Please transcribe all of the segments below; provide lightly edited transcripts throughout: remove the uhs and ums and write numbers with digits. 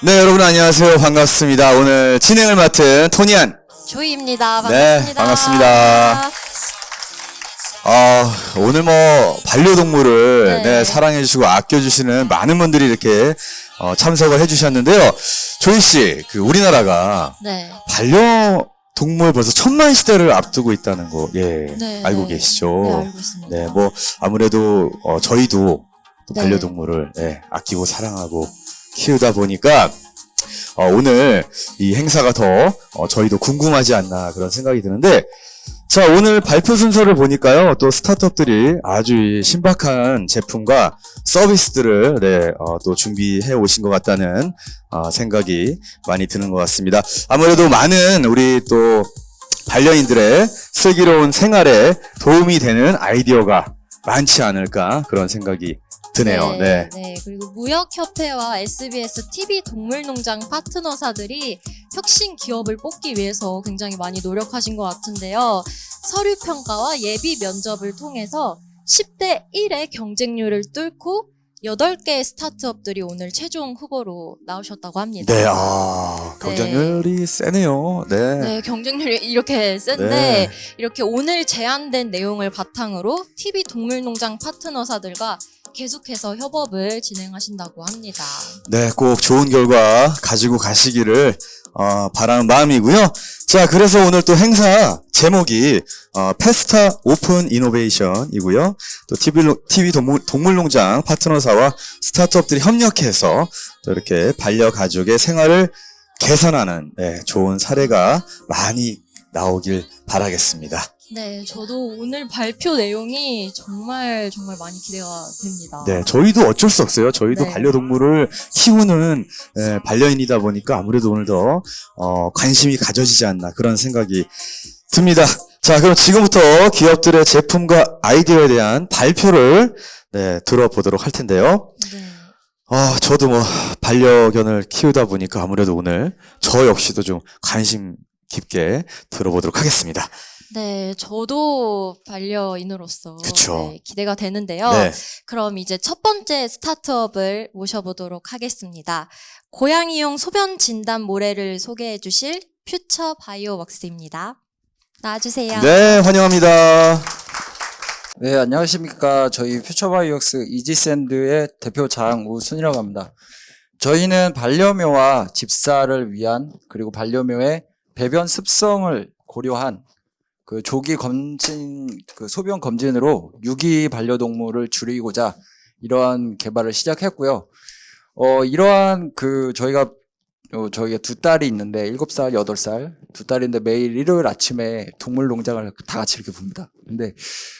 네, 여러분 안녕하세요. 반갑습니다. 오늘 진행을 맡은 토니안. 조이입니다. 네, 반갑습니다. 반갑습니다. 오늘 반려동물을 네. 사랑해주시고 아껴주시는 많은 분들이 이렇게 참석을 해주셨는데요. 조이씨, 우리나라가 네. 반려동물 벌써 1000만 시대를 앞두고 있다는 거, 네, 알고 네. 계시죠? 네, 알고 있습니다. 네, 아무래도 저희도 또 네. 반려동물을 아끼고 사랑하고 키우다 보니까 오늘 이 행사가 더 저희도 궁금하지 않나 그런 생각이 드는데, 자, 오늘 발표 순서를 보니까요, 또 스타트업들이 아주 이 신박한 제품과 서비스들을 또 준비해 오신 것 같다는 생각이 많이 드는 것 같습니다. 아무래도 많은 우리 또 반려인들의 슬기로운 생활에 도움이 되는 아이디어가 많지 않을까 그런 생각이 드네요. 네. 네. 그리고 무역협회와 SBS TV 동물농장 파트너사들이 혁신 기업을 뽑기 위해서 굉장히 많이 노력하신 것 같은데요. 서류 평가와 예비 면접을 통해서 10대 1의 경쟁률을 뚫고 8개의 스타트업들이 오늘 최종 후보로 나오셨다고 합니다. 네, 경쟁률이 세네요. 네. 네, 경쟁률이 이렇게 센데 네. 이렇게 오늘 제안된 내용을 바탕으로 TV 동물농장 파트너사들과 계속해서 협업을 진행하신다고 합니다. 네, 꼭 좋은 결과 가지고 가시기를 바라는 마음이고요. 자, 그래서 오늘 또 행사 제목이 페스타 오픈 이노베이션이고요. 또 TV 동물농장 파트너사와 스타트업들이 협력해서 또 이렇게 반려가족의 생활을 개선하는 좋은 사례가 많이 나오길 바라겠습니다. 네, 저도 오늘 발표 내용이 정말 많이 기대가 됩니다. 네, 저희도 어쩔 수 없어요. 저희도 네. 반려동물을 키우는 반려인이다 보니까 아무래도 오늘 더 관심이 가져지지 않나 그런 생각이 듭니다. 자, 그럼 지금부터 기업들의 제품과 아이디어에 대한 발표를 들어보도록 할 텐데요. 네. 저도 반려견을 키우다 보니까 아무래도 오늘 저 역시도 좀 관심 깊게 들어보도록 하겠습니다. 네, 저도 반려인으로서 그쵸. 기대가 되는데요. 네. 그럼 이제 첫 번째 스타트업을 모셔보도록 하겠습니다. 고양이용 소변 진단 모래를 소개해 주실 퓨처 바이오웍스입니다. 나와주세요. 네, 환영합니다. 네, 안녕하십니까. 저희 퓨처바이오웍스 이지샌드의 대표장 우순이라고 합니다. 저희는 반려묘와 집사를 위한 그리고 반려묘의 배변 습성을 고려한 조기 검진, 소변 검진으로 유기 반려동물을 줄이고자 이러한 개발을 시작했고요. 이러한 저희가 두 딸이 있는데 7살, 8살 두 딸인데 매일 일요일 아침에 동물농장을 다 같이 이렇게 봅니다. 근데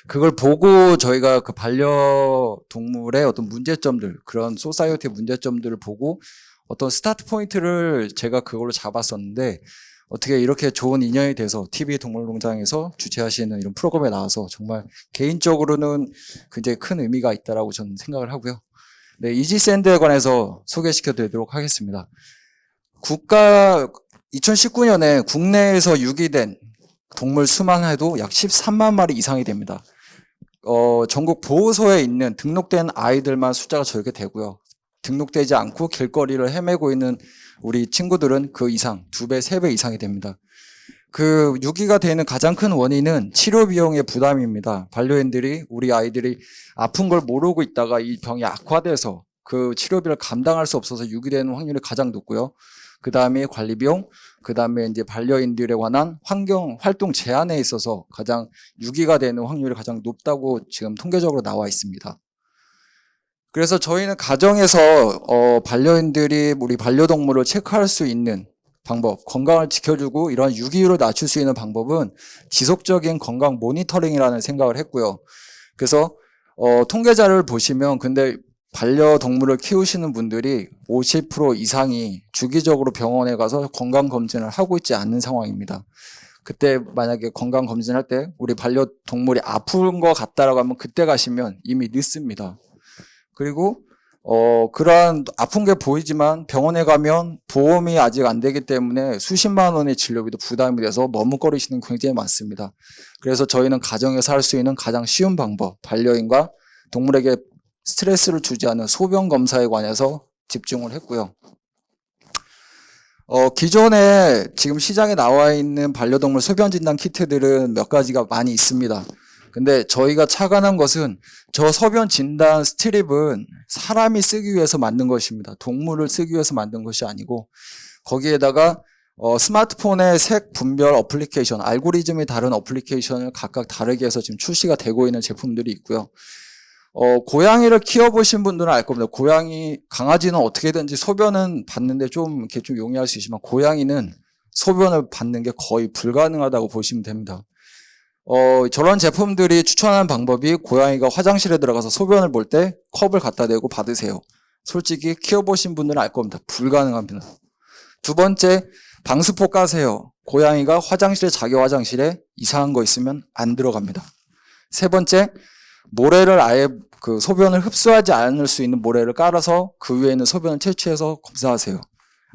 그걸 보고 저희가 반려동물의 어떤 문제점들, 그런 소사이어티의 문제점들을 보고 어떤 스타트 포인트를 제가 그걸로 잡았었는데 어떻게 이렇게 좋은 인연이 돼서 TV 동물농장에서 주최하시는 이런 프로그램에 나와서 정말 개인적으로는 굉장히 큰 의미가 있다라고 저는 생각을 하고요. 네, 이지샌드에 관해서 소개시켜 드리도록 하겠습니다. 2019년에 국내에서 유기된 동물 수만 해도 약 13만 마리 이상이 됩니다. 전국 보호소에 있는 등록된 아이들만 숫자가 저렇게 되고요. 등록되지 않고 길거리를 헤매고 있는 우리 친구들은 그 이상, 2배, 3배 이상이 됩니다. 유기가 되는 가장 큰 원인은 치료 비용의 부담입니다. 반려인들이, 우리 아이들이 아픈 걸 모르고 있다가 이 병이 악화돼서 그 치료비를 감당할 수 없어서 유기되는 확률이 가장 높고요. 그 다음에 관리 비용, 그 다음에 이제 반려인들에 관한 활동 제한에 있어서 가장 유기가 되는 확률이 가장 높다고 지금 통계적으로 나와 있습니다. 그래서 저희는 가정에서 반려인들이 우리 반려동물을 체크할 수 있는 방법, 건강을 지켜주고 이러한 유기율을 낮출 수 있는 방법은 지속적인 건강 모니터링이라는 생각을 했고요. 그래서 통계자를 보시면 근데 반려동물을 키우시는 분들이 50% 이상이 주기적으로 병원에 가서 건강검진을 하고 있지 않는 상황입니다. 그때 만약에 건강검진할 때 우리 반려동물이 아픈 것 같다라고 하면 그때 가시면 이미 늦습니다. 그리고 그러한 아픈 게 보이지만 병원에 가면 보험이 아직 안 되기 때문에 수십만 원의 진료비도 부담이 돼서 머뭇거리시는 굉장히 많습니다. 그래서 저희는 가정에서 할 수 있는 가장 쉬운 방법, 반려인과 동물에게 스트레스를 주지 않는 소변 검사에 관해서 집중을 했고요. 기존에 지금 시장에 나와 있는 반려동물 소변 진단 키트들은 몇 가지가 많이 있습니다. 근데 저희가 착안한 것은 저 소변 진단 스트립은 사람이 쓰기 위해서 만든 것입니다. 동물을 쓰기 위해서 만든 것이 아니고 거기에다가 스마트폰의 색 분별 어플리케이션, 알고리즘이 다른 어플리케이션을 각각 다르게 해서 지금 출시가 되고 있는 제품들이 있고요. 고양이를 키워보신 분들은 알 겁니다. 강아지는 어떻게든지 소변은 받는데 좀 이렇게 좀 용이할 수 있지만 고양이는 소변을 받는 게 거의 불가능하다고 보시면 됩니다. 저런 제품들이 추천하는 방법이 고양이가 화장실에 들어가서 소변을 볼 때 컵을 갖다 대고 받으세요. 솔직히 키워보신 분들은 알 겁니다. 불가능합니다. 두 번째, 방수포 까세요. 고양이가 자기 화장실에 이상한 거 있으면 안 들어갑니다. 세 번째, 모래를 아예 그 소변을 흡수하지 않을 수 있는 모래를 깔아서 그 위에 있는 소변을 채취해서 검사하세요.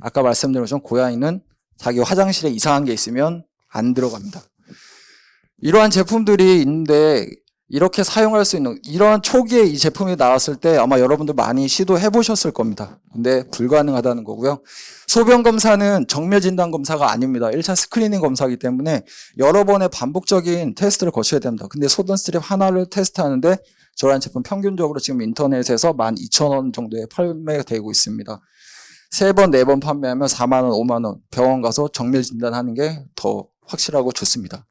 아까 말씀드린 것처럼 고양이는 자기 화장실에 이상한 게 있으면 안 들어갑니다. 이러한 제품들이 있는데 이렇게 사용할 수 있는 이러한 초기에 이 제품이 나왔을 때 아마 여러분들 많이 시도해 보셨을 겁니다. 근데 불가능하다는 거고요. 소변 검사는 정밀 진단 검사가 아닙니다. 1차 스크리닝 검사이기 때문에 여러 번의 반복적인 테스트를 거쳐야 됩니다. 근데 소변 스트립 하나를 테스트하는데 저런 제품 평균적으로 지금 인터넷에서 12,000원 정도에 판매가 되고 있습니다. 3번, 4번 판매하면 4만 원, 5만 원 병원 가서 정밀 진단하는 게 더 확실하고 좋습니다.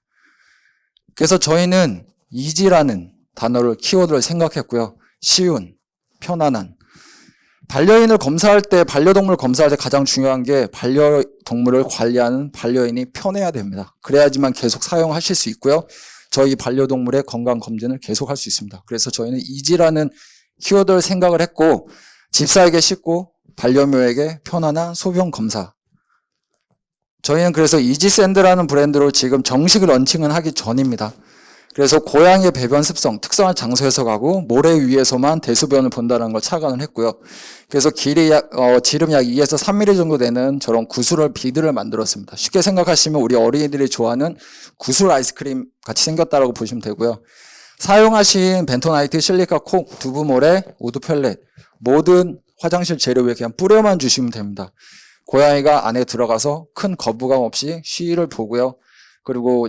그래서 저희는 이지라는 단어를 키워드를 생각했고요. 쉬운, 편안한. 반려동물 검사할 때 가장 중요한 게 반려동물을 관리하는 반려인이 편해야 됩니다. 그래야지만 계속 사용하실 수 있고요. 저희 반려동물의 건강검진을 계속 할 수 있습니다. 그래서 저희는 이지라는 키워드를 생각을 했고, 집사에게 쉽고 반려묘에게 편안한 소변 검사. 저희는 그래서 이지샌드라는 브랜드로 지금 정식 런칭은 하기 전입니다. 그래서 고양이의 배변 습성, 특정한 장소에서 가고 모래 위에서만 대소변을 본다는 걸 착안을 했고요. 그래서 지름 약 2에서 3mm 정도 되는 저런 비드를 만들었습니다. 쉽게 생각하시면 우리 어린이들이 좋아하는 구슬 아이스크림 같이 생겼다라고 보시면 되고요. 사용하신 벤토나이트, 실리카 콕, 두부모래, 우드 펠렛 모든 화장실 재료 위에 그냥 뿌려만 주시면 됩니다. 고양이가 안에 들어가서 큰 거부감 없이 시위를 보고요. 그리고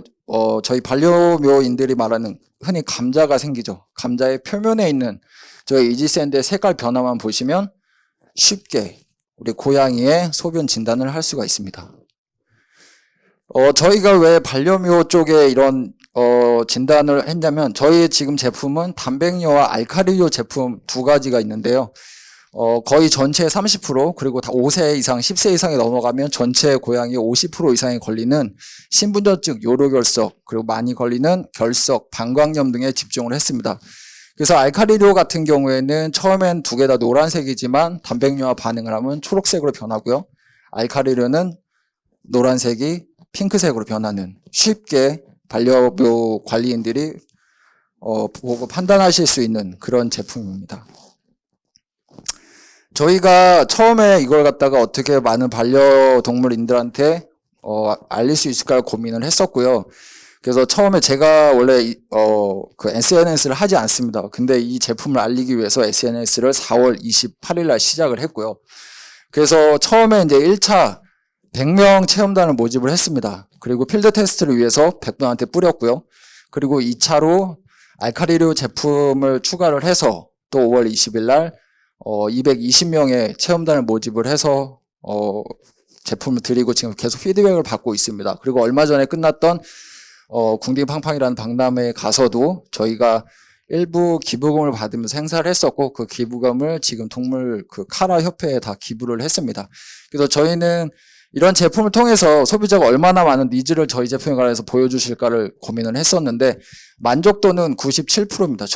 저희 반려묘인들이 말하는 흔히 감자가 생기죠. 감자의 표면에 있는 저희 이지샌드의 색깔 변화만 보시면 쉽게 우리 고양이의 소변 진단을 할 수가 있습니다. 저희가 왜 반려묘 쪽에 이런 진단을 했냐면 저희 지금 제품은 단백뇨와 알카리뇨 제품 두 가지가 있는데요. 거의 전체의 30% 그리고 다 5세 이상, 10세 이상이 넘어가면 전체 고양이 50% 이상이 걸리는 신분전증, 요로결석, 그리고 많이 걸리는 결석, 방광염 등에 집중을 했습니다. 그래서 알카리뇨 같은 경우에는 처음엔 두 개 다 노란색이지만 단백뇨와 반응을 하면 초록색으로 변하고요. 알카리뇨는 노란색이 핑크색으로 변하는 쉽게 반려묘 관리인들이 보고 판단하실 수 있는 그런 제품입니다. 저희가 처음에 이걸 갖다가 어떻게 많은 반려동물인들한테 알릴 수 있을까 고민을 했었고요. 그래서 처음에 제가 원래 그 SNS를 하지 않습니다. 근데 이 제품을 알리기 위해서 SNS를 4월 28일 날 시작을 했고요. 그래서 처음에 이제 1차 100명 체험단을 모집을 했습니다. 그리고 필드 테스트를 위해서 100분한테 뿌렸고요. 그리고 2차로 알카리뇨 제품을 추가를 해서 또 5월 20일 날 220명의 체험단을 모집을 해서 제품을 드리고 지금 계속 피드백을 받고 있습니다. 그리고 얼마 전에 끝났던 궁디팡팡이라는 박람회에 가서도 저희가 일부 기부금을 받으면서 행사를 했었고 그 기부금을 지금 동물 카라 협회에 다 기부를 했습니다. 그래서 저희는 이런 제품을 통해서 소비자가 얼마나 많은 니즈를 저희 제품에 관해서 보여주실까를 고민을 했었는데 만족도는 97%입니다.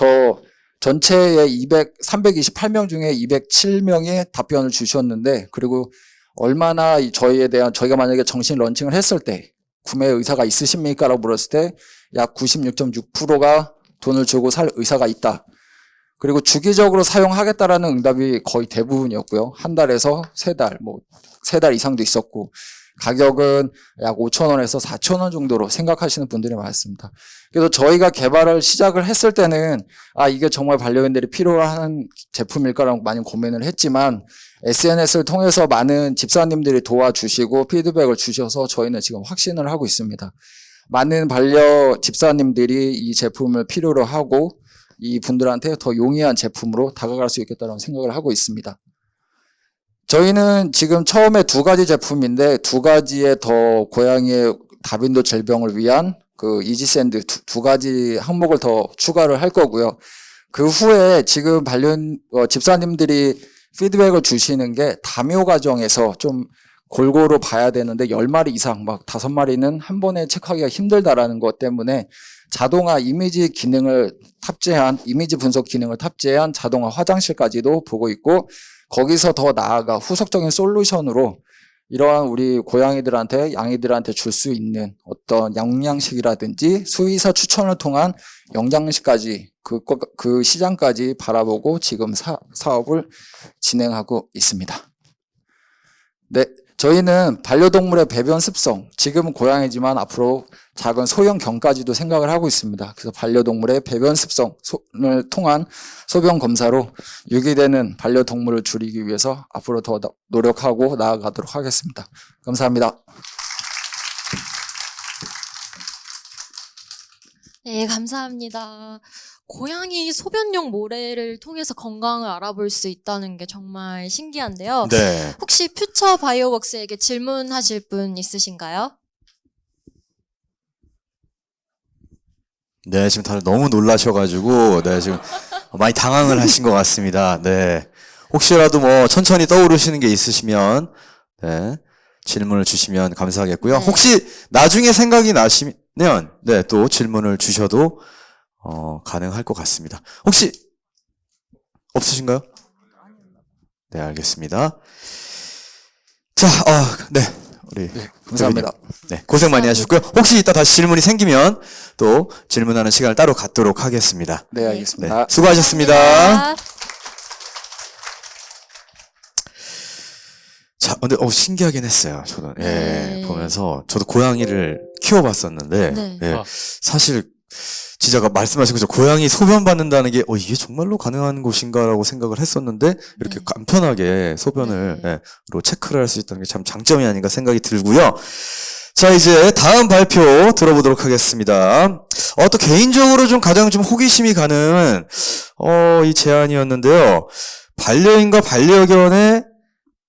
전체의 328명 중에 207명이 답변을 주셨는데, 그리고 얼마나 저희가 만약에 정식 런칭을 했을 때, 구매 의사가 있으십니까? 라고 물었을 때, 약 96.6%가 돈을 주고 살 의사가 있다. 그리고 주기적으로 사용하겠다라는 응답이 거의 대부분이었고요. 한 달에서 세 달, 세 달 이상도 있었고, 가격은 약 5,000원에서 4,000원 정도로 생각하시는 분들이 많습니다. 그래서 저희가 개발을 시작을 했을 때는 이게 정말 반려견들이 필요한 제품일까라고 많이 고민을 했지만 SNS를 통해서 많은 집사님들이 도와주시고 피드백을 주셔서 저희는 지금 확신을 하고 있습니다. 많은 반려 집사님들이 이 제품을 필요로 하고 이 분들한테 더 용이한 제품으로 다가갈 수 있겠다는 생각을 하고 있습니다. 저희는 지금 처음에 2가지 제품인데 2가지의 더 고양이의 다빈도 질병을 위한 그 이지샌드 2가지 항목을 더 추가를 할 거고요. 그 후에 지금 집사님들이 피드백을 주시는 게 담요 과정에서 좀 골고루 봐야 되는데 10마리 이상 5마리는 한 번에 체크하기가 힘들다라는 것 때문에 자동화 이미지 분석 기능을 탑재한 자동화 화장실까지도 보고 있고, 거기서 더 나아가 후속적인 솔루션으로 이러한 우리 고양이들한테 양이들한테 줄 수 있는 어떤 영양식이라든지 수의사 추천을 통한 영양식까지 그 시장까지 바라보고 지금 사업을 진행하고 있습니다. 네, 저희는 반려동물의 배변 습성, 지금은 고양이지만 앞으로 작은 소형 경까지도 생각을 하고 있습니다. 그래서 반려동물의 배변 습성을 통한 소변 검사로 유기되는 반려동물을 줄이기 위해서 앞으로 더 노력하고 나아가도록 하겠습니다. 감사합니다. 네, 감사합니다. 고양이 소변용 모래를 통해서 건강을 알아볼 수 있다는 게 정말 신기한데요. 네. 혹시 퓨처 바이오웍스에게 질문하실 분 있으신가요? 네, 지금 다들 너무 놀라셔가지고, 네, 지금 많이 당황을 하신 것 같습니다. 네. 혹시라도 천천히 떠오르시는 게 있으시면, 네, 질문을 주시면 감사하겠고요. 네. 혹시 나중에 생각이 나시면, 네, 또 질문을 주셔도, 가능할 것 같습니다. 혹시, 없으신가요? 네, 알겠습니다. 자, 네. 우리. 네, 감사합니다. 네, 고생 많이 하셨고요. 혹시 이따 다시 질문이 생기면 또 질문하는 시간을 따로 갖도록 하겠습니다. 네, 네, 알겠습니다. 수고하셨습니다. 감사합니다. 자, 근데 신기하긴 했어요. 저는 네. 보면서 저도 고양이를 키워봤었는데 네. 사실 진짜 말씀하신 것처럼 고양이 소변 받는다는 게 이게 정말로 가능한 곳인가라고 생각을 했었는데 이렇게 네. 간편하게 소변을 네. 로 체크를 할 수 있다는 게 참 장점이 아닌가 생각이 들고요. 자, 이제 다음 발표 들어보도록 하겠습니다. 또 개인적으로 가장 호기심이 가는 이 제안이었는데요. 반려인과 반려견의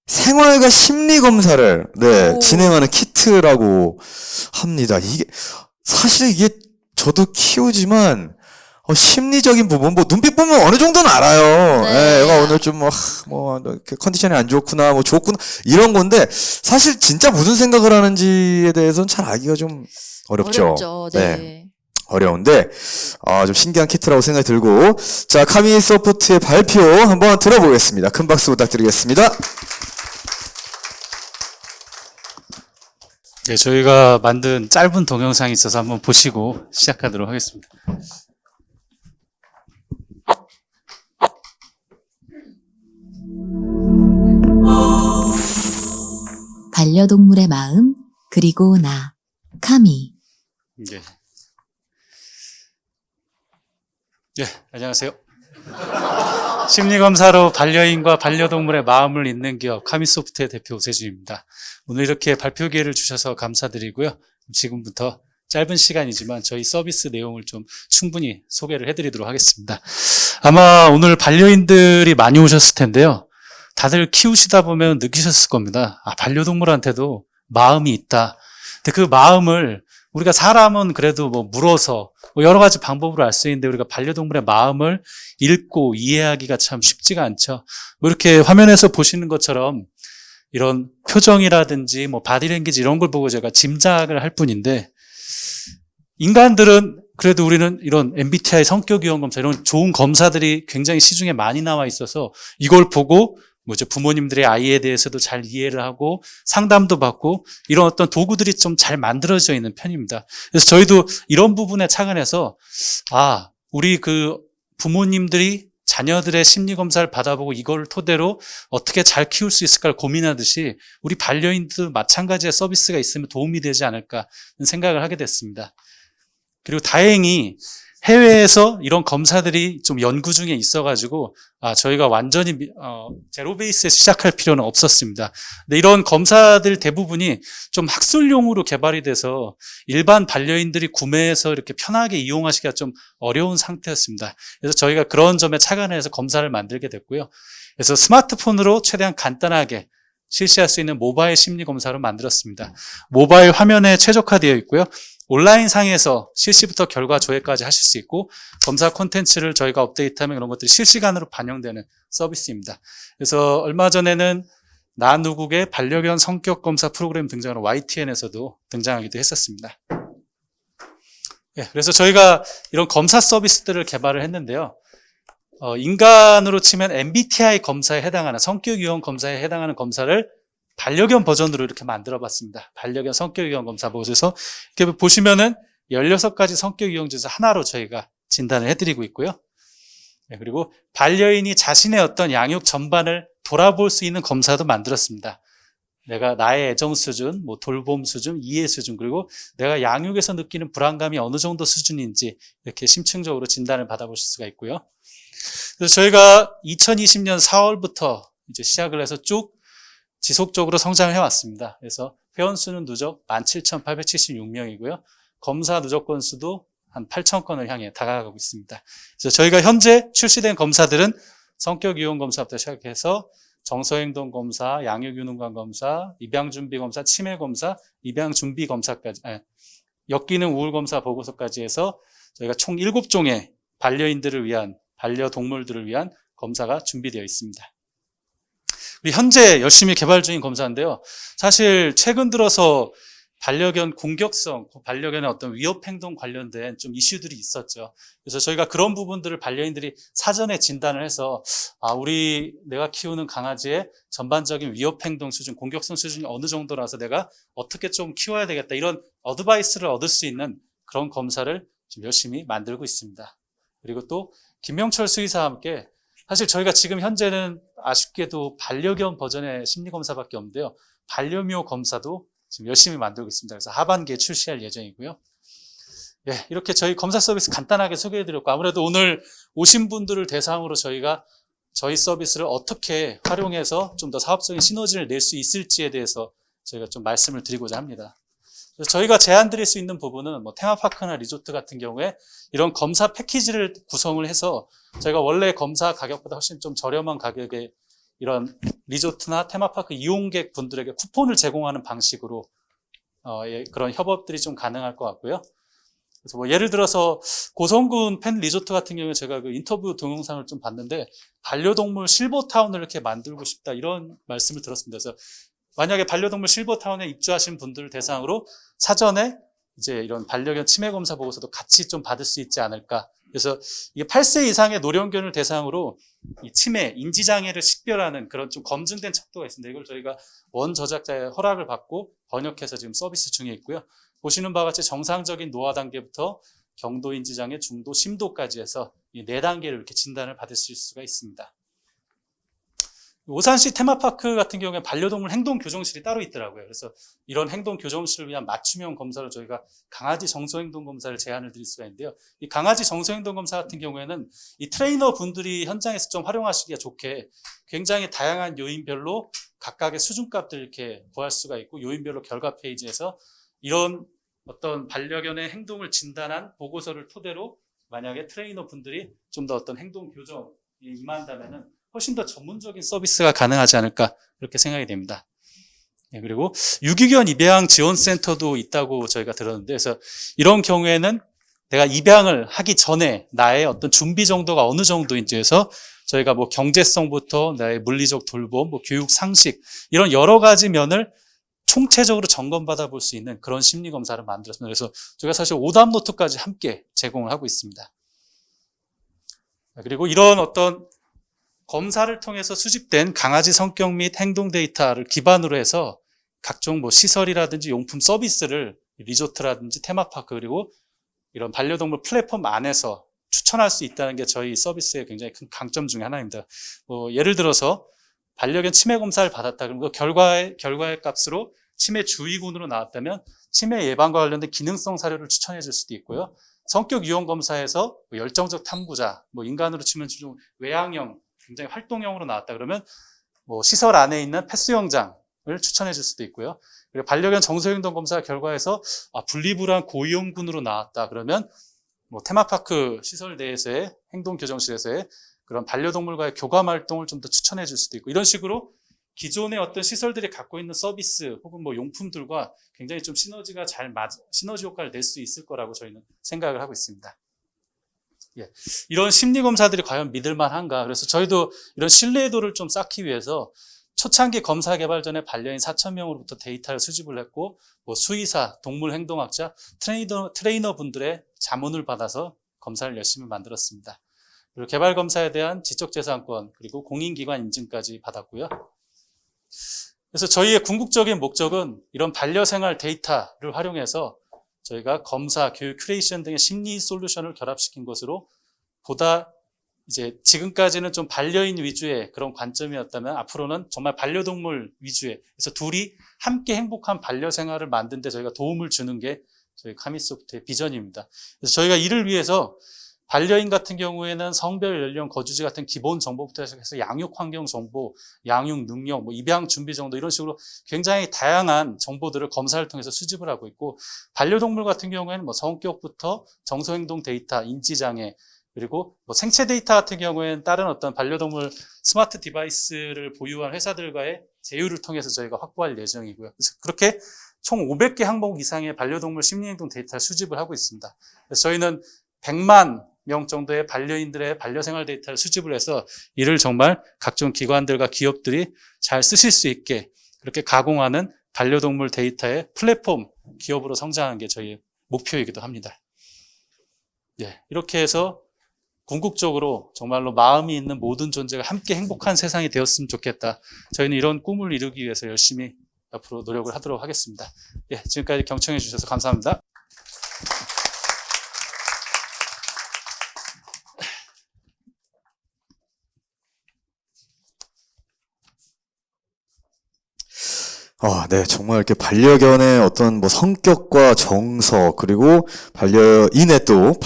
생활과 심리 검사를 오. 진행하는 키트라고 합니다. 사실 이게 저도 키우지만 심리적인 부분 눈빛 보면 어느 정도는 알아요. 네. 얘가 오늘 좀 이렇게 컨디션이 안 좋구나, 좋구나 이런 건데 사실 진짜 무슨 생각을 하는지에 대해서는 잘 알기가 좀 어렵죠. 어렵죠. 네. 어려운데 좀 신기한 키트라고 생각이 들고, 자, 카미소프트의 발표 한번 들어보겠습니다. 큰 박수 부탁드리겠습니다. 네, 저희가 만든 짧은 동영상이 있어서 한번 보시고 시작하도록 하겠습니다. 반려동물의 마음, 그리고 나, 카미. 네. 네, 안녕하세요. 심리검사로 반려인과 반려동물의 마음을 잇는 기업 카미소프트의 대표 오세준입니다. 오늘 이렇게 발표 기회를 주셔서 감사드리고요. 지금부터 짧은 시간이지만 저희 서비스 내용을 좀 충분히 소개를 해드리도록 하겠습니다. 아마 오늘 반려인들이 많이 오셨을 텐데요. 다들 키우시다 보면 느끼셨을 겁니다. 반려동물한테도 마음이 있다. 근데 그 마음을 우리가 사람은 그래도 물어서 여러 가지 방법으로 알 수 있는데 우리가 반려동물의 마음을 읽고 이해하기가 참 쉽지가 않죠. 이렇게 화면에서 보시는 것처럼 이런 표정이라든지 바디랭귀지 이런 걸 보고 제가 짐작을 할 뿐인데, 인간들은 그래도 우리는 이런 MBTI 성격 유형 검사 이런 좋은 검사들이 굉장히 시중에 많이 나와 있어서 이걸 보고 부모님들의 아이에 대해서도 잘 이해를 하고 상담도 받고 이런 어떤 도구들이 좀 잘 만들어져 있는 편입니다. 그래서 저희도 이런 부분에 착안해서 우리 그 부모님들이 자녀들의 심리 검사를 받아보고 이걸 토대로 어떻게 잘 키울 수 있을까를 고민하듯이 우리 반려인도 마찬가지의 서비스가 있으면 도움이 되지 않을까 생각을 하게 됐습니다. 그리고 다행히 해외에서 이런 검사들이 좀 연구 중에 있어가지고 저희가 완전히 제로 베이스에 시작할 필요는 없었습니다. 근데 이런 검사들 대부분이 좀 학술용으로 개발이 돼서 일반 반려인들이 구매해서 이렇게 편하게 이용하시기가 좀 어려운 상태였습니다. 그래서 저희가 그런 점에 착안해서 검사를 만들게 됐고요. 그래서 스마트폰으로 최대한 간단하게 실시할 수 있는 모바일 심리 검사로 만들었습니다. 모바일 화면에 최적화되어 있고요. 온라인 상에서 실시부터 결과 조회까지 하실 수 있고 검사 콘텐츠를 저희가 업데이트하면 그런 것들이 실시간으로 반영되는 서비스입니다. 그래서 얼마 전에는 나누국의 반려견 성격 검사 프로그램 등장으로 YTN에서도 등장하기도 했었습니다. 그래서 저희가 이런 검사 서비스들을 개발을 했는데요. 인간으로 치면 MBTI 검사에 해당하는 성격 유형 검사에 해당하는 검사를 반려견 버전으로 이렇게 만들어 봤습니다. 반려견 성격 유형 검사 보셔서 이렇게 보시면은 16가지 성격 유형 중에서 하나로 저희가 진단을 해드리고 있고요. 그리고 반려인이 자신의 어떤 양육 전반을 돌아볼 수 있는 검사도 만들었습니다. 내가 나의 애정 수준, 돌봄 수준, 이해 수준, 그리고 내가 양육에서 느끼는 불안감이 어느 정도 수준인지 이렇게 심층적으로 진단을 받아보실 수가 있고요. 그래서 저희가 2020년 4월부터 이제 시작을 해서 쭉 지속적으로 성장을 해왔습니다. 그래서 회원수는 누적 17,876명이고요. 검사 누적 건수도 한 8,000건을 향해 다가가고 있습니다. 그래서 저희가 현재 출시된 검사들은 성격 유형 검사부터 시작해서 정서행동 검사, 양육유능관 검사, 입양준비 검사, 치매 검사, 입양준비 검사까지, 엮이는 우울 검사 보고서까지 해서 저희가 총 7종의 반려인들을 위한, 반려동물들을 위한 검사가 준비되어 있습니다. 우리 현재 열심히 개발 중인 검사인데요. 사실 최근 들어서 반려견 공격성, 반려견의 어떤 위협 행동 관련된 좀 이슈들이 있었죠. 그래서 저희가 그런 부분들을 반려인들이 사전에 진단을 해서 내가 키우는 강아지의 전반적인 위협 행동 수준, 공격성 수준이 어느 정도라서 내가 어떻게 좀 키워야 되겠다, 이런 어드바이스를 얻을 수 있는 그런 검사를 좀 열심히 만들고 있습니다. 그리고 또 김명철 수의사와 함께 사실 저희가 지금 현재는 아쉽게도 반려견 버전의 심리검사밖에 없는데요. 반려묘 검사도 지금 열심히 만들고 있습니다. 그래서 하반기에 출시할 예정이고요. 이렇게 저희 검사 서비스 간단하게 소개해드렸고, 아무래도 오늘 오신 분들을 대상으로 저희가 저희 서비스를 어떻게 활용해서 좀 더 사업적인 시너지를 낼 수 있을지에 대해서 저희가 좀 말씀을 드리고자 합니다. 그래서 저희가 제안 드릴 수 있는 부분은 테마파크나 리조트 같은 경우에 이런 검사 패키지를 구성을 해서 저희가 원래 검사 가격보다 훨씬 좀 저렴한 가격에 이런 리조트나 테마파크 이용객 분들에게 쿠폰을 제공하는 방식으로 그런 협업들이 좀 가능할 것 같고요. 그래서 예를 들어서 고성군 펜 리조트 같은 경우에 제가 그 인터뷰 동영상을 좀 봤는데 반려동물 실버타운을 이렇게 만들고 싶다, 이런 말씀을 들었습니다. 그래서 만약에 반려동물 실버타운에 입주하신 분들을 대상으로 사전에 이제 이런 반려견 치매 검사 보고서도 같이 좀 받을 수 있지 않을까. 그래서 이게 8세 이상의 노령견을 대상으로 이 치매, 인지장애를 식별하는 그런 좀 검증된 척도가 있습니다. 이걸 저희가 원 저작자의 허락을 받고 번역해서 지금 서비스 중에 있고요. 보시는 바와 같이 정상적인 노화 단계부터 경도 인지장애, 중도, 심도까지 해서 이 4단계를 이렇게 진단을 받으실 수가 있습니다. 오산시 테마파크 같은 경우에 반려동물 행동 교정실이 따로 있더라고요. 그래서 이런 행동 교정실을 위한 맞춤형 검사로 저희가 강아지 정서행동 검사를 제안을 드릴 수가 있는데요. 이 강아지 정서행동 검사 같은 경우에는 이 트레이너 분들이 현장에서 좀 활용하시기가 좋게 굉장히 다양한 요인별로 각각의 수준값들을 이렇게 구할 수가 있고, 요인별로 결과 페이지에서 이런 어떤 반려견의 행동을 진단한 보고서를 토대로 만약에 트레이너 분들이 좀 더 어떤 행동 교정에 임한다면은 훨씬 더 전문적인 서비스가 가능하지 않을까, 그렇게 생각이 됩니다. 그리고 유기견 입양 지원센터도 있다고 저희가 들었는데, 그래서 이런 경우에는 내가 입양을 하기 전에 나의 어떤 준비 정도가 어느 정도인지 해서 저희가 경제성부터 나의 물리적 돌봄, 교육 상식, 이런 여러 가지 면을 총체적으로 점검받아 볼 수 있는 그런 심리 검사를 만들었습니다. 그래서 저희가 사실 오답 노트까지 함께 제공을 하고 있습니다. 그리고 이런 어떤 검사를 통해서 수집된 강아지 성격 및 행동 데이터를 기반으로 해서 각종 시설이라든지 용품 서비스를 리조트라든지 테마파크, 그리고 이런 반려동물 플랫폼 안에서 추천할 수 있다는 게 저희 서비스의 굉장히 큰 강점 중에 하나입니다. 예를 들어서 반려견 치매 검사를 받았다. 그럼 그 결과의 값으로 치매 주의군으로 나왔다면 치매 예방과 관련된 기능성 사료를 추천해 줄 수도 있고요. 성격 유형 검사에서 열정적 탐구자, 인간으로 치면 좀 외향형, 굉장히 활동형으로 나왔다 그러면 시설 안에 있는 패스형장을 추천해 줄 수도 있고요. 그리고 반려견 정서행동 검사 결과에서 분리불안 고위험군으로 나왔다 그러면 테마파크 시설 내에서의 행동교정실에서의 그런 반려동물과의 교감 활동을 좀 더 추천해 줄 수도 있고, 이런 식으로 기존의 어떤 시설들이 갖고 있는 서비스 혹은 용품들과 굉장히 좀 시너지 효과를 낼 수 있을 거라고 저희는 생각을 하고 있습니다. 예. 이런 심리검사들이 과연 믿을만한가? 그래서 저희도 이런 신뢰도를 좀 쌓기 위해서 초창기 검사 개발 전에 반려인 4,000명으로부터 데이터를 수집을 했고, 수의사, 동물 행동학자, 트레이너 분들의 자문을 받아서 검사를 열심히 만들었습니다. 그리고 개발 검사에 대한 지적재산권, 그리고 공인기관 인증까지 받았고요. 그래서 저희의 궁극적인 목적은 이런 반려생활 데이터를 활용해서 저희가 검사, 교육, 큐레이션 등의 심리 솔루션을 결합시킨 것으로 보다 이제 지금까지는 좀 반려인 위주의 그런 관점이었다면 앞으로는 정말 반려동물 위주의, 그래서 둘이 함께 행복한 반려생활을 만드는 데 저희가 도움을 주는 게 저희 카미소프트의 비전입니다. 그래서 저희가 이를 위해서 반려인 같은 경우에는 성별, 연령, 거주지 같은 기본 정보부터 해서 양육 환경 정보, 양육 능력, 입양 준비 정도 이런 식으로 굉장히 다양한 정보들을 검사를 통해서 수집을 하고 있고, 반려동물 같은 경우에는 성격부터 정서행동 데이터, 인지장애, 그리고 생체 데이터 같은 경우에는 다른 어떤 반려동물 스마트 디바이스를 보유한 회사들과의 제휴를 통해서 저희가 확보할 예정이고요. 그래서 그렇게 총 500개 항목 이상의 반려동물 심리행동 데이터를 수집을 하고 있습니다. 그래서 저희는 100만 명 정도의 반려인들의 반려생활 데이터를 수집을 해서 이를 정말 각종 기관들과 기업들이 잘 쓰실 수 있게 그렇게 가공하는 반려동물 데이터의 플랫폼 기업으로 성장하는 게 저희의 목표이기도 합니다. 예, 이렇게 해서 궁극적으로 정말로 마음이 있는 모든 존재가 함께 행복한 세상이 되었으면 좋겠다. 저희는 이런 꿈을 이루기 위해서 열심히 앞으로 노력을 하도록 하겠습니다. 예, 지금까지 경청해 주셔서 감사합니다. 네, 정말 이렇게 반려견의 어떤 성격과 정서, 그리고 저는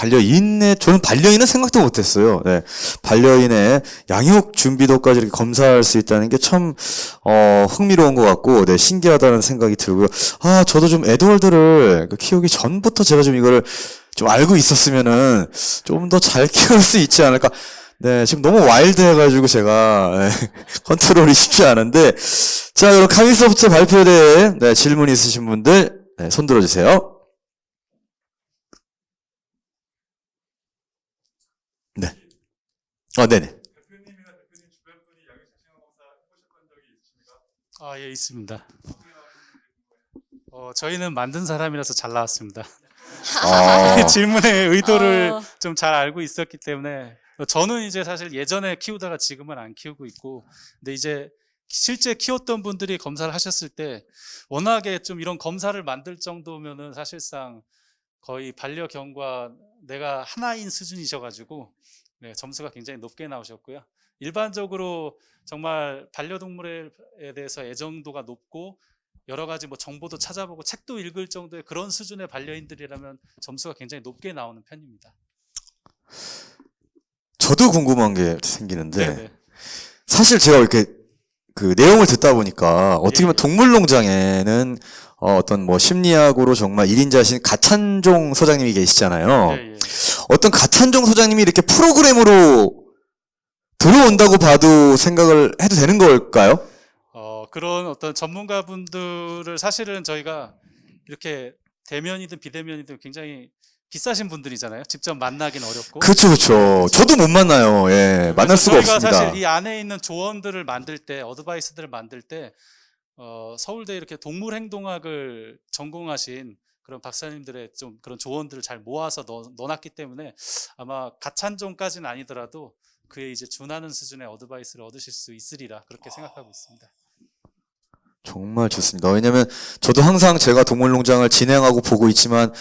반려인은 생각도 못했어요. 네, 반려인의 양육 준비도까지 이렇게 검사할 수 있다는 게 참, 흥미로운 것 같고, 네, 신기하다는 생각이 들고요. 저도 좀 에드월드를 키우기 전부터 제가 좀 이거를 좀 알고 있었으면은 좀 더 잘 키울 수 있지 않을까. 네, 지금 너무 와일드해가지고 제가 컨트롤이 쉽지 않은데, 자, 그럼 카미소프트 발표에 대해 질문 있으신 분들 손 들어주세요. 네. 네네. 대표님이나 대표님 주변 분이 양육자신감 검사 해보셨던 적이 있으십니까? 예, 있습니다. 저희는 만든 사람이라서 잘 나왔습니다. 질문의 의도를 좀 잘 알고 있었기 때문에, 저는 이제 사실 예전에 키우다가 지금은 안 키우고 있고, 근데 이제 실제 키웠던 분들이 검사를 하셨을 때 워낙에 좀 이런 검사를 만들 정도면은 사실상 거의 반려견과 내가 하나인 수준이셔가지고, 네, 점수가 굉장히 높게 나오셨고요. 일반적으로 정말 반려동물에 대해서 애정도가 높고 여러 가지 정보도 찾아보고 책도 읽을 정도의 그런 수준의 반려인들이라면 점수가 굉장히 높게 나오는 편입니다. 저도 궁금한 게 생기는데, 네네. 사실 제가 이렇게 그 내용을 듣다 보니까 어떻게 보면 동물농장에는 어떤 심리학으로 정말 1인자신 가찬종 소장님이 계시잖아요. 예. 어떤 가찬종 소장님이 이렇게 프로그램으로 들어온다고 봐도 생각을 해도 되는 걸까요? 그런 어떤 전문가분들을 사실은 저희가 이렇게 대면이든 비대면이든 굉장히 비싸신 분들이잖아요. 직접 만나긴 어렵고. 그렇죠. 저도 못 만나요. 예, 만날 수가 저희가 없습니다. 사실 이 안에 있는 조언들을 만들 때, 어드바이스들을 만들 때, 서울대 이렇게 동물행동학을 전공하신 그런 박사님들의 좀 그런 조언들을 잘 모아서 넣어놨기 때문에 아마 가찬종까지는 아니더라도 그에 이제 준하는 수준의 어드바이스를 얻으실 수 있으리라 그렇게 생각하고 있습니다. 정말 좋습니다. 왜냐면 저도 항상 제가 동물농장을 진행하고 보고 있지만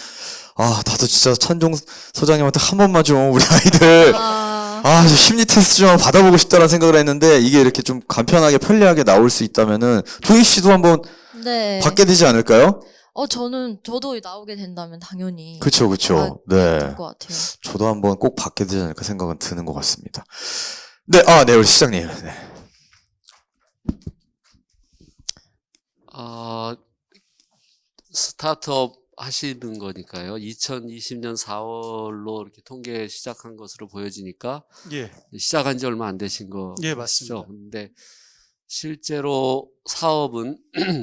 나도 진짜 찬종 소장님한테 한 번만 좀 우리 아이들 좀 심리 테스트 좀 받아보고 싶다는 생각을 했는데 이게 이렇게 좀 간편하게 편리하게 나올 수 있다면은 조이 씨도 한번 네. 받게 되지 않을까요? 저도 나오게 된다면 당연히 그쵸. 네. 될 것 같아요. 저도 한번 꼭 받게 되지 않을까 생각은 드는 것 같습니다. 네, 네, 우리 시장님. 네. 스타트업 하시는 거니까요. 2020년 4월로 이렇게 통계 시작한 것으로 보여지니까 예, 시작한 지 얼마 안 되신 거 예, 맞죠? 맞습니다. 근데 실제로 사업은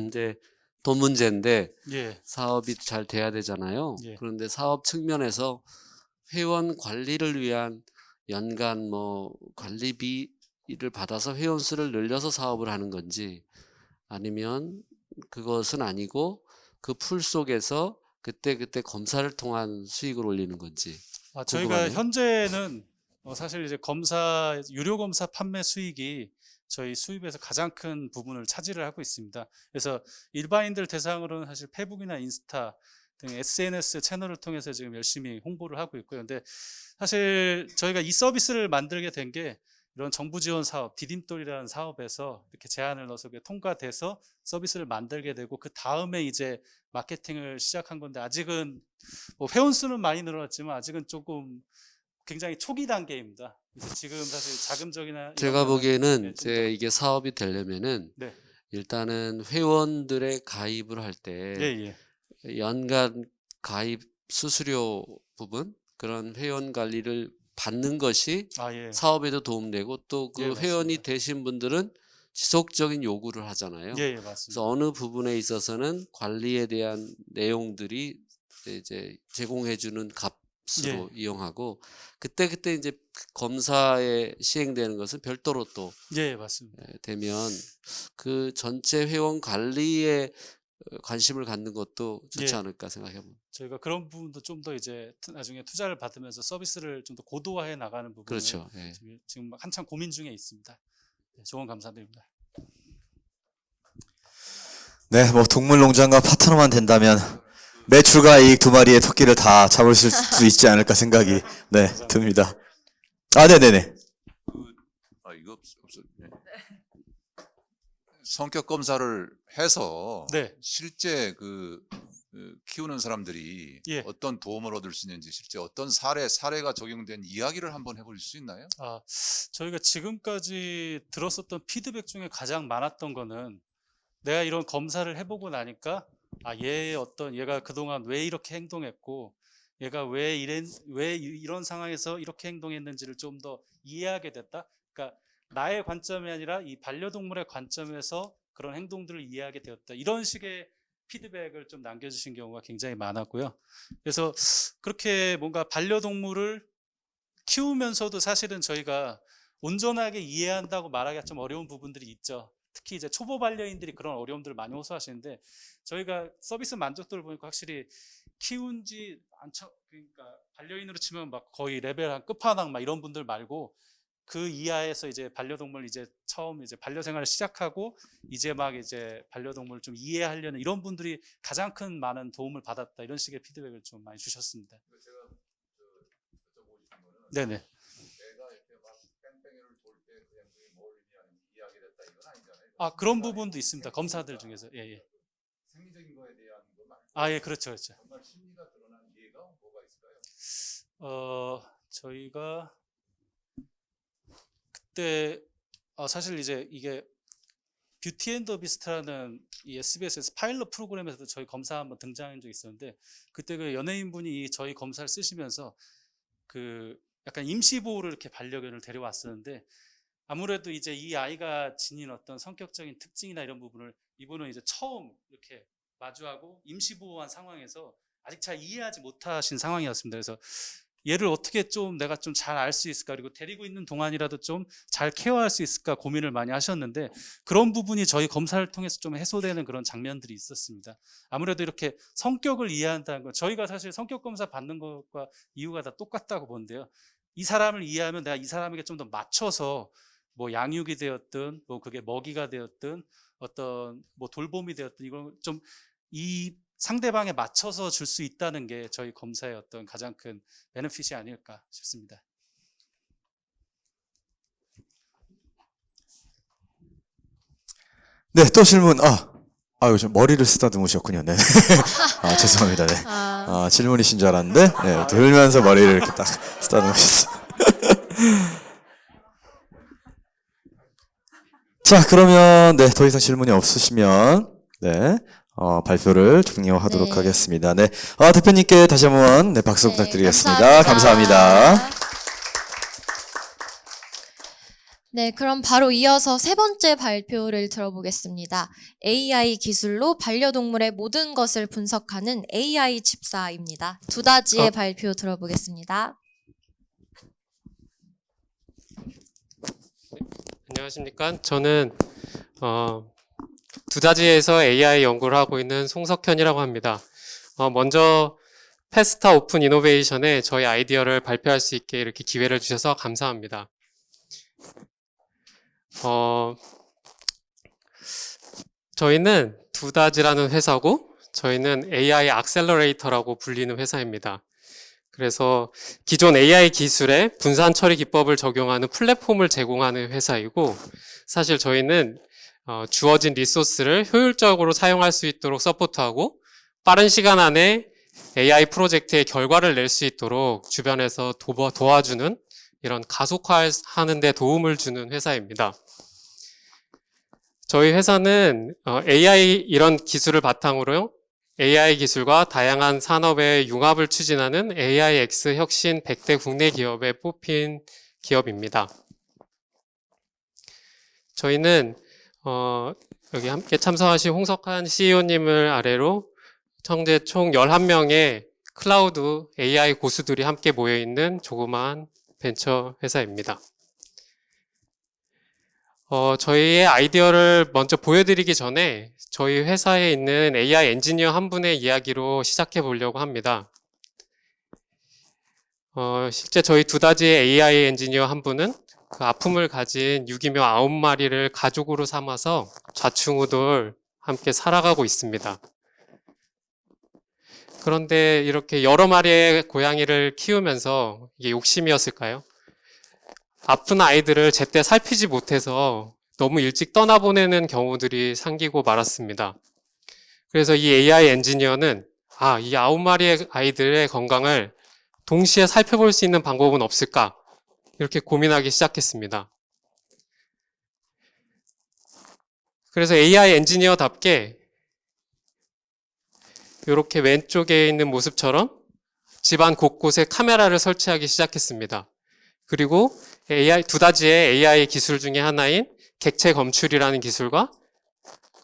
이제 돈 문제인데 예, 사업이 잘 돼야 되잖아요. 예. 그런데 사업 측면에서 회원 관리를 위한 연간 뭐 관리비를 받아서 회원 수를 늘려서 사업을 하는 건지 아니면 그것은 아니고 그 풀 속에서 그때 검사를 통한 수익을 올리는 건지. 저희가 궁금하네요. 현재는 사실 이제 유료 검사 판매 수익이 저희 수입에서 가장 큰 부분을 차지를 하고 있습니다. 그래서 일반인들 대상으로는 사실 페북이나 인스타 등 SNS 채널을 통해서 지금 열심히 홍보를 하고 있고요. 근데 사실 저희가 이 서비스를 만들게 된 게 이런 정부 지원 사업, 디딤돌이라는 사업에서 이렇게 제안을 넣어서 그게 통과돼서 서비스를 만들게 되고 그 다음에 이제 마케팅을 시작한 건데 아직은 뭐 회원 수는 많이 늘어났지만 아직은 조금 굉장히 초기 단계입니다. 그래서 지금 사실 자금적이나 이런 제가 보기에는 네, 좀 이제 이게 사업이 되려면은 네. 일단은 회원들의 가입을 할 때 예, 예. 연간 가입 수수료 부분 그런 회원 관리를 받는 것이 예. 사업에도 도움되고 또 그 예, 회원이 맞습니다. 되신 분들은 지속적인 요구를 하잖아요. 예, 그래서 맞습니다. 어느 부분에 있어서는 관리에 대한 내용들이 이제 제공해주는 값으로 이용하고 그때 이제 검사에 시행되는 것은 별도로 또 예, 맞습니다. 되면 그 전체 회원 관리에 관심을 갖는 것도 좋지 예. 않을까 생각해봅니다. 저희가 그런 부분도 좀 더 이제 나중에 투자를 받으면서 서비스를 좀 더 고도화해 나가는 부분을 그렇죠. 예. 지금 한참 고민 중에 있습니다. 네, 조언 감사드립니다. 네, 뭐 동물농장과 파트너만 된다면 매출과 이익 두 마리의 토끼를 다 잡을 수 있지 않을까 생각이 듭니다. 네네네. 이거 없어. 네. 성격 검사를 해서 네. 실제 키우는 사람들이 예. 어떤 도움을 얻을 수 있는지 실제 어떤 사례가 적용된 이야기를 한번 해볼 수 있나요? 저희가 지금까지 들었었던 피드백 중에 가장 많았던 거는 내가 이런 검사를 해보고 나니까 얘가 그동안 왜 이렇게 행동했고 얘가 왜 이런 상황에서 이렇게 행동했는지를 좀 더 이해하게 됐다. 그러니까 나의 관점이 아니라 이 반려동물의 관점에서 그런 행동들을 이해하게 되었다. 이런 식의 피드백을 좀 남겨주신 경우가 굉장히 많았고요. 그래서 그렇게 뭔가 반려동물을 키우면서도 사실은 저희가 온전하게 이해한다고 말하기가 좀 어려운 부분들이 있죠. 특히 이제 초보 반려인들이 그런 어려움들을 많이 호소하시는데 저희가 서비스 만족도를 보니까 확실히 키운 지 그러니까 반려인으로 치면 막 거의 레벨 한 끝판왕 막 이런 분들 말고 그 이하에서 이제 반려동물 이제 처음 이제 반려 생활을 시작하고 이제 막 이제 반려동물을 좀 이해하려는 이런 분들이 가장 큰 많은 도움을 받았다 이런 식의 피드백을 좀 많이 주셨습니다. 제가 여쭤보고 싶은 거는 네네. 내가 이렇게 막 뺑뺑이를 돌 때 그 행동이 뭘 의미하는지 이해하게 됐다 이건 아니잖아요. 그런 부분도 있습니다. 검사들 중에서. 예. 생리적인 거에 대한 거 말고 예, 그렇죠. 정말 심리가 드러난 예가 뭐가 있을까요? 저희가 그때 사실 이제 이게 뷰티 앤 더 비스트라는 이 SBS에서 파일럿 프로그램에서도 저희 검사 한번 등장한 적이 있었는데 그때 그 연예인분이 저희 검사를 쓰시면서 그 약간 임시보호를 이렇게 반려견을 데려왔었는데 아무래도 이제 이 아이가 지닌 어떤 성격적인 특징이나 이런 부분을 이분은 이제 처음 이렇게 마주하고 임시보호한 상황에서 아직 잘 이해하지 못하신 상황이었습니다. 그래서 얘를 어떻게 좀 내가 좀 잘 알 수 있을까 그리고 데리고 있는 동안이라도 좀 잘 케어할 수 있을까 고민을 많이 하셨는데 그런 부분이 저희 검사를 통해서 좀 해소되는 그런 장면들이 있었습니다. 아무래도 이렇게 성격을 이해한다는 건 저희가 사실 성격 검사 받는 것과 이유가 다 똑같다고 보는데요. 이 사람을 이해하면 내가 이 사람에게 좀 더 맞춰서 뭐 양육이 되었든 뭐 그게 먹이가 되었든 어떤 뭐 돌봄이 되었든 이걸 좀 이 상대방에 맞춰서 줄 수 있다는 게 저희 검사의 어떤 가장 큰 베네핏이 아닐까 싶습니다. 네, 또 질문. 요즘 머리를 쓰다듬으셨군요. 네. 죄송합니다. 네. 질문이신 줄 알았는데, 네, 들면서 머리를 이렇게 딱 쓰다듬으셨어요. 자, 그러면, 네, 더 이상 질문이 없으시면, 네, 발표를 종료하도록 네. 하겠습니다. 네. 대표님께 다시 한번, 네, 박수 네, 부탁드리겠습니다. 감사합니다. 네, 그럼 바로 이어서 세 번째 발표를 들어보겠습니다. AI 기술로 반려동물의 모든 것을 분석하는 AI 집사입니다. 두다지의 발표 들어보겠습니다. 안녕하십니까. 저는 두다지에서 AI 연구를 하고 있는 송석현이라고 합니다. 먼저 페스타 오픈 이노베이션에 저희 아이디어를 발표할 수 있게 이렇게 기회를 주셔서 감사합니다. 저희는 두다지라는 회사고 저희는 AI 악셀러레이터라고 불리는 회사입니다. 그래서 기존 AI 기술의 분산 처리 기법을 적용하는 플랫폼을 제공하는 회사이고 사실 저희는 주어진 리소스를 효율적으로 사용할 수 있도록 서포트하고 빠른 시간 안에 AI 프로젝트의 결과를 낼 수 있도록 주변에서 도와주는 이런 가속화하는 데 도움을 주는 회사입니다. 저희 회사는 AI 이런 기술을 바탕으로 AI 기술과 다양한 산업의 융합을 추진하는 AIX 혁신 100대 국내 기업에 뽑힌 기업입니다. 저희는 여기 함께 참석하신 홍석한 CEO님을 아래로 현재 총 11명의 클라우드 AI 고수들이 함께 모여있는 조그마한 벤처 회사입니다. 저희의 아이디어를 먼저 보여드리기 전에 저희 회사에 있는 AI 엔지니어 한 분의 이야기로 시작해 보려고 합니다. 실제 저희 두다지의 AI 엔지니어 한 분은 그 아픔을 가진 유기묘 9마리를 가족으로 삼아서 좌충우돌 함께 살아가고 있습니다. 그런데 이렇게 여러 마리의 고양이를 키우면서 이게 욕심이었을까요? 아픈 아이들을 제때 살피지 못해서 너무 일찍 떠나보내는 경우들이 생기고 말았습니다. 그래서 이 AI 엔지니어는 이 9마리의 아이들의 건강을 동시에 살펴볼 수 있는 방법은 없을까? 이렇게 고민하기 시작했습니다. 그래서 AI 엔지니어답게 이렇게 왼쪽에 있는 모습처럼 집안 곳곳에 카메라를 설치하기 시작했습니다. 그리고 두다지의 AI 기술 중에 하나인 객체 검출이라는 기술과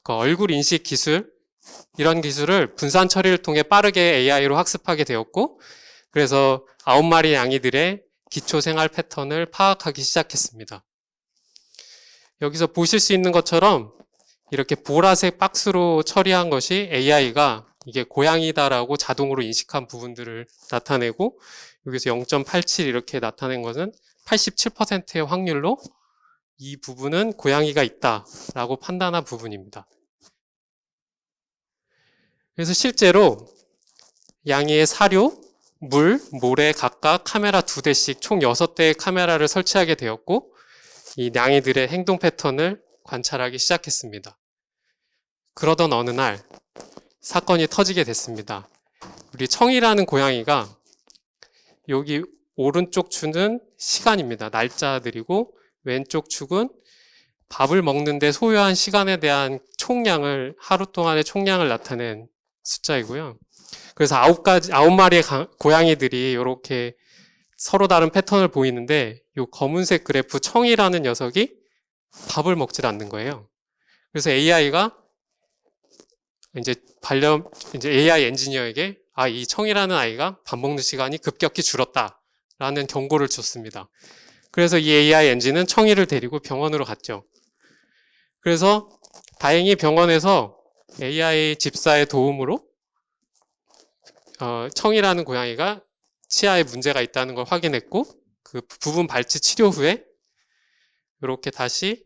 그 얼굴 인식 기술, 이런 기술을 분산 처리를 통해 빠르게 AI로 학습하게 되었고, 그래서 9마리 양이들의 기초 생활 패턴을 파악하기 시작했습니다. 여기서 보실 수 있는 것처럼 이렇게 보라색 박스로 처리한 것이 AI가 이게 고양이다라고 자동으로 인식한 부분들을 나타내고, 여기서 0.87 이렇게 나타낸 것은 87%의 확률로 이 부분은 고양이가 있다라고 판단한 부분입니다. 그래서 실제로 양이의 사료, 물, 모래 각각 카메라 2대씩 총 6대의 카메라를 설치하게 되었고, 이 양이들의 행동 패턴을 관찰하기 시작했습니다. 그러던 어느 날 사건이 터지게 됐습니다. 우리 청이라는 고양이가 여기 오른쪽 축은 시간입니다. 날짜들이고 왼쪽 축은 밥을 먹는데 소요한 시간에 대한 총량을, 하루 동안의 총량을 나타낸 숫자이고요. 그래서 9마리의 고양이들이 이렇게 서로 다른 패턴을 보이는데, 이 검은색 그래프 청이라는 녀석이 밥을 먹질 않는 거예요. 그래서 AI가 이제 AI 엔지니어에게 이 청이라는 아이가 밥 먹는 시간이 급격히 줄었다라는 경고를 줬습니다. 그래서 이 AI 엔진은 청이를 데리고 병원으로 갔죠. 그래서 다행히 병원에서 AI 집사의 도움으로 청이라는 고양이가 치아에 문제가 있다는 걸 확인했고, 그 부분 발치 치료 후에 이렇게 다시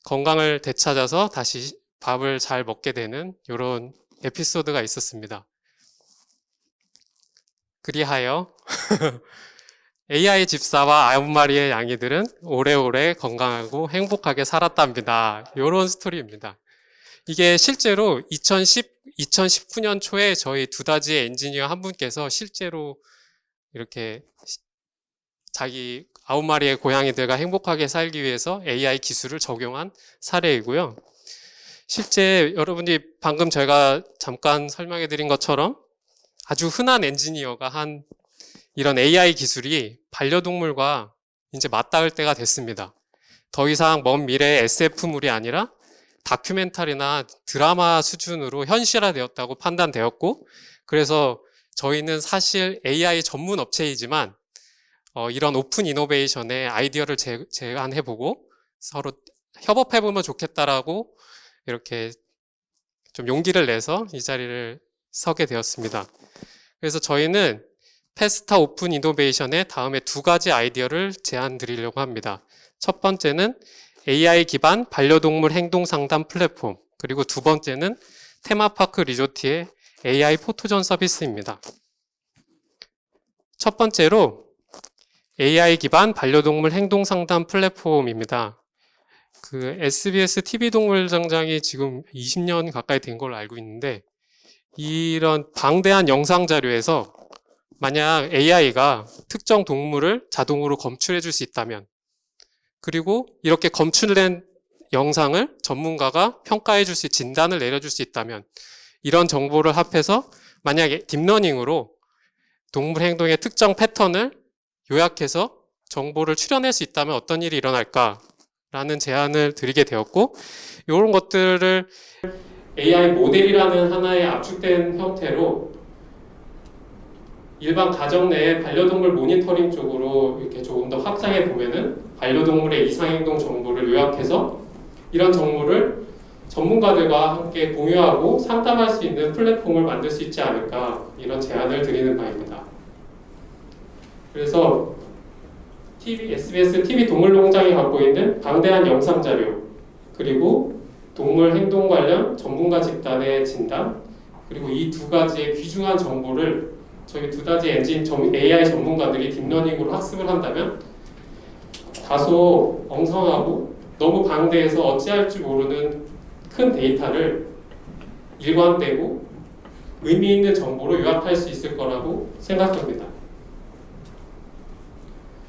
건강을 되찾아서 다시 밥을 잘 먹게 되는 이런 에피소드가 있었습니다. 그리하여 AI 집사와 9마리의 양이들은 오래오래 건강하고 행복하게 살았답니다. 이런 스토리입니다. 이게 실제로 2019년 초에 저희 두다지의 엔지니어 한 분께서 실제로 이렇게 자기 9마리의 고양이들과 행복하게 살기 위해서 AI 기술을 적용한 사례이고요. 실제 여러분이 방금 제가 잠깐 설명해 드린 것처럼 아주 흔한 엔지니어가 한 이런 AI 기술이 반려동물과 이제 맞닿을 때가 됐습니다. 더 이상 먼 미래의 SF물이 아니라 다큐멘터리나 드라마 수준으로 현실화되었다고 판단되었고, 그래서 저희는 사실 AI 전문 업체이지만 이런 오픈 이노베이션에 아이디어를 제안해보고 서로 협업해보면 좋겠다라고 이렇게 좀 용기를 내서 이 자리를 서게 되었습니다. 그래서 저희는 페스타 오픈 이노베이션에 다음에 2가지 아이디어를 제안 드리려고 합니다. 첫 번째는 AI 기반 반려동물 행동 상담 플랫폼, 그리고 2번째는 테마파크 리조트의 AI 포토존 서비스입니다. 첫 번째로 AI 기반 반려동물 행동 상담 플랫폼입니다. 그 SBS TV 동물장장이 지금 20년 가까이 된 걸로 알고 있는데, 이런 방대한 영상 자료에서 만약 AI가 특정 동물을 자동으로 검출해 줄 수 있다면, 그리고 이렇게 검출된 영상을 전문가가 평가해 줄 수, 진단을 내려줄 수 있다면, 이런 정보를 합해서 만약에 딥러닝으로 동물 행동의 특정 패턴을 요약해서 정보를 추려낼 수 있다면 어떤 일이 일어날까라는 제안을 드리게 되었고, 이런 것들을 AI 모델이라는 하나의 압축된 형태로 일반 가정 내에 반려동물 모니터링 쪽으로 이렇게 조금 더 확장해 보면은 반려동물의 이상행동 정보를 요약해서 이런 정보를 전문가들과 함께 공유하고 상담할 수 있는 플랫폼을 만들 수 있지 않을까, 이런 제안을 드리는 바입니다. 그래서 SBS TV 동물농장이 갖고 있는 방대한 영상 자료, 그리고 동물 행동 관련 전문가 집단의 진단, 그리고 이 2가지의 귀중한 정보를 저희 2가지 AI 전문가들이 딥러닝으로 학습을 한다면 다소 엉성하고 너무 방대해서 어찌할 줄 모르는 큰 데이터를 일관되고 의미 있는 정보로 요약할 수 있을 거라고 생각합니다.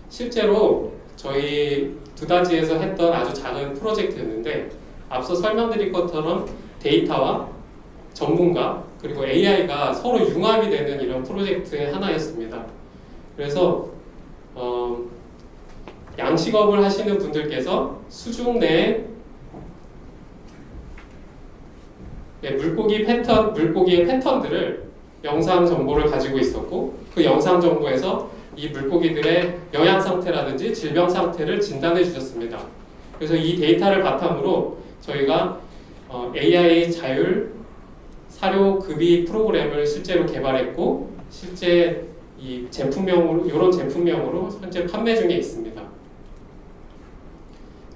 실제로 저희 두다지에서 했던 아주 작은 프로젝트였는데, 앞서 설명드린 것처럼 데이터와 전문가 그리고 AI가 서로 융합이 되는 이런 프로젝트의 하나였습니다. 그래서 양식업을 하시는 분들께서 수중 내에 물고기의 패턴들을 영상 정보를 가지고 있었고, 그 영상 정보에서 이 물고기들의 영양 상태라든지 질병 상태를 진단해 주셨습니다. 그래서 이 데이터를 바탕으로 저희가 AI 자율 사료 급이 프로그램을 실제로 개발했고, 실제 이 제품명으로, 이런 제품명으로 현재 판매 중에 있습니다.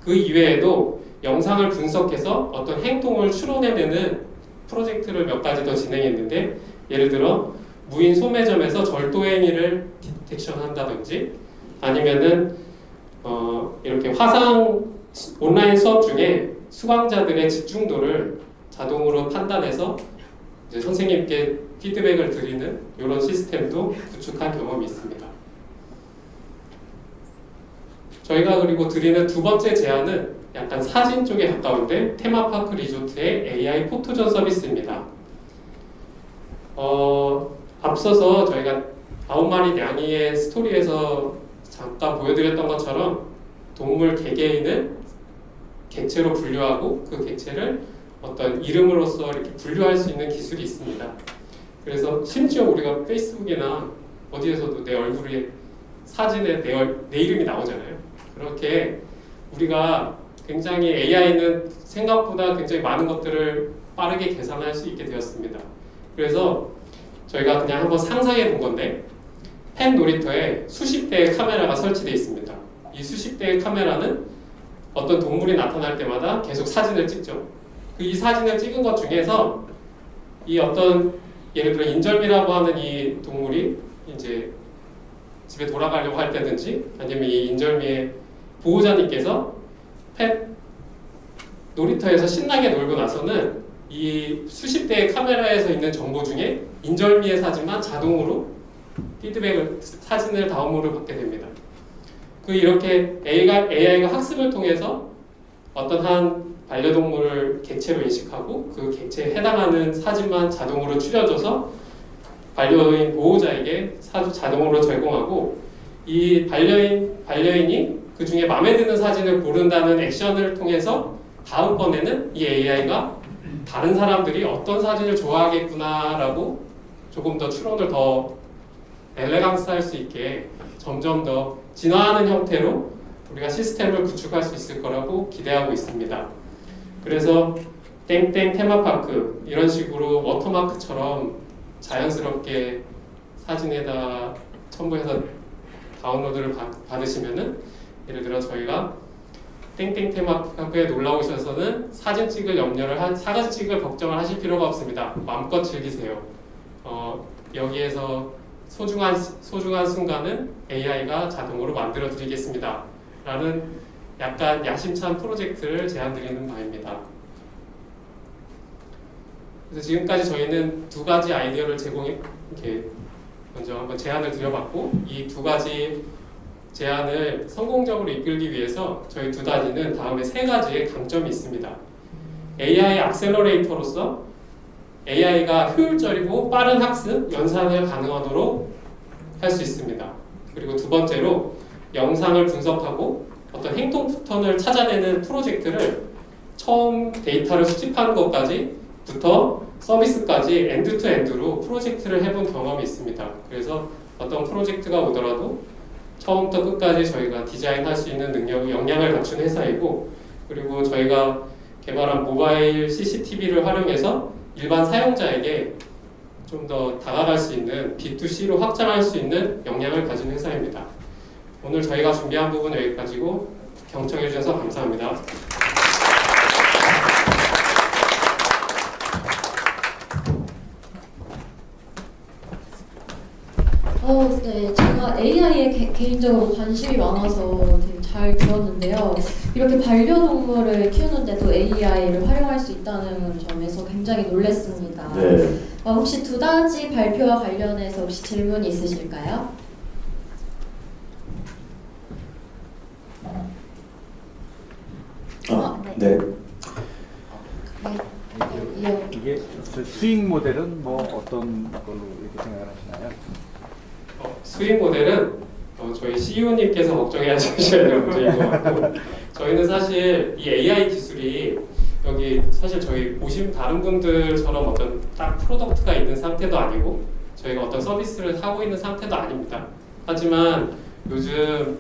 그 이외에도 영상을 분석해서 어떤 행동을 추론해내는 프로젝트를 몇 가지 더 진행했는데, 예를 들어 무인 소매점에서 절도 행위를 디텍션한다든지, 아니면은 이렇게 화상 온라인 수업 중에 수강자들의 집중도를 자동으로 판단해서 이제 선생님께 피드백을 드리는 이런 시스템도 구축한 경험이 있습니다. 저희가 그리고 드리는 2번째 제안은 약간 사진 쪽에 가까운데 테마파크 리조트의 AI 포토존 서비스입니다. 앞서서 저희가 9마리 냥이의 스토리에서 잠깐 보여드렸던 것처럼 동물 개개인을 객체로 분류하고 그 객체를 어떤 이름으로써 이렇게 분류할 수 있는 기술이 있습니다. 그래서 심지어 우리가 페이스북이나 어디에서도 내 얼굴에 사진에 내 이름이 나오잖아요. 그렇게 우리가 굉장히 AI는 생각보다 굉장히 많은 것들을 빠르게 계산할 수 있게 되었습니다. 그래서 저희가 그냥 한번 상상해 본 건데, 펜 놀이터에 수십 대의 카메라가 설치되어 있습니다. 이 수십 대의 카메라는 어떤 동물이 나타날 때마다 계속 사진을 찍죠. 이 사진을 찍은 것 중에서 이 어떤 예를 들어 인절미라고 하는 이 동물이 이제 집에 돌아가려고 할 때든지 아니면 이 인절미의 보호자님께서 펫 놀이터에서 신나게 놀고 나서는 이 수십 대의 카메라에서 있는 정보 중에 인절미의 사진만 자동으로 피드백을 사진을 다운로드 받게 됩니다. 이렇게 AI가 학습을 통해서 어떤 한 반려동물을 객체로 인식하고 그 객체에 해당하는 사진만 자동으로 추려줘서 반려인 보호자에게 자동으로 제공하고 이 반려인이 그 중에 마음에 드는 사진을 고른다는 액션을 통해서 다음번에는 이 AI가 다른 사람들이 어떤 사진을 좋아하겠구나라고 조금 더 추론을 더 엘레강스 할 수 있게 점점 더 진화하는 형태로 우리가 시스템을 구축할 수 있을 거라고 기대하고 있습니다. 그래서 땡땡 테마파크 이런 식으로 워터마크처럼 자연스럽게 사진에다 첨부해서 다운로드를 받으시면은 예를 들어 저희가 땡땡 테마파크에 놀러 오셔서는 사진 찍을 걱정을 하실 필요가 없습니다. 마음껏 즐기세요. 여기에서 소중한 순간은 AI가 자동으로 만들어 드리겠습니다. 라는 약간 야심찬 프로젝트를 제안드리는 바입니다. 그래서 지금까지 저희는 두 가지 아이디어를 이렇게 먼저 한번 제안을 드려봤고 이 두 가지 제안을 성공적으로 이끌기 위해서 저희 두 단위는 다음에 세 가지의 강점이 있습니다. AI 액셀러레이터로서 AI가 효율적이고 빠른 학습, 연산을 가능하도록 할 수 있습니다. 그리고 두 번째로 영상을 분석하고 어떤 행동 패턴을 찾아내는 프로젝트를 처음 데이터를 수집하는 것까지부터 서비스까지 엔드 투 엔드로 프로젝트를 해본 경험이 있습니다. 그래서 어떤 프로젝트가 오더라도 처음부터 끝까지 저희가 디자인할 수 있는 역량을 갖춘 회사이고 그리고 저희가 개발한 모바일 CCTV를 활용해서 일반 사용자에게 좀 더 다가갈 수 있는 B2C로 확장할 수 있는 역량을 가진 회사입니다. 오늘 저희가 준비한 부분 여기까지고 경청해 주셔서 감사합니다. 네, 제가 AI에 개인적으로 관심이 많아서 되게 잘 들었는데요. 이렇게 반려동물을 키우는데도 AI를 활용할 수 있다는 점에서 굉장히 놀랐습니다. 네. 혹시 두 가지 발표와 관련해서 혹시 질문이 있으실까요? 네. 이게 수익 모델은 뭐 어떤 걸로 이렇게 생각을 하시나요? 수익 모델은 저희 CEO님께서 걱정해 하셔야 될 문제인 것 같고 저희는 사실 이 AI 기술이 여기 사실 저희 보신 다른 분들처럼 어떤 딱 프로덕트가 있는 상태도 아니고 저희가 어떤 서비스를 하고 있는 상태도 아닙니다. 하지만 요즘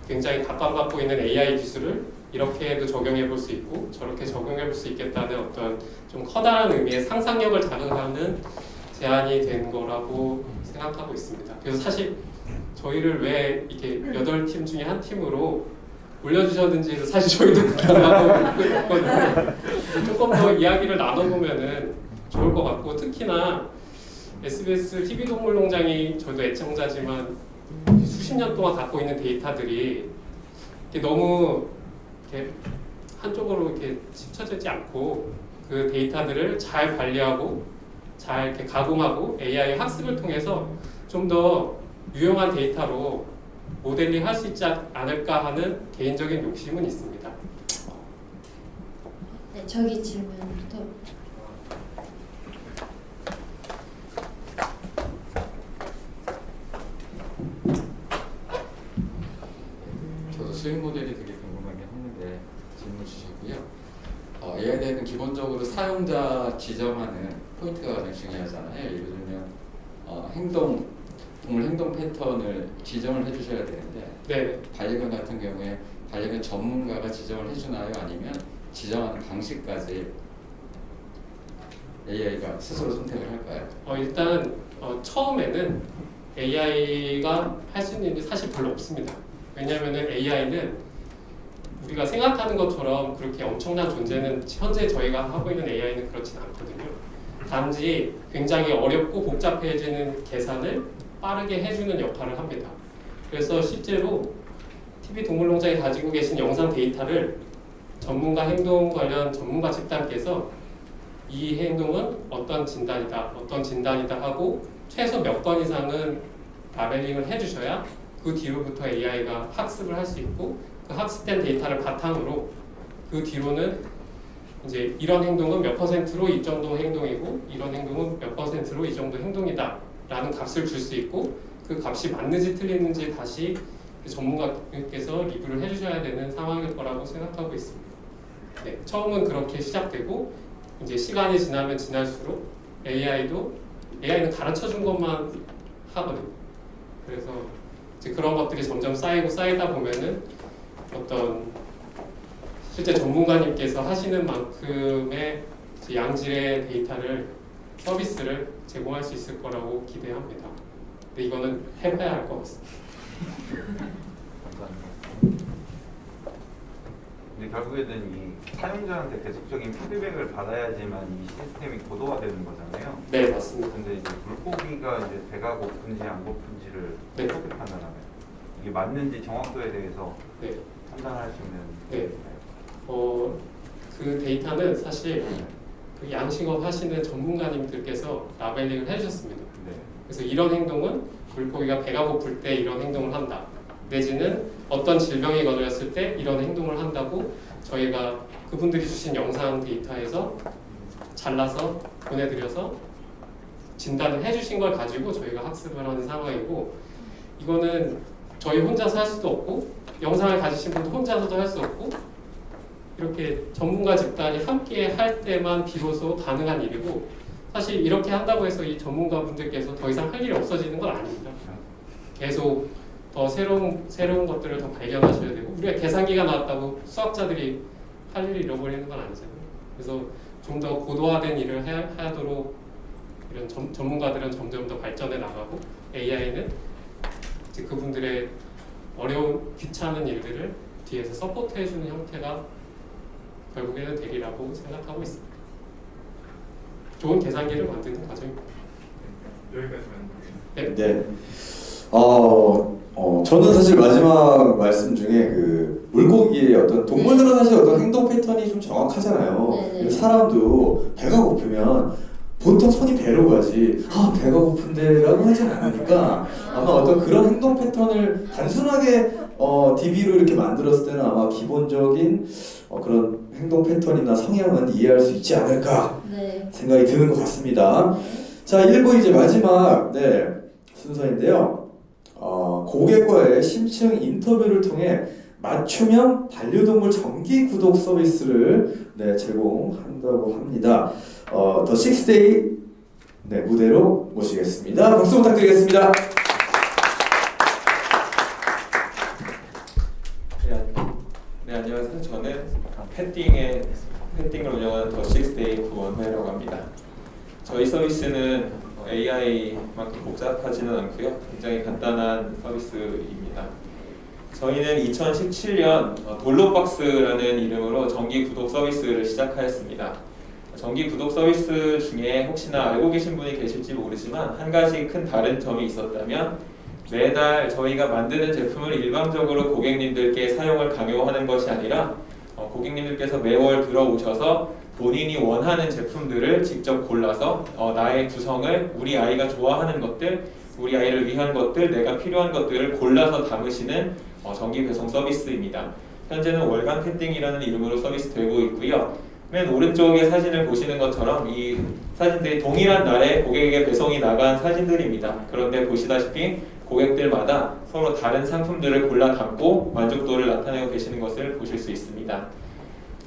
굉장히 각광받고 있는 AI 기술을 이렇게도 적용해 볼 수 있고 저렇게 적용해 볼 수 있겠다는 어떤 좀 커다란 의미의 상상력을 자극하는 제안이 된 거라고 생각하고 있습니다. 그래서 사실 저희를 왜 이렇게 8팀 중에 한 팀으로 올려주셨는지도 사실 저희도 불안하고 있거든요. 조금 더 이야기를 나눠보면은 좋을 것 같고 특히나 SBS TV동물농장이 저도 애청자지만 수십 년 동안 갖고 있는 데이터들이 이렇게 너무 이렇게 한쪽으로 이렇게 치쳐지지 않고 그 데이터들을 잘 관리하고 잘 이렇게 가공하고 AI 학습을 통해서 좀 더 유용한 데이터로 모델링 할 수 있지 않을까 하는 개인적인 욕심은 있습니다. 네, 저기 질문부터. 저도 수익 모델이 되게 궁금하긴 했는데 질문 주셨고요. AI에 대해서는 기본적으로 사용자 지정하는 포인트가 가장 중요하잖아요. 예를 들면 동물 행동 패턴을 지정을 해주셔야 되는데 네. 반려견 같은 경우에 반려견 전문가가 지정을 해주나요? 아니면 지정하는 방식까지 AI가 스스로 선택을 할까요? 일단 처음에는 AI가 할 수 있는 일이 사실 별로 없습니다. 왜냐하면 AI는 우리가 생각하는 것처럼 그렇게 엄청난 존재는 현재 저희가 하고 있는 AI는 그렇진 않거든요. 단지 굉장히 어렵고 복잡해지는 계산을 빠르게 해주는 역할을 합니다. 그래서 실제로 TV 동물농장이 가지고 계신 영상 데이터를 전문가 행동 관련 전문가 집단께서 이 행동은 어떤 진단이다 하고 최소 몇 건 이상은 라벨링을 해주셔야 그 뒤로부터 AI가 학습을 할 수 있고 그 학습된 데이터를 바탕으로 그 뒤로는 이제 이런 행동은 몇 퍼센트로 이 정도 행동이고 이런 행동은 몇 퍼센트로 이 정도 행동이다 라는 값을 줄 수 있고 그 값이 맞는지 틀리는지 다시 전문가께서 리뷰를 해주셔야 되는 상황일 거라고 생각하고 있습니다. 네, 처음은 그렇게 시작되고 이제 시간이 지나면 지날수록 AI는 가르쳐준 것만 하거든요. 그래서 이제 그런 것들이 점점 쌓이다 보면은 어떤 실제 전문가님께서 하시는 만큼의 양질의 데이터를 서비스를 제공할 수 있을 거라고 기대합니다. 근데 이거는 해봐야 할 것 같습니다. 감사합니다. 근데 결국에는 이 사용자한테 계속적인 피드백을 받아야지만 이 시스템이 고도화되는 거잖아요. 네, 맞습니다. 근데 이제 물고기가 이제 배가 고픈지 안 고픈지를 네. 어떻게 판단하나요? 이게 맞는지 정확도에 대해서 네. 판단할 수 있는. 네. 그 데이터는 사실 그 양식업 하시는 전문가님들께서 라벨링을 해주셨습니다. 네. 그래서 이런 행동은 물고기가 배가 고플 때 이런 행동을 한다. 내지는 어떤 질병이 걸렸을 때 이런 행동을 한다고 저희가 그분들이 주신 영상 데이터에서 잘라서 보내드려서 진단을 해주신 걸 가지고 저희가 학습을 하는 상황이고 이거는 저희 혼자서 할 수도 없고 영상을 가지신 분도 혼자서도 할 수 없고 이렇게 전문가 집단이 함께 할 때만 비로소 가능한 일이고 사실 이렇게 한다고 해서 이 전문가분들께서 더 이상 할 일이 없어지는 건 아닙니다. 계속 더 새로운 것들을 더 발견하셔야 되고 우리가 계산기가 나왔다고 수학자들이 할 일을 잃어버리는 건 아니잖아요. 그래서 좀 더 고도화된 일을 하도록 이런 전문가들은 점점 더 발전해 나가고 AI는 이제 그분들의 어려운 귀찮은 일들을 뒤에서 서포트해주는 형태가 결국에는 되리라고 생각하고 있습니다. 좋은 계산기를 만드는 과정입니다. 여기까지만. 네. 저는 사실 마지막 말씀 중에 그 물고기의 어떤 동물들은 사실 어떤 행동 패턴이 좀 정확하잖아요. 네네. 사람도 배가 고프면 보통 손이 배로 가지 배가 고픈데라고 하진 않으니까 아마 어떤 그런 행동 패턴을 단순하게 DB로 이렇게 만들었을 때는 아마 기본적인 그런 행동 패턴이나 성향은 이해할 수 있지 않을까 네. 생각이 드는 것 같습니다. 자, 1부 이제 마지막 순서인데요. 고객과의 심층 인터뷰를 통해 맞춤형 반려동물 정기 구독 서비스를 제공한다고 합니다. 더 6데이 무대로 모시겠습니다. 박수 부탁드리겠습니다. 네, 안녕하세요. 저는 패팅을 운영하는 더 6데이 구원회라고 합니다. 저희 서비스는 AI만큼 복잡하지는 않고요. 굉장히 간단한 서비스입니다. 저희는 2017년 돌로박스라는 이름으로 정기 구독 서비스를 시작하였습니다. 정기 구독 서비스 중에 혹시나 알고 계신 분이 계실지 모르지만 한 가지 큰 다른 점이 있었다면 매달 저희가 만드는 제품을 일방적으로 고객님들께 사용을 강요하는 것이 아니라 고객님들께서 매월 들어오셔서 본인이 원하는 제품들을 직접 골라서 나의 구성을 우리 아이가 좋아하는 것들, 우리 아이를 위한 것들, 내가 필요한 것들을 골라서 담으시는 정기 배송 서비스입니다. 현재는 월간 패팅이라는 이름으로 서비스되고 있고요. 맨 오른쪽에 사진을 보시는 것처럼 이 사진들이 동일한 날에 고객에게 배송이 나간 사진들입니다. 그런데 보시다시피 고객들마다 서로 다른 상품들을 골라 담고 만족도를 나타내고 계시는 것을 보실 수 있습니다.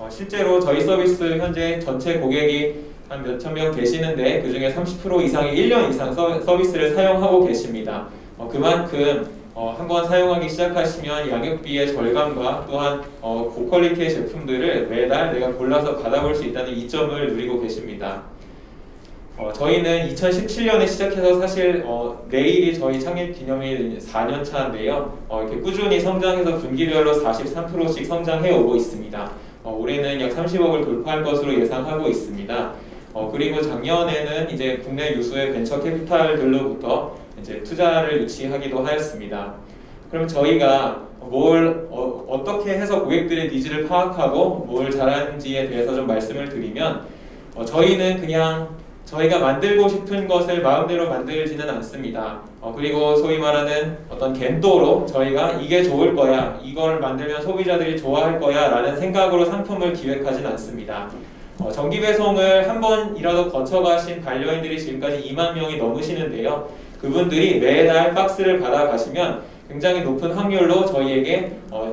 실제로 저희 서비스 현재 전체 고객이 한 몇천 명 계시는데 그 중에 30% 이상이 1년 이상 서비스를 사용하고 계십니다. 그만큼 한번 사용하기 시작하시면 양육비의 절감과 또한 고퀄리티의 제품들을 매달 내가 골라서 받아볼 수 있다는 이점을 누리고 계십니다. 저희는 2017년에 시작해서 사실 내일이 저희 창립 기념일 4년 차인데요. 이렇게 꾸준히 성장해서 분기별로 43%씩 성장해 오고 있습니다. 올해는 약 30억을 돌파할 것으로 예상하고 있습니다. 그리고 작년에는 이제 국내 유수의 벤처 캐피탈들로부터 이제 투자를 유치하기도 하였습니다. 그럼 저희가 어떻게 해서 고객들의 니즈를 파악하고 뭘 잘하는지에 대해서 좀 말씀을 드리면, 저희는 그냥 저희가 만들고 싶은 것을 마음대로 만들지는 않습니다. 그리고 소위 말하는 어떤 겐도로 저희가 이게 좋을 거야, 이걸 만들면 소비자들이 좋아할 거야 라는 생각으로 상품을 기획하진 않습니다. 정기 배송을 한 번이라도 거쳐가신 반려인들이 지금까지 2만 명이 넘으시는데요. 그분들이 매달 박스를 받아가시면 굉장히 높은 확률로 저희에게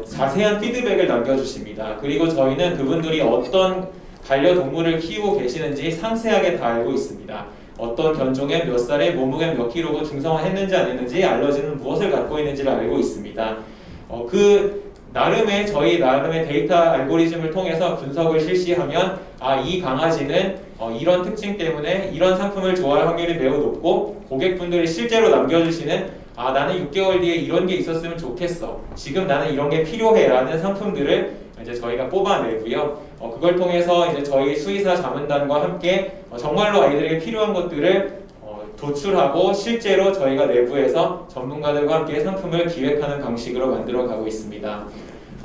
자세한 피드백을 남겨주십니다. 그리고 저희는 그분들이 어떤 반려동물을 키우고 계시는지 상세하게 다 알고 있습니다. 어떤 견종에 몇 살에 몸무게 몇 킬로고 중성화했는지 안 했는지, 알러지는 무엇을 갖고 있는지를 알고 있습니다. 저희 나름의 데이터 알고리즘을 통해서 분석을 실시하면 이 강아지는 이런 특징 때문에 이런 상품을 좋아할 확률이 매우 높고, 고객분들이 실제로 남겨주시는 나는 6개월 뒤에 이런 게 있었으면 좋겠어, 지금 나는 이런 게 필요해 라는 상품들을 이제 저희가 뽑아내고요. 그걸 통해서 이제 저희 수의사 자문단과 함께 정말로 아이들에게 필요한 것들을 도출하고 실제로 저희가 내부에서 전문가들과 함께 상품을 기획하는 방식으로 만들어 가고 있습니다.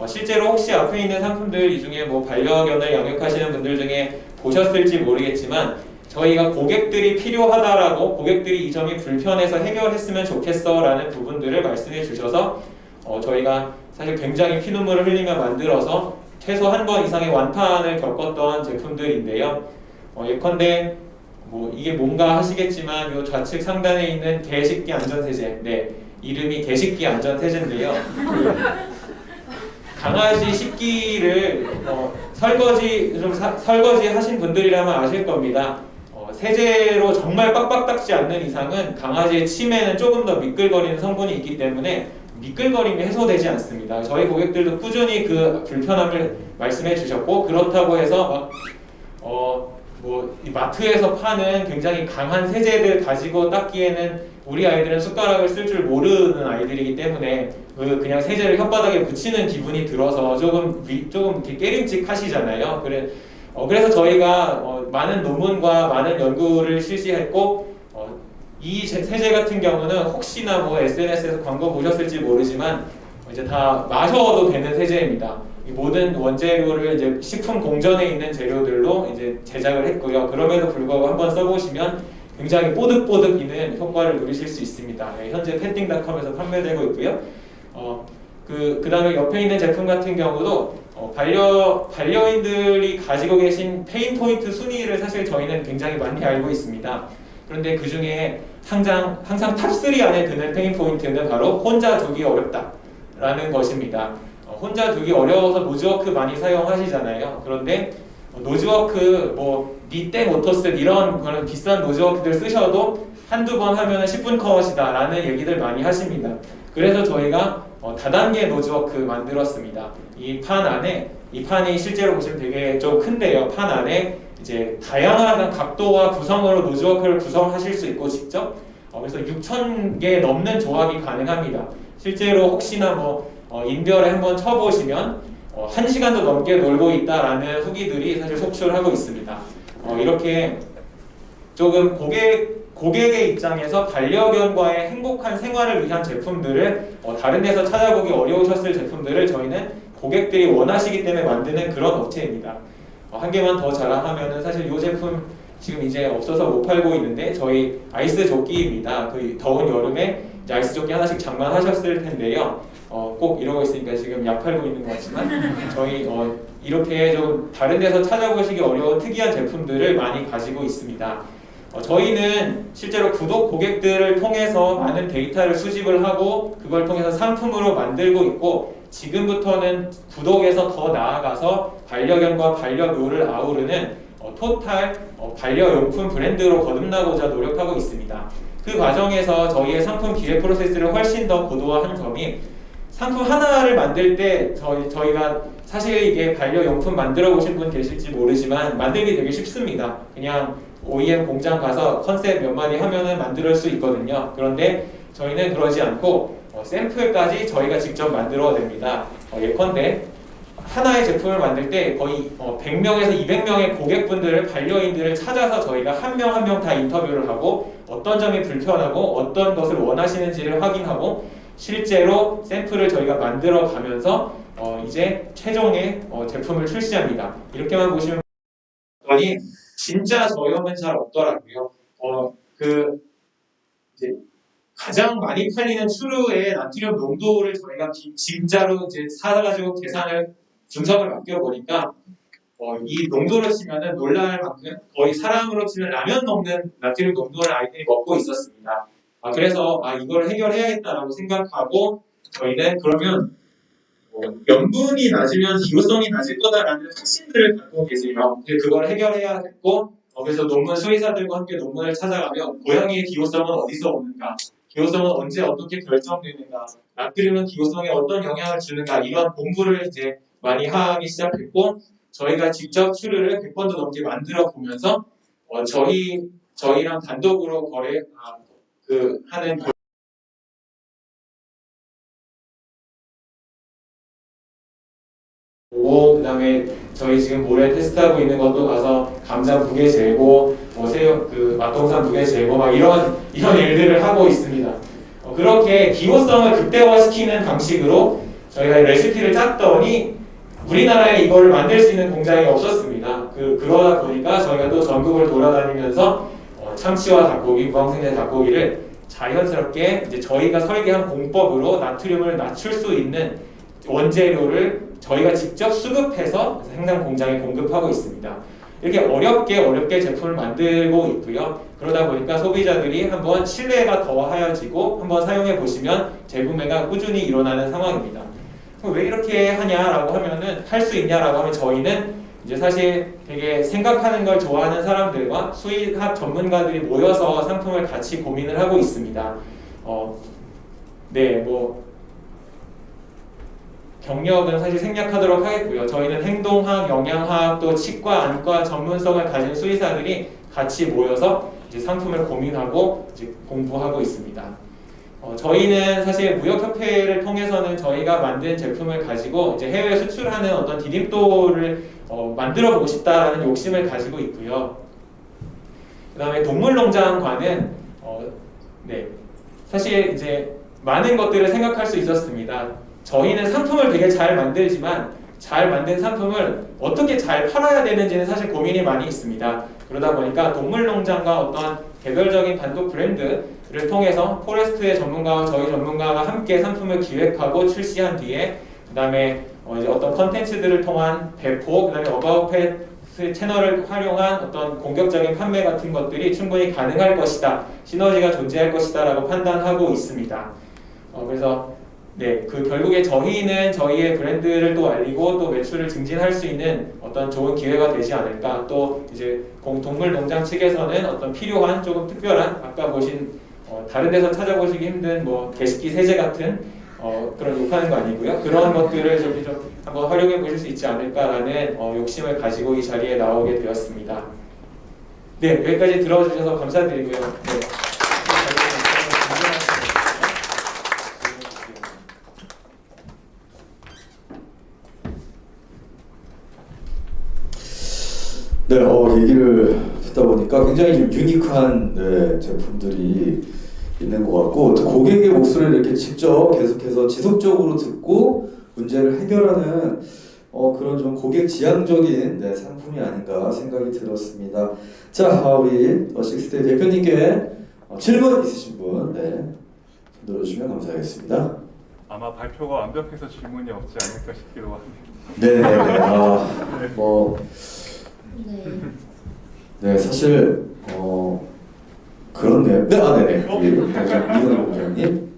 실제로 혹시 앞에 있는 상품들 이 중에 반려견을 양육하시는 분들 중에 보셨을지 모르겠지만, 저희가 고객들이 필요하다라고, 고객들이 이 점이 불편해서 해결했으면 좋겠어 라는 부분들을 말씀해 주셔서 저희가 사실 굉장히 피눈물을 흘리며 만들어서 최소 한 번 이상의 완판을 겪었던 제품들인데요. 예컨대 이게 뭔가 하시겠지만 이 좌측 상단에 있는 개식기 안전세제, 이름이 개식기 안전세제인데요. 강아지 식기를 설거지 하신 분들이라면 아실 겁니다. 세제로 정말 빡빡 닦지 않는 이상은 강아지의 침에는 조금 더 미끌거리는 성분이 있기 때문에 미끌거림이 해소되지 않습니다. 저희 고객들도 꾸준히 그 불편함을 말씀해 주셨고, 그렇다고 해서 이 마트에서 파는 굉장히 강한 세제들 가지고 닦기에는 우리 아이들은 숟가락을 쓸 줄 모르는 아이들이기 때문에 그냥 세제를 혓바닥에 붙이는 기분이 들어서 조금 이렇게 깨림칙하시잖아요. 그래서 저희가 많은 논문과 많은 연구를 실시했고, 이 세제 같은 경우는 혹시나 SNS에서 광고 보셨을지 모르지만 이제 다 마셔도 되는 세제입니다. 이 모든 원재료를 이제 식품 공전에 있는 재료들로 이제 제작을 했고요. 그럼에도 불구하고 한번 써보시면 굉장히 뽀득뽀득이는 효과를 누리실 수 있습니다. 현재 펫딩닷컴에서 판매되고 있고요. 그 다음에 옆에 있는 제품 같은 경우도 반려인들이 가지고 계신 페인 포인트 순위를 사실 저희는 굉장히 많이 알고 있습니다. 그런데 그 중에 항상 탑3 안에 드는 페인 포인트는 바로 혼자 두기 어렵다라는 것입니다. 혼자 두기 어려워서 노즈워크 많이 사용하시잖아요. 그런데 노즈워크 니떼 모터스 이런 그런 비싼 노즈워크들 쓰셔도 한두 번 하면 10분 컷이다 라는 얘기들 많이 하십니다. 그래서 저희가 다단계 노즈워크 만들었습니다. 이 판이 실제로 보시면 되게 좀 큰데요. 판 안에 이제 다양한 각도와 구성으로 노즈워크를 구성하실 수 있고 직접 그래서 6,000개 넘는 조합이 가능합니다. 실제로 혹시나 인별에 한번 쳐보시면 1시간도 넘게 놀고 있다라는 후기들이 사실 속출하고 있습니다. 이렇게 조금 고객의 입장에서 반려견과의 행복한 생활을 위한 제품들을 다른 데서 찾아보기 어려우셨을 제품들을 저희는 고객들이 원하시기 때문에 만드는 그런 업체입니다. 한 개만 더 자랑하면은 사실 이 제품 지금 이제 없어서 못 팔고 있는데 저희 아이스 조끼입니다. 그 더운 여름에 이제 아이스 조끼 하나씩 장만하셨을 텐데요. 꼭 이러고 있으니까 지금 약 팔고 있는 것 같지만 저희 이렇게 좀 다른 데서 찾아보시기 어려운 특이한 제품들을 많이 가지고 있습니다. 저희는 실제로 구독 고객들을 통해서 많은 데이터를 수집을 하고 그걸 통해서 상품으로 만들고 있고, 지금부터는 구독에서 더 나아가서 반려견과 반려묘를 아우르는 토탈 반려용품 브랜드로 거듭나고자 노력하고 있습니다. 그 과정에서 저희의 상품 기획 프로세스를 훨씬 더 고도화한 점이, 상품 하나를 만들 때 저희가 사실 이게 반려용품 만들어 보신 분 계실지 모르지만 만들기 되게 쉽습니다. 그냥 OEM 공장 가서 컨셉 몇 마디 하면은 만들 수 있거든요. 그런데 저희는 그러지 않고 샘플까지 저희가 직접 만들어냅니다. 예컨대 하나의 제품을 만들 때 거의 100명에서 200명의 고객분들을 반려인들을 찾아서 저희가 한 명 한 명 다 인터뷰를 하고 어떤 점이 불편하고 어떤 것을 원하시는지를 확인하고 실제로 샘플을 저희가 만들어 가면서 이제 최종의 제품을 출시합니다. 이렇게만 보시면 아니 진짜 저염은 잘 없더라고요. 이제 가장 많이 팔리는 추루의 나트륨 농도를 저희가 진짜로 이제 사가지고 계산을 분석을 맡겨 보니까 이 농도로 치면은 놀랄 만큼 거의 사람으로 치면 라면 먹는 나트륨 농도를 아이들이 먹고 있었습니다. 그래서 이걸 해결해야겠다라고 생각하고 저희는 그러면 염분이 낮으면 기호성이 낮을 거다라는 확신들을 갖고 계세요. 그걸 해결해야겠고 그래서 논문 수의사들과 함께 논문을 찾아가면 고양이의 기호성은 어디서 오는가, 기호성은 언제 어떻게 결정되는가, 나트륨은 기호성에 어떤 영향을 주는가 이런 공부를 이제 많이 하기 시작했고 저희가 직접 추루를 100번도 넘게 만들어 보면서 저희랑 단독으로 하는 그 다음에 저희 지금 모래 테스트하고 있는 것도 가서 감자 무게 재고 맛동산 무게 재고 막 이런 일들을 하고 있습니다. 그렇게 기호성을 극대화시키는 방식으로 저희가 레시피를 짰더니 우리나라에 이거를 만들 수 있는 공장이 없었습니다. 그러다 보니까 저희가 또 전국을 돌아다니면서 참치와 닭고기, 무항생제 닭고기를 자연스럽게 이제 저희가 설계한 공법으로 나트륨을 낮출 수 있는 원재료를 저희가 직접 수급해서 생산 공장에 공급하고 있습니다. 이렇게 어렵게 제품을 만들고 있고요. 그러다 보니까 소비자들이 한번 신뢰가 더하여지고 한번 사용해 보시면 재구매가 꾸준히 일어나는 상황입니다. 왜 이렇게 하냐라고 하면은 할 수 있냐라고 하면 저희는 이제 사실 되게 생각하는 걸 좋아하는 사람들과 수의학 전문가들이 모여서 상품을 같이 고민을 하고 있습니다. 경력은 사실 생략하도록 하겠고요. 저희는 행동학, 영양학, 또 치과, 안과 전문성을 가진 수의사들이 같이 모여서 이제 상품을 고민하고 이제 공부하고 있습니다. 저희는 사실 무역협회를 통해서는 저희가 만든 제품을 가지고 이제 해외 수출하는 어떤 디딤돌을 만들어 보고 싶다라는 욕심을 가지고 있고요. 그 다음에 동물농장과는 사실 이제 많은 것들을 생각할 수 있었습니다. 저희는 상품을 되게 잘 만들지만 잘 만든 상품을 어떻게 잘 팔아야 되는지는 사실 고민이 많이 있습니다. 그러다 보니까 동물농장과 어떤 개별적인 단독 브랜드를 통해서 포레스트의 전문가와 저희 전문가가 함께 상품을 기획하고 출시한 뒤에 그 다음에 이제 어떤 컨텐츠들을 통한 배포, 그 다음에 어바웃펫 채널을 활용한 어떤 공격적인 판매 같은 것들이 충분히 가능할 것이다, 시너지가 존재할 것이다 라고 판단하고 있습니다. 그래서 결국에 저희는 저희의 브랜드를 또 알리고 또 매출을 증진할 수 있는 어떤 좋은 기회가 되지 않을까. 또 이제 동물농장 측에서는 어떤 필요한 조금 특별한 아까 보신 다른 데서 찾아보시기 힘든 개식기 세제 같은 그런 욕하는 거 아니고요. 그런 것들을 저기 좀 한번 활용해 보실 수 있지 않을까라는 욕심을 가지고 이 자리에 나오게 되었습니다. 여기까지 들어주셔서 감사드리고요. 얘기를 듣다 보니까 굉장히 좀 유니크한 제품들이 있는 것 같고, 또 고객의 목소리를 이렇게 직접 계속해서 지속적으로 듣고 문제를 해결하는 그런 좀 고객 지향적인 상품이 아닌가 생각이 들었습니다. 자, 우리 식스데이 대표님께 질문 있으신 분 들어주시면 감사하겠습니다. 아마 발표가 완벽해서 질문이 없지 않을까 싶기도 합니다. 사실 그렇네요. 이건 공장님.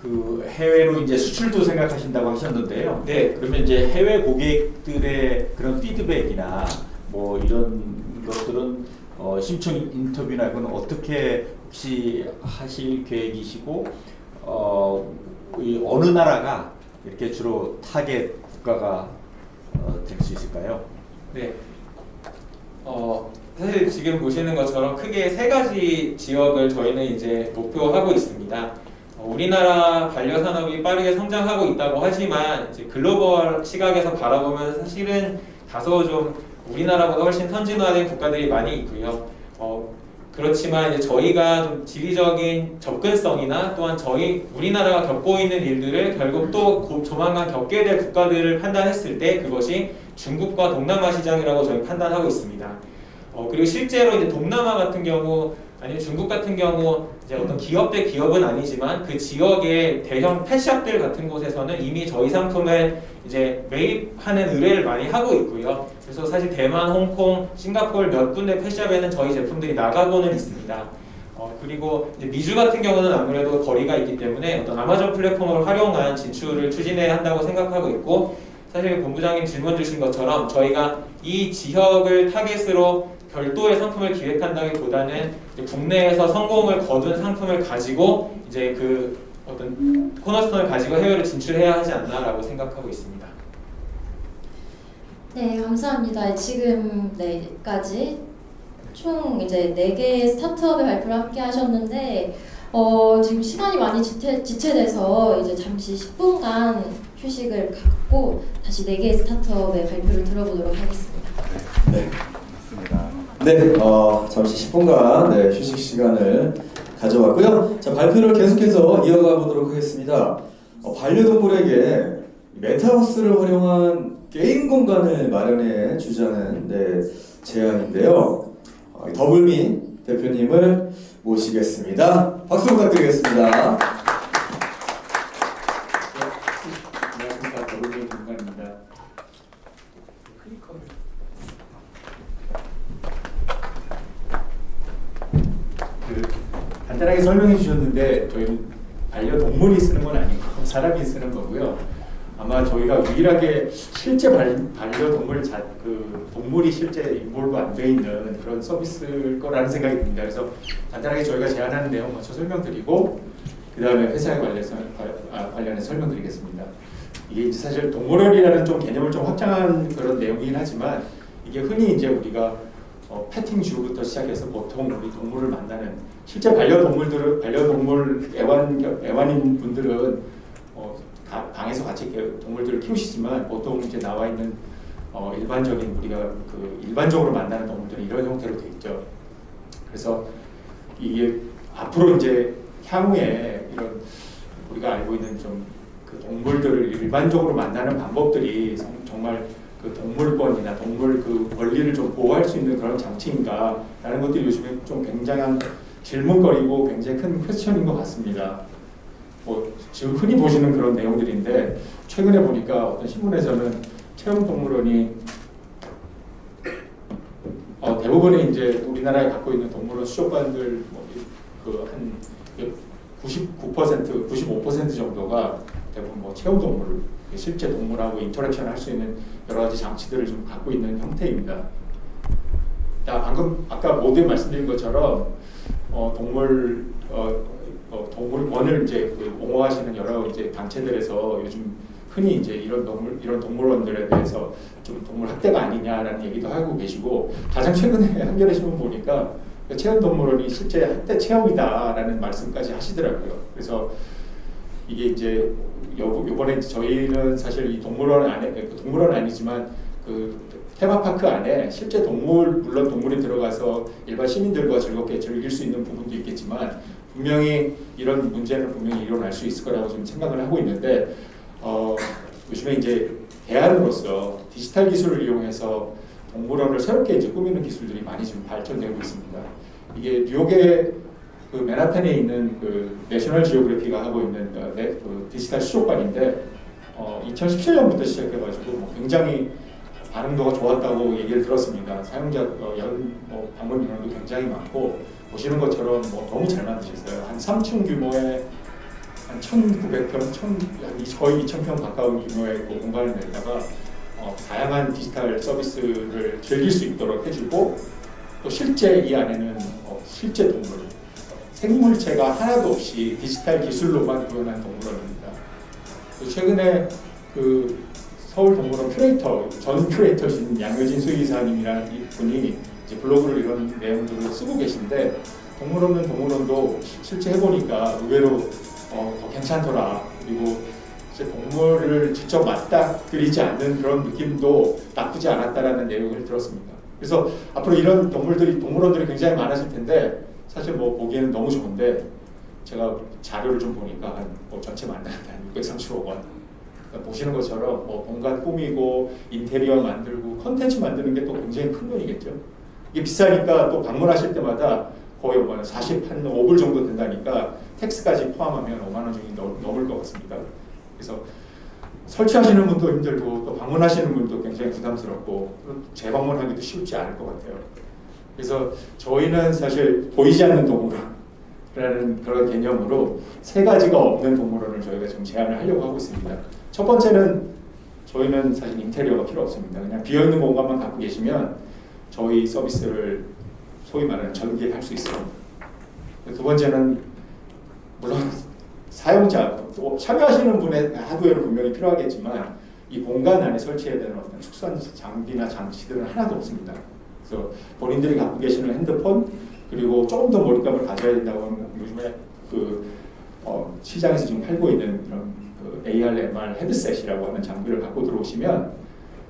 그 해외로 이제 수출도 생각하신다고 하셨는데요. 그러면 이제 해외 고객들의 그런 피드백이나 이런 것들은 신청 인터뷰나 이건 어떻게 혹시 하실 계획이시고 어느 나라가 이렇게 주로 타겟 국가가 될 수 있을까요? 사실 지금 보시는 것처럼 크게 3가지 지역을 저희는 이제 목표하고 있습니다. 우리나라 반려산업이 빠르게 성장하고 있다고 하지만 이제 글로벌 시각에서 바라보면 사실은 다소 좀 우리나라보다 훨씬 선진화된 국가들이 많이 있고요. 그렇지만 이제 저희가 좀 지리적인 접근성이나 또한 우리나라가 겪고 있는 일들을 결국 또 조만간 겪게 될 국가들을 판단했을 때 그것이 중국과 동남아 시장이라고 저희 판단하고 있습니다. 그리고 실제로 이제 동남아 같은 경우 아니면 중국 같은 경우 이제 어떤 기업 대 기업은 아니지만 그 지역의 대형 펫샵들 같은 곳에서는 이미 저희 상품을 이제 매입하는 의뢰를 많이 하고 있고요. 그래서 사실 대만, 홍콩, 싱가포르 몇 군데 펫샵에는 저희 제품들이 나가고는 있습니다. 그리고 이제 미주 같은 경우는 아무래도 거리가 있기 때문에 어떤 아마존 플랫폼을 활용한 진출을 추진해야 한다고 생각하고 있고, 사실 본부장님 질문 주신 것처럼 저희가 이 지역을 타겟으로 별도의 상품을 기획한다기보다는 국내에서 성공을 거둔 상품을 가지고 이제 그 어떤 코너스톤을 가지고 해외로 진출해야 하지 않나라고 생각하고 있습니다. 네, 감사합니다. 지금까지 총 이제 4개의 스타트업의 발표를 함께 하셨는데 지금 시간이 많이 지체돼서 이제 잠시 10분간 휴식을 갖고 다시 4개의 스타트업의 발표를 들어보도록 하겠습니다. 네, 맞습니다. 네, 잠시 10분간 휴식 시간을 가져왔고요. 자, 발표를 계속해서 이어가 보도록 하겠습니다. 반려동물에게 메타버스를 활용한 게임 공간을 마련해 주자는 제안인데요. 더블미 대표님을 모시겠습니다. 박수 부탁드리겠습니다. 안녕하십니까, 더블미 김관입니다. 간단하게 설명해 주셨는데 저희는 반려동물이 쓰는 건 아니고 사람이 쓰는 거고요. 아마 저희가 유일하게 실제 반려동물 동물이 실제 인볼브 안 돼 있는 그런 서비스일 거라는 생각이 듭니다. 그래서 간단하게 저희가 제안하는 내용 먼저 설명드리고 그 다음에 회사에 관련해서 설명드리겠습니다. 이게 이제 사실 동물원이라는 좀 개념을 좀 확장한 그런 내용이긴 하지만 이게 흔히 이제 우리가 패팅주부터 시작해서 보통 우리 동물을 만나는 실제 반려동물 애완인 분들은 방에서 같이 동물들을 키우시지만 보통 이제 나와 있는 일반적인 우리가 일반적으로 만나는 동물들은 이런 형태로 되어 있죠. 그래서 이게 앞으로 이제 향후에 이런 우리가 알고 있는 좀 그 동물들을 일반적으로 만나는 방법들이 정말 그 동물권이나 동물 그 권리를 좀 보호할 수 있는 그런 장치인가라는 것들이 요즘에 좀 굉장한 질문거리고 굉장히 큰 퀘스천인 것 같습니다. 지금 흔히 보시는 그런 내용들인데 최근에 보니까 어떤 신문에서는 체험동물원이 대부분의 이제 우리나라에 갖고 있는 동물원 수족관들 한 99%, 95% 정도가 대부분 체험동물, 실제 동물하고 인터랙션 할 수 있는 여러 가지 장치들을 좀 갖고 있는 형태입니다. 방금 아까 모두 말씀드린 것처럼 동물원을 이제 옹호하시는 여러 이제 단체들에서 요즘 흔히 이제 이런 동물원들에 대해서 좀 동물 학대가 아니냐라는 얘기도 하고 계시고, 가장 최근에 한겨레 신문 보니까 체험동물원이 실제 학대 체험이다라는 말씀까지 하시더라고요. 그래서 이게 이제 요번에 저희는 사실 이 동물원 아니지만 그 테마파크 안에 실제 물론 동물이 들어가서 일반 시민들과 즐겁게 즐길 수 있는 부분도 있겠지만 분명히 이런 문제는 분명히 일어날 수 있을 거라고 지금 생각을 하고 있는데, 요즘에 이제 대안으로서 디지털 기술을 이용해서 동물원을 새롭게 이제 꾸미는 기술들이 많이 지금 발전되고 있습니다. 이게 뉴욕의 그 맨하탄에 있는 그 내셔널 지오그래피가 하고 있는 그 디지털 수족관인데 2017년부터 시작해가지고 굉장히 반응도가 좋았다고 얘기를 들었습니다. 사용자 방문 인원도 굉장히 많고 보시는 것처럼 너무 잘 만드셨어요. 한 3층 규모의 한 1,900평, 거의 2,000평 가까운 규모의 공간을 내다가 다양한 디지털 서비스를 즐길 수 있도록 해주고, 또 실제 이 안에는 실제 동물, 생물체가 하나도 없이 디지털 기술로만 구현한 동물원입니다. 최근에 그 서울동물원 전 큐레이터신 양효진 수의사님이라는 분이 이제 블로그를 이런 내용들을 쓰고 계신데, 동물원도 실제 해보니까 의외로 더 괜찮더라. 그리고 이제 동물을 직접 맞닥뜨리지 않는 그런 느낌도 나쁘지 않았다라는 내용을 들었습니다. 그래서 앞으로 이런 동물원들이 굉장히 많아질 텐데 사실 뭐 보기에는 너무 좋은데 제가 자료를 좀 보니까 뭐 전체 만나는 한 630억 원. 그러니까 보시는 것처럼 뭐 공간 꾸미고 인테리어 만들고 컨텐츠 만드는 게 또 굉장히 큰 돈이겠죠. 이게 비싸니까 또 방문하실 때마다 거의 45불 정도 된다니까 텍스까지 포함하면 5만 원 정도 넘을 것 같습니다. 그래서 설치하시는 분도 힘들고 또 방문하시는 분도 굉장히 부담스럽고 재방문하기도 쉽지 않을 것 같아요. 그래서 저희는 사실 보이지 않는 동물원이라는 그런 개념으로 3가지가 없는 동물원을 저희가 지금 제안을 하려고 하고 있습니다. 첫 번째는 저희는 사실 인테리어가 필요 없습니다. 그냥 비어있는 공간만 갖고 계시면 저희 서비스를 소위 말하는 전개할 수 있어요. 두 번째는 물론 사용자, 또 참여하시는 분의 하드웨어는 분명히 필요하겠지만 이 공간 안에 설치해야 되는 어떤 특수한 장비나 장치들은 하나도 없습니다. 그래서 본인들이 갖고 계시는 핸드폰 그리고 조금 더 몰입감을 가져야 된다고 하면 요즘에 시장에서 지금 팔고 있는 그런 AR, MR 헤드셋이라고 하는 장비를 갖고 들어오시면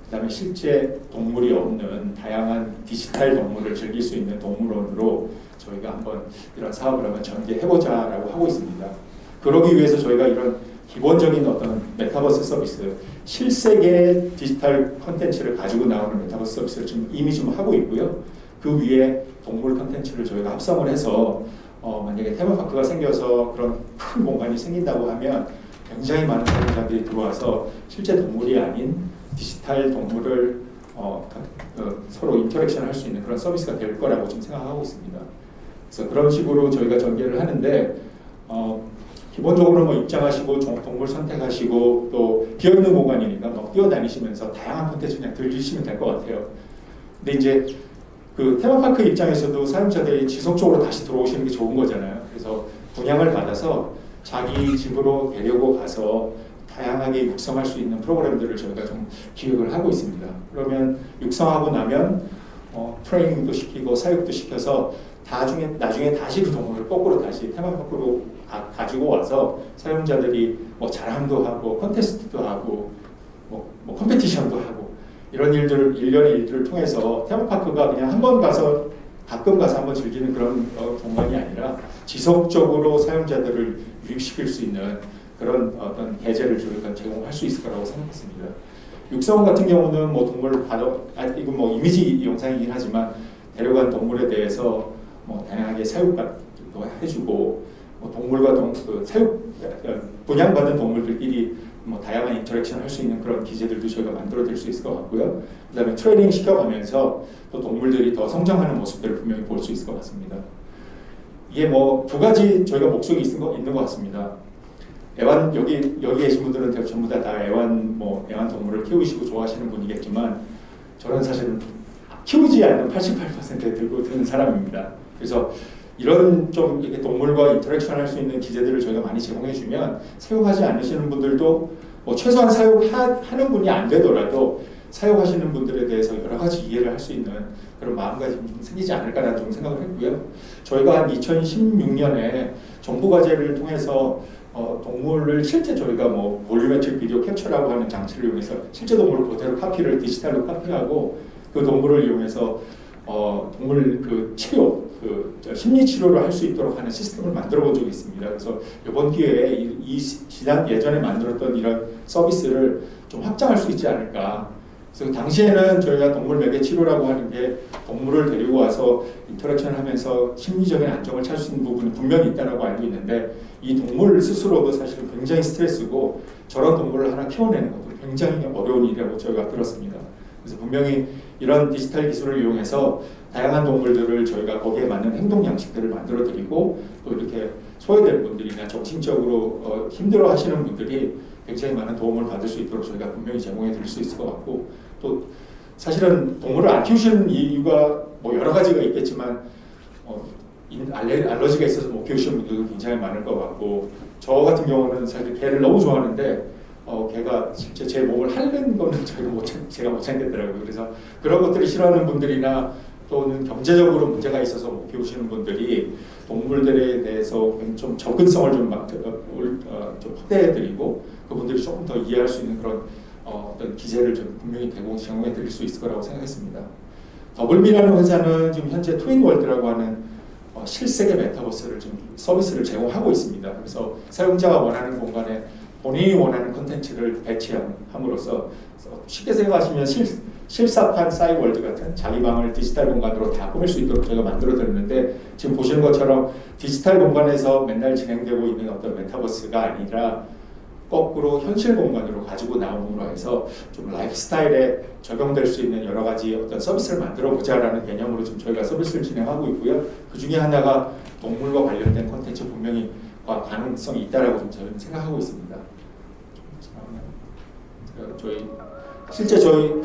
그다음에 실제 동물이 없는 다양한 디지털 동물을 즐길 수 있는 동물원으로 저희가 한번 이런 사업을 한번 전개해보자라고 하고 있습니다. 그러기 위해서 저희가 이런 기본적인 어떤 메타버스 서비스, 실세계 디지털 컨텐츠를 가지고 나오는 메타버스 서비스를 지금 이미 좀 하고 있고요. 그 위에 동물 컨텐츠를 저희가 합성을 해서 만약에 테마파크가 생겨서 그런 큰 공간이 생긴다고 하면 굉장히 많은 사용자들이 들어와서 실제 동물이 아닌 디지털 동물을 서로 인터랙션 할 수 있는 그런 서비스가 될 거라고 지금 생각하고 있습니다. 그래서 그런 식으로 저희가 전개를 하는데 기본적으로 뭐 입장하시고 동물 선택하시고 또 비어있는 공간이니까 막 뛰어다니시면서 다양한 콘텐츠 그냥 들으시면 될 것 같아요. 근데 이제 그 테마파크 입장에서도 사용자들이 지속적으로 다시 들어오시는 게 좋은 거잖아요. 그래서 분양을 받아서 자기 집으로 데리고 가서 다양하게 육성할 수 있는 프로그램들을 저희가 좀 기획을 하고 있습니다. 그러면 육성하고 나면 트레이닝도 시키고 사육도 시켜서 나중에 다시 그 동물을 거꾸로 다시 테마파크로 가지고 와서 사용자들이 뭐 자랑도 하고 콘테스트도 하고 뭐 컴페티션도 하고 이런 일련의 일들을 통해서 테마파크가 그냥 한번 가서 가끔 가서 한번 즐기는 그런 공간이 아니라 지속적으로 사용자들을 유입시킬 수 있는 그런 어떤 계제를 저희가 제공할 수 있을 거라고 생각했습니다. 육성원 같은 경우는 뭐 동물 이건 뭐 이미지 영상이긴 하지만 데려간 동물에 대해서 뭐 다양하게 사육도 해주고 뭐 동물과 사육 분양받은 동물들끼리 뭐 다양한 인터랙션 할 수 있는 그런 기제들도 저희가 만들어드릴 수 있을 것 같고요. 그다음에 트레이닝 시켜가면서 또 동물들이 더 성장하는 모습들을 분명히 볼 수 있을 것 같습니다. 이게 뭐 2가지 저희가 목적이 있는 것 같습니다. 여기 계신 분들은 전부 다 애완 동물을 키우시고 좋아하시는 분이겠지만 저는 사실은 키우지 않는 88%에 들고 드는 사람입니다. 그래서 이런 좀 이렇게 동물과 인터랙션 할 수 있는 기제들을 저희가 많이 제공해주면 사용하지 않으시는 분들도 뭐 최소한 사용하는 분이 안 되더라도 사용하시는 분들에 대해서 여러 가지 이해를 할 수 있는 그런 마음가짐이 좀 생기지 않을까라는 좀 생각을 했고요. 저희가 한 2016년에 정부 과제를 통해서 동물을 실제 저희가 뭐 볼리메트릭 비디오 캡처라고 하는 장치를 이용해서 실제 동물을 그대로 디지털로 카피하고 그 동물을 이용해서 동물 치료, 심리 치료를 할 수 있도록 하는 시스템을 만들어 본 적이 있습니다. 그래서 이번 기회에 예전에 만들었던 이런 서비스를 좀 확장할 수 있지 않을까. 그래서 당시에는 저희가 동물 매개 치료라고 하는 게 동물을 데리고 와서 인터랙션을 하면서 심리적인 안정을 찾을 수 있는 부분이 분명히 있다고 알고 있는데 이 동물 스스로도 사실은 굉장히 스트레스고 저런 동물을 하나 키워내는 것도 굉장히 어려운 일이라고 저희가 들었습니다. 그래서 분명히 이런 디지털 기술을 이용해서 다양한 동물들을 저희가 거기에 맞는 행동 양식들을 만들어 드리고 또 이렇게 소외된 분들이나 정신적으로 힘들어 하시는 분들이 굉장히 많은 도움을 받을 수 있도록 저희가 분명히 제공해 드릴 수 있을 것 같고 또 사실은 동물을 안 키우시는 이유가 뭐 여러 가지가 있겠지만 알러지가 있어서 못 키우시는 분들도 굉장히 많을 것 같고 저 같은 경우는 사실 개를 너무 좋아하는데 개가 실제 제 몸을 핥는 거는 제가 못 참겠더라고요. 그래서 그런 것들을 싫어하는 분들이나 또는 경제적으로 문제가 있어서 못 키우시는 분들이 동물들에 대해서 좀 접근성을 좀 확대해드리고 그분들이 조금 더 이해할 수 있는 그런 어떤 기재를 좀 분명히 제공해드릴 수 있을 거라고 생각했습니다. 더블비라는 회사는 지금 현재 트윈월드라고 하는 실세계 메타버스를 지금 서비스를 제공하고 있습니다. 그래서 사용자가 원하는 공간에 본인이 원하는 콘텐츠를 배치함으로써 쉽게 생각하시면 실사판 싸이월드 같은 자기 방을 디지털 공간으로 다 꾸밀 수 있도록 저희가 만들어 드렸는데 지금 보시는 것처럼 디지털 공간에서 맨날 진행되고 있는 어떤 메타버스가 아니라 거꾸로 현실 공간으로 가지고 나옴으로 해서 좀 라이프 스타일에 적용될 수 있는 여러 가지 어떤 서비스를 만들어 보자라는 개념으로 지금 저희가 서비스를 진행하고 있고요. 그 중에 하나가 동물과 관련된 콘텐츠 분명히 가능성이 있다라고 좀 저희는 생각하고 있습니다. 실제 저희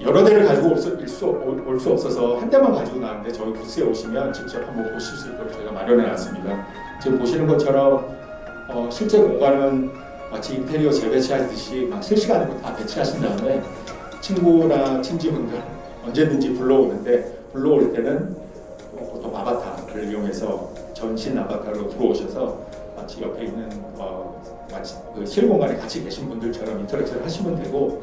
여러 대를 가지고 올 수 없어서 한 대만 가지고 나왔는데 저희 부스에 오시면 직접 한번 보실 수 있도록 저희가 마련해 놨습니다. 지금 보시는 것처럼 실제 공간은 마치 인테리어 재배치하듯이 막 실시간으로 다 배치하신 다음에 친구나 친지분들 언제든지 불러오는데 불러올 때는 보통 아바타를 이용해서 전신 아바타로 들어오셔서 마치 옆에 있는 마치 그 실공간에 같이 계신 분들처럼 인터랙션을 하시면 되고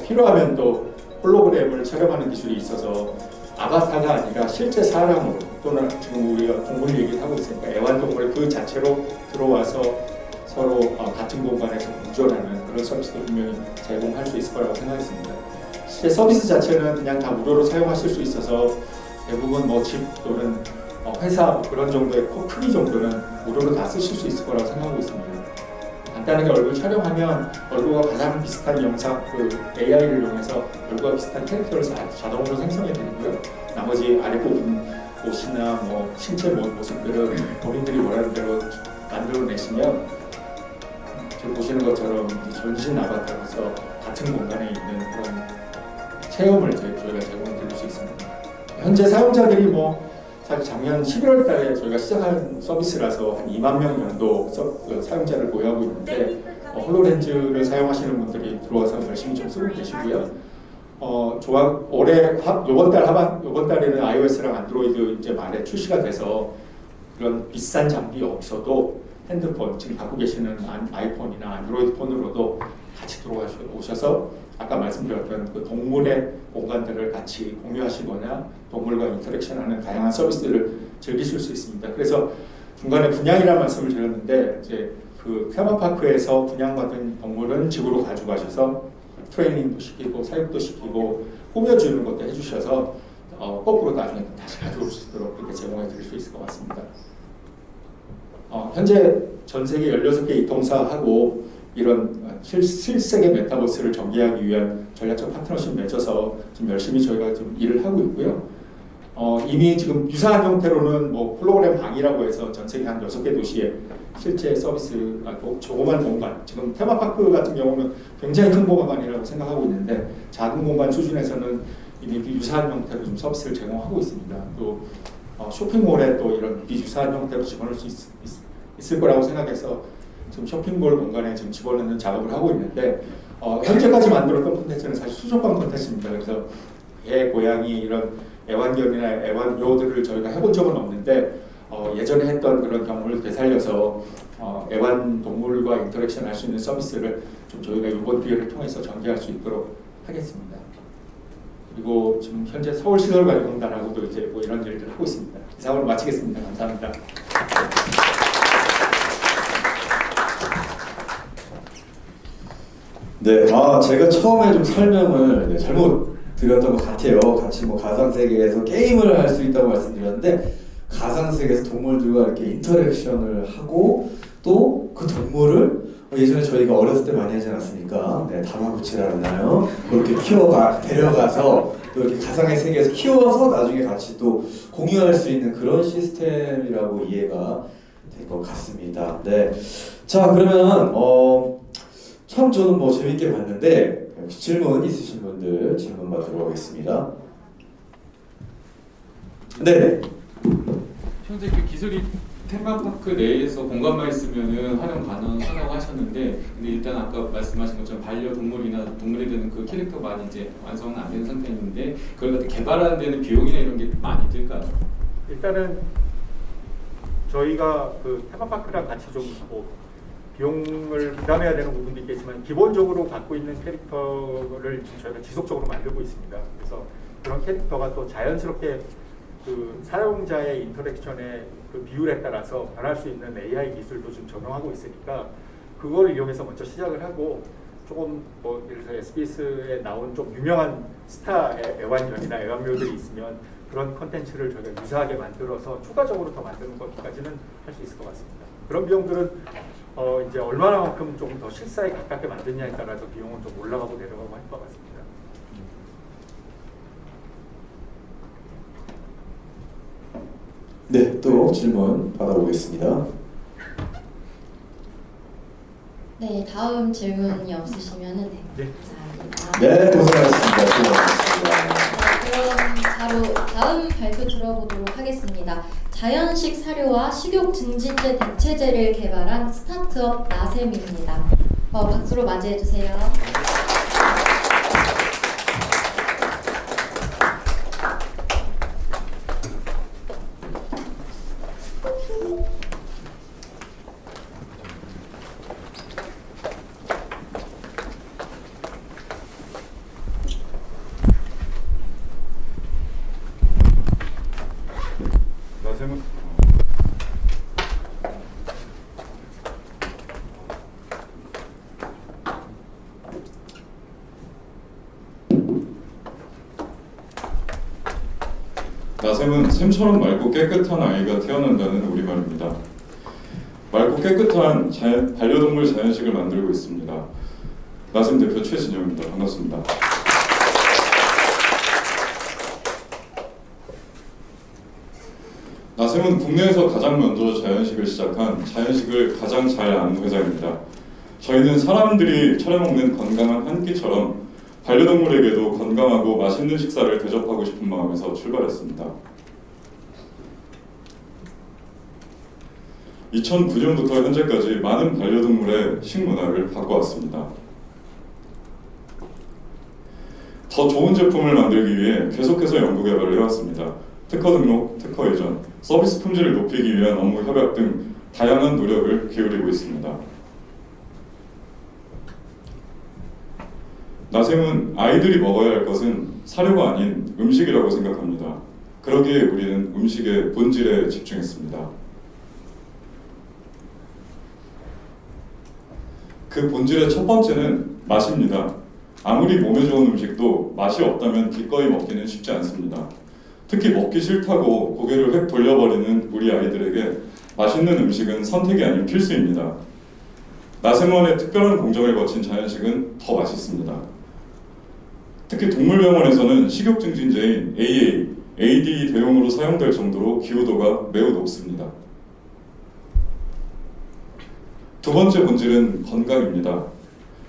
필요하면 또 홀로그램을 촬영하는 기술이 있어서 아바타가 아니라 실제 사람으로 또는 지금 우리가 동물 얘기를 하고 있으니까 애완동물 그 자체로 들어와서 서로 같은 공간에서 공존하는 그런 서비스도 분명히 제공할 수 있을 거라고 생각했습니다. 실제 서비스 자체는 그냥 다 무료로 사용하실 수 있어서 대부분 뭐 집 또는 회사 그런 정도의 크기 정도는 무료로 다 쓰실 수 있을 거라고 생각하고 있습니다. 간단하게 얼굴 촬영하면 얼굴과 가장 비슷한 영상, AI를 이용해서 얼굴과 비슷한 캐릭터를 자동으로 생성해 드리고요. 나머지 아랫부분 옷이나 뭐 신체 모습들은 본인들이 원하는 대로 만들어내시면 지금 보시는 것처럼 전신 아바타로서 같은 공간에 있는 그런 체험을 저희가 제공해 드릴 수 있습니다. 현재 사용자들이 사실 작년 11월 달에 저희가 시작한 서비스라서 한 2만 명 정도 사용자를 보유하고 있는데 홀로렌즈를 사용하시는 분들이 들어와서 열심히 좀 쓰고 계시고요. 올해 이번 달에는 iOS랑 안드로이드 이제 말에 출시가 돼서 그런 비싼 장비 없어도 핸드폰 지금 갖고 계시는 아이폰이나 안드로이드 폰으로도 같이 들어오셔서 아까 말씀드렸던 그 동물의 공간들을 같이 공유하시거나 동물과 인터랙션하는 다양한 서비스를 즐기실 수 있습니다. 그래서 중간에 분양이라는 말씀을 드렸는데 이제 그 테마파크에서 분양받은 동물은 집으로 가져가셔서 트레이닝도 시키고 사육도 시키고 꾸며주는 것도 해주셔서 거꾸로 나중에 다시 가져올 수 있도록 그렇게 제공해 드릴 수 있을 것 같습니다. 현재 전 세계 16개 이통사하고 이런 실세계 메타버스를 전개하기 위한 전략적 파트너십 맺어서 지금 열심히 저희가 좀 일을 하고 있고요. 이미 지금 유사한 형태로는 홀로그램 방이라고 해서 전 세계 한 6개 도시에 실제 서비스, 조그만 공간, 지금 테마파크 같은 경우는 굉장히 큰 공간이라고 생각하고 있는데 작은 공간 수준에서는 이미 비유사한 형태로 좀 서비스를 제공하고 있습니다. 또 쇼핑몰에 또 이런 비유사한 형태로 집어넣을 수 있을 거라고 생각해서 지금 쇼핑몰 공간에 지금 집어넣는 작업을 하고 있는데 현재까지 만들었던 콘텐츠는 사실 수족관 콘텐츠입니다. 그래서 개, 고양이 이런 애완견이나 애완묘들을 저희가 해본 적은 없는데 예전에 했던 그런 경험을 되살려서 애완동물과 인터랙션 할 수 있는 서비스를 좀 저희가 이번 기회를 통해서 전개할 수 있도록 하겠습니다. 그리고 지금 현재 서울시설관리공단하고도 이제 이런 일들을 하고 있습니다. 이상으로 마치겠습니다. 감사합니다. 네, 제가 처음에 좀 설명을 잘못 드렸던 것 같아요. 같이 가상세계에서 게임을 할 수 있다고 말씀드렸는데 가상세계에서 동물들과 이렇게 인터랙션을 하고 또 그 동물을 예전에 저희가 어렸을 때 많이 하지 않았습니까? 네, 다마고치라나요? 그렇게 데려가서 또 이렇게 가상의 세계에서 키워서 나중에 같이 또 공유할 수 있는 그런 시스템이라고 이해가 될 것 같습니다. 네, 자 그러면 참 저는 재밌게 봤는데 혹시 질문 있으신 분들 질문 받도록 하겠습니다. 네. 현재 그 기술이 테마파크 내에서 공간만 있으면은 활용 가능하다고 하셨는데, 근데 일단 아까 말씀하신 것처럼 반려동물이나 동물에 대한 그 캐릭터 많이 이제 완성은 안 된 상태인데, 그걸 갖다 개발하는 데는 비용이나 이런 게 많이 들까요? 일단은 저희가 그 테마파크랑 같이 좀 비용을 부담해야 되는 부분도 있겠지만 기본적으로 갖고 있는 캐릭터를 저희가 지속적으로 만들고 있습니다. 그래서 그런 캐릭터가 또 자연스럽게 그 사용자의 인터랙션의 그 비율에 따라서 변할 수 있는 AI 기술도 좀 적용하고 있으니까 그걸 이용해서 먼저 시작을 하고, 조금 뭐 예를 들어 SBS에 나온 좀 유명한 스타 애완견이나 애완묘들이 있으면 그런 컨텐츠를 저희가 유사하게 만들어서 추가적으로 더 만드는 것까지는 할 수 있을 것 같습니다. 그런 비용들은 이제 얼마나만큼 조금 더 실사에 가깝게 만드냐에 따라서 비용은 좀 올라가고 내려가고 할 것 같습니다. 네, 또 질문 받아보겠습니다. 네, 다음 질문이 없으시면은 네. 감사합니다. 네, 고생하셨습니다. 수고하셨습니다. 그럼 바로 다음 발표 들어보도록 하겠습니다. 자연식 사료와 식욕 증진제 대체제를 개발한 스타트업 나셈입니다. 박수로 맞이해 주세요. 나샘은 나샘은 샘처럼 맑고 깨끗한 아이가 태어난다는 우리말입니다. 맑고 깨끗한 반려동물 자연식을 만들고 있습니다. 나샘 대표 최진영입니다. 반갑습니다. 나샘은 국내에서 가장 먼저 자연식을 시작한 자연식을 가장 잘 아는 회사입니다. 저희는 사람들이 차려 먹는 건강한 한 끼처럼 반려동물에게도 건강하고 맛있는 식사를 대접하고 싶은 마음에서 출발했습니다. 2009년부터 현재까지 많은 반려동물의 식문화를 바꿔왔습니다. 더 좋은 제품을 만들기 위해 계속해서 연구개발을 해왔습니다. 특허 등록, 특허 이전, 서비스 품질을 높이기 위한 업무 협약 등 다양한 노력을 기울이고 있습니다. 나샘은 아이들이 먹어야 할 것은 사료가 아닌 음식이라고 생각합니다. 그러기에 우리는 음식의 본질에 집중했습니다. 그 본질의 첫 번째는 맛입니다. 아무리 몸에 좋은 음식도 맛이 없다면 기꺼이 먹기는 쉽지 않습니다. 특히 먹기 싫다고 고개를 획 돌려버리는 우리 아이들에게 맛있는 음식은 선택이 아닌 필수입니다. 나샘원의 특별한 공정을 거친 자연식은 더 맛있습니다. 특히 동물병원에서는 식욕증진제인 AA, AD 대용으로 사용될 정도로 기호도가 매우 높습니다. 두 번째 본질은 건강입니다.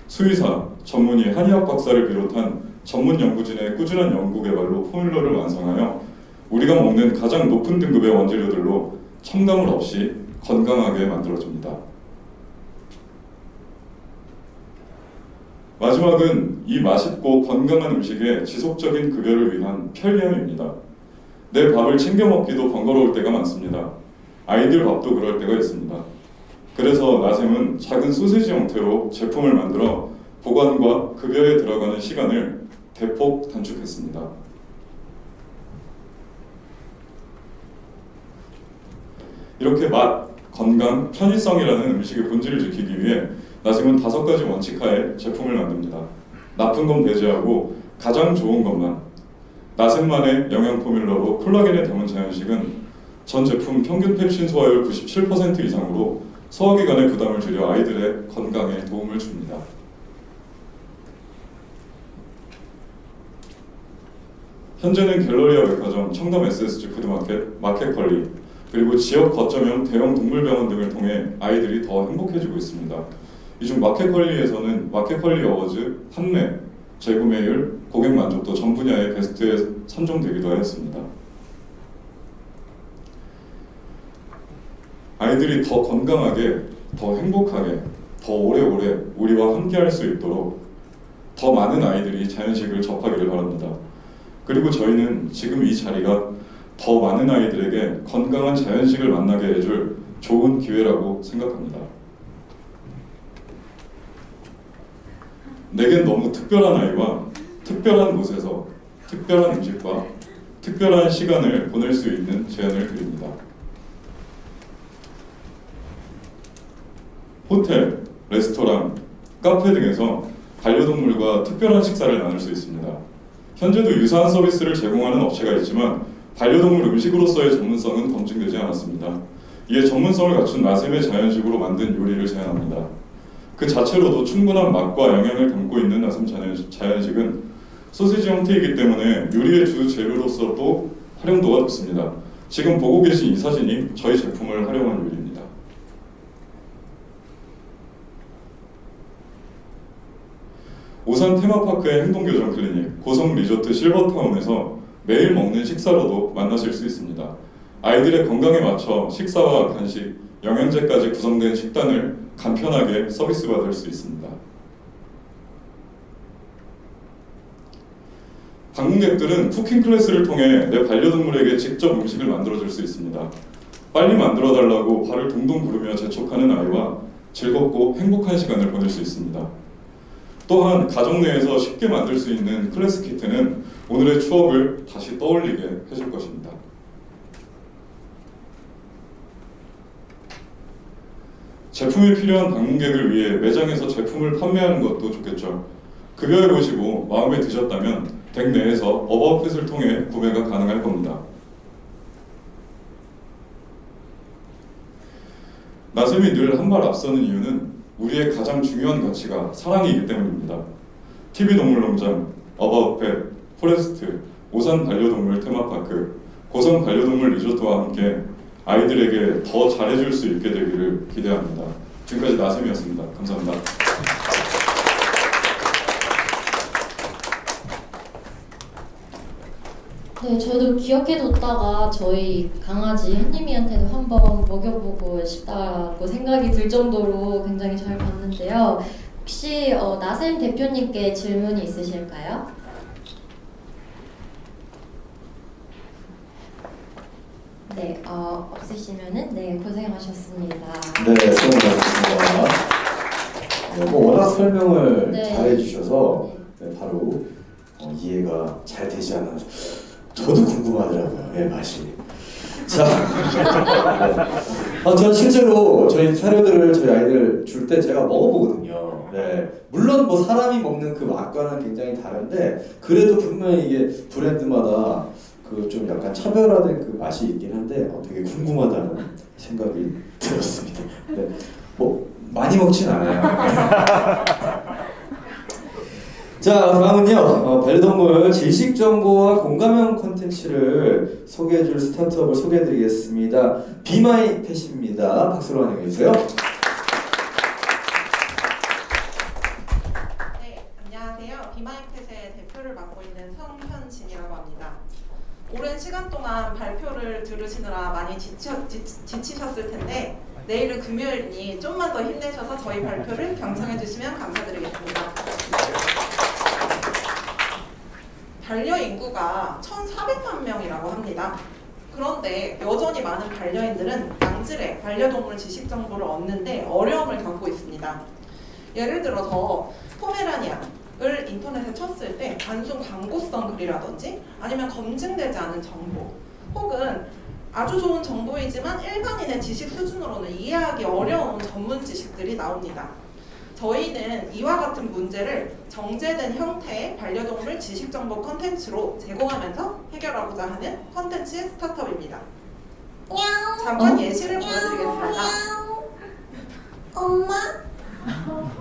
수의사, 전문의, 한의학 박사를 비롯한 전문 연구진의 꾸준한 연구 개발로 포뮬러를 완성하여 우리가 먹는 가장 높은 등급의 원재료들로 첨가물 없이 건강하게 만들어줍니다. 마지막은 이 맛있고 건강한 음식의 지속적인 급여를 위한 편리함입니다. 내 밥을 챙겨 먹기도 번거로울 때가 많습니다. 아이들 밥도 그럴 때가 있습니다. 그래서 나샘은 작은 소시지 형태로 제품을 만들어 보관과 급여에 들어가는 시간을 대폭 단축했습니다. 이렇게 맛, 건강, 편의성이라는 음식의 본질을 지키기 위해 나샘은 5가지 원칙하에 제품을 만듭니다. 나쁜 건 배제하고 가장 좋은 것만. 나샘만의 영양 포뮬러로 콜라겐에 담은 자연식은 전 제품 평균 펩신 소화율 97% 이상으로 소화기관의 부담을 줄여 아이들의 건강에 도움을 줍니다. 현재는 갤러리아 백화점, 청담 SSG 푸드마켓, 마켓컬리, 그리고 지역 거점형 대형 동물병원 등을 통해 아이들이 더 행복해지고 있습니다. 이 중 마켓컬리에서는 마켓컬리 어워즈, 판매, 재구매율, 고객 만족도 전 분야의 베스트에 선정되기도 하였습니다. 아이들이 더 건강하게, 더 행복하게, 더 오래오래 우리와 함께할 수 있도록 더 많은 아이들이 자연식을 접하기를 바랍니다. 그리고 저희는 지금 이 자리가 더 많은 아이들에게 건강한 자연식을 만나게 해줄 좋은 기회라고 생각합니다. 내겐 너무 특별한 아이와 특별한 곳에서 특별한 음식과 특별한 시간을 보낼 수 있는 제안을 드립니다. 호텔, 레스토랑, 카페 등에서 반려동물과 특별한 식사를 나눌 수 있습니다. 현재도 유사한 서비스를 제공하는 업체가 있지만 반려동물 음식으로서의 전문성은 검증되지 않았습니다. 이에 전문성을 갖춘 나샘의 자연식으로 만든 요리를 제안합니다. 그 자체로도 충분한 맛과 영양을 담고 있는 나샘 자연식은 소시지 형태이기 때문에 요리의 주 재료로서도 활용도가 높습니다. 지금 보고 계신 이 사진이 저희 제품을 활용한 요리입니다. 오산 테마파크의 행동교정 클리닉, 고성 리조트 실버타운에서 매일 먹는 식사로도 만나실 수 있습니다. 아이들의 건강에 맞춰 식사와 간식, 영양제까지 구성된 식단을 간편하게 서비스 받을 수 있습니다. 방문객들은 쿠킹 클래스를 통해 내 반려동물에게 직접 음식을 만들어줄 수 있습니다. 빨리 만들어달라고 발을 동동 구르며 재촉하는 아이와 즐겁고 행복한 시간을 보낼 수 있습니다. 또한 가정 내에서 쉽게 만들 수 있는 클래스 키트는 오늘의 추억을 다시 떠올리게 해줄 것입니다. 제품이 필요한 방문객을 위해 매장에서 제품을 판매하는 것도 좋겠죠. 급여해 보시고 마음에 드셨다면 댁 내에서 어바웃핏을 통해 구매가 가능할 겁니다. 나샘이 늘 한 발 앞서는 이유는 우리의 가장 중요한 가치가 사랑이기 때문입니다. TV동물농장, 어바웃펫, 포레스트, 오산 반려동물 테마파크, 고성 반려동물 리조트와 함께 아이들에게 더 잘해줄 수 있게 되기를 기대합니다. 지금까지 나샘이었습니다. 감사합니다. 네, 저도 기억해뒀다가 저희 강아지 햇님이한테도 한번 먹여보고 싶다고 생각이 들 정도로 굉장히 잘 봤는데요. 혹시 나샘 대표님께 질문이 있으실까요? 네, 없으시면은 네, 고생하셨습니다. 네, 수고하셨습니다. 뭐 워낙 설명을 네. 잘해주셔서 네, 바로 이해가 잘 되지 않아서 저도 궁금하더라고요. 네, 맛이. 자, 네. 전 실제로 저희 사료들을 저희 아이들 줄 때 제가 먹어보거든요. 네, 물론 뭐 사람이 먹는 그 맛과는 굉장히 다른데 그래도 분명히 이게 브랜드마다 그 좀 약간 차별화된 그 맛이 있긴 한데 되게 궁금하다는 생각이 들었습니다. 네, 뭐 많이 먹진 않아요. 자, 다음은요. 반려동물 지식 정보와 공감형 콘텐츠를 소개해줄 스타트업을 소개해드리겠습니다. 비마이펫입니다. 박수로 환영해주세요. 네, 안녕하세요. 비마이펫의 대표를 맡고 있는 성현진이라고 합니다. 오랜 시간 동안 발표를 들으시느라 많이 지치셨을 텐데 내일은 금요일이니 좀만 더 힘내셔서 저희 발표를 경청해 주시면 감사드리겠습니다. 반려 인구가 1,400만 명이라고 합니다. 그런데 여전히 많은 반려인들은 양질의 반려동물 지식 정보를 얻는데 어려움을 겪고 있습니다. 예를 들어서 포메라니안을 인터넷에 쳤을 때 단순 광고성 글이라든지 아니면 검증되지 않은 정보 혹은 아주 좋은 정보이지만 일반인의 지식 수준으로는 이해하기 어려운 전문 지식들이 나옵니다. 저희는 이와 같은 문제를 정제된 형태의 반려동물 지식정보 컨텐츠로 제공하면서 해결하고자 하는 컨텐츠 스타트업입니다. 잠깐 예시를 보여드리겠습니다. 엄마?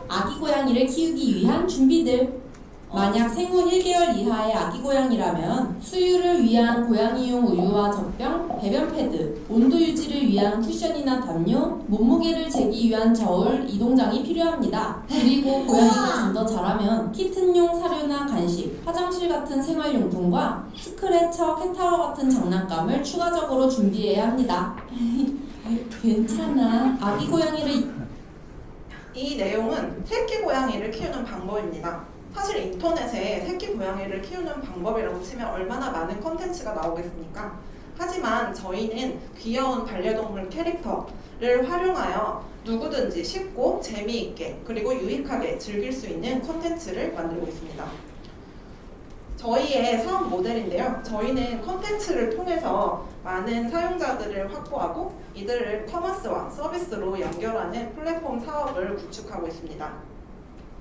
아기 고양이를 키우기 위한 준비들. 만약 생후 1개월 이하의 아기 고양이라면 수유를 위한 고양이용 우유와 젖병, 배변 패드, 온도 유지를 위한 쿠션이나 담요, 몸무게를 재기 위한 저울, 이동장이 필요합니다. 그리고 고양이가 좀 더 자라면 키튼용 사료나 간식, 화장실 같은 생활용품과 스크래처, 캣타워 같은 장난감을 추가적으로 준비해야 합니다. 괜찮아. 아기 고양이를 이 내용은 새끼 고양이를 키우는 방법입니다. 사실 인터넷에 새끼 고양이를 키우는 방법이라고 치면 얼마나 많은 컨텐츠가 나오겠습니까? 하지만 저희는 귀여운 반려동물 캐릭터를 활용하여 누구든지 쉽고 재미있게 그리고 유익하게 즐길 수 있는 컨텐츠를 만들고 있습니다. 저희의 사업 모델인데요. 저희는 컨텐츠를 통해서 많은 사용자들을 확보하고 이들을 커머스와 서비스로 연결하는 플랫폼 사업을 구축하고 있습니다.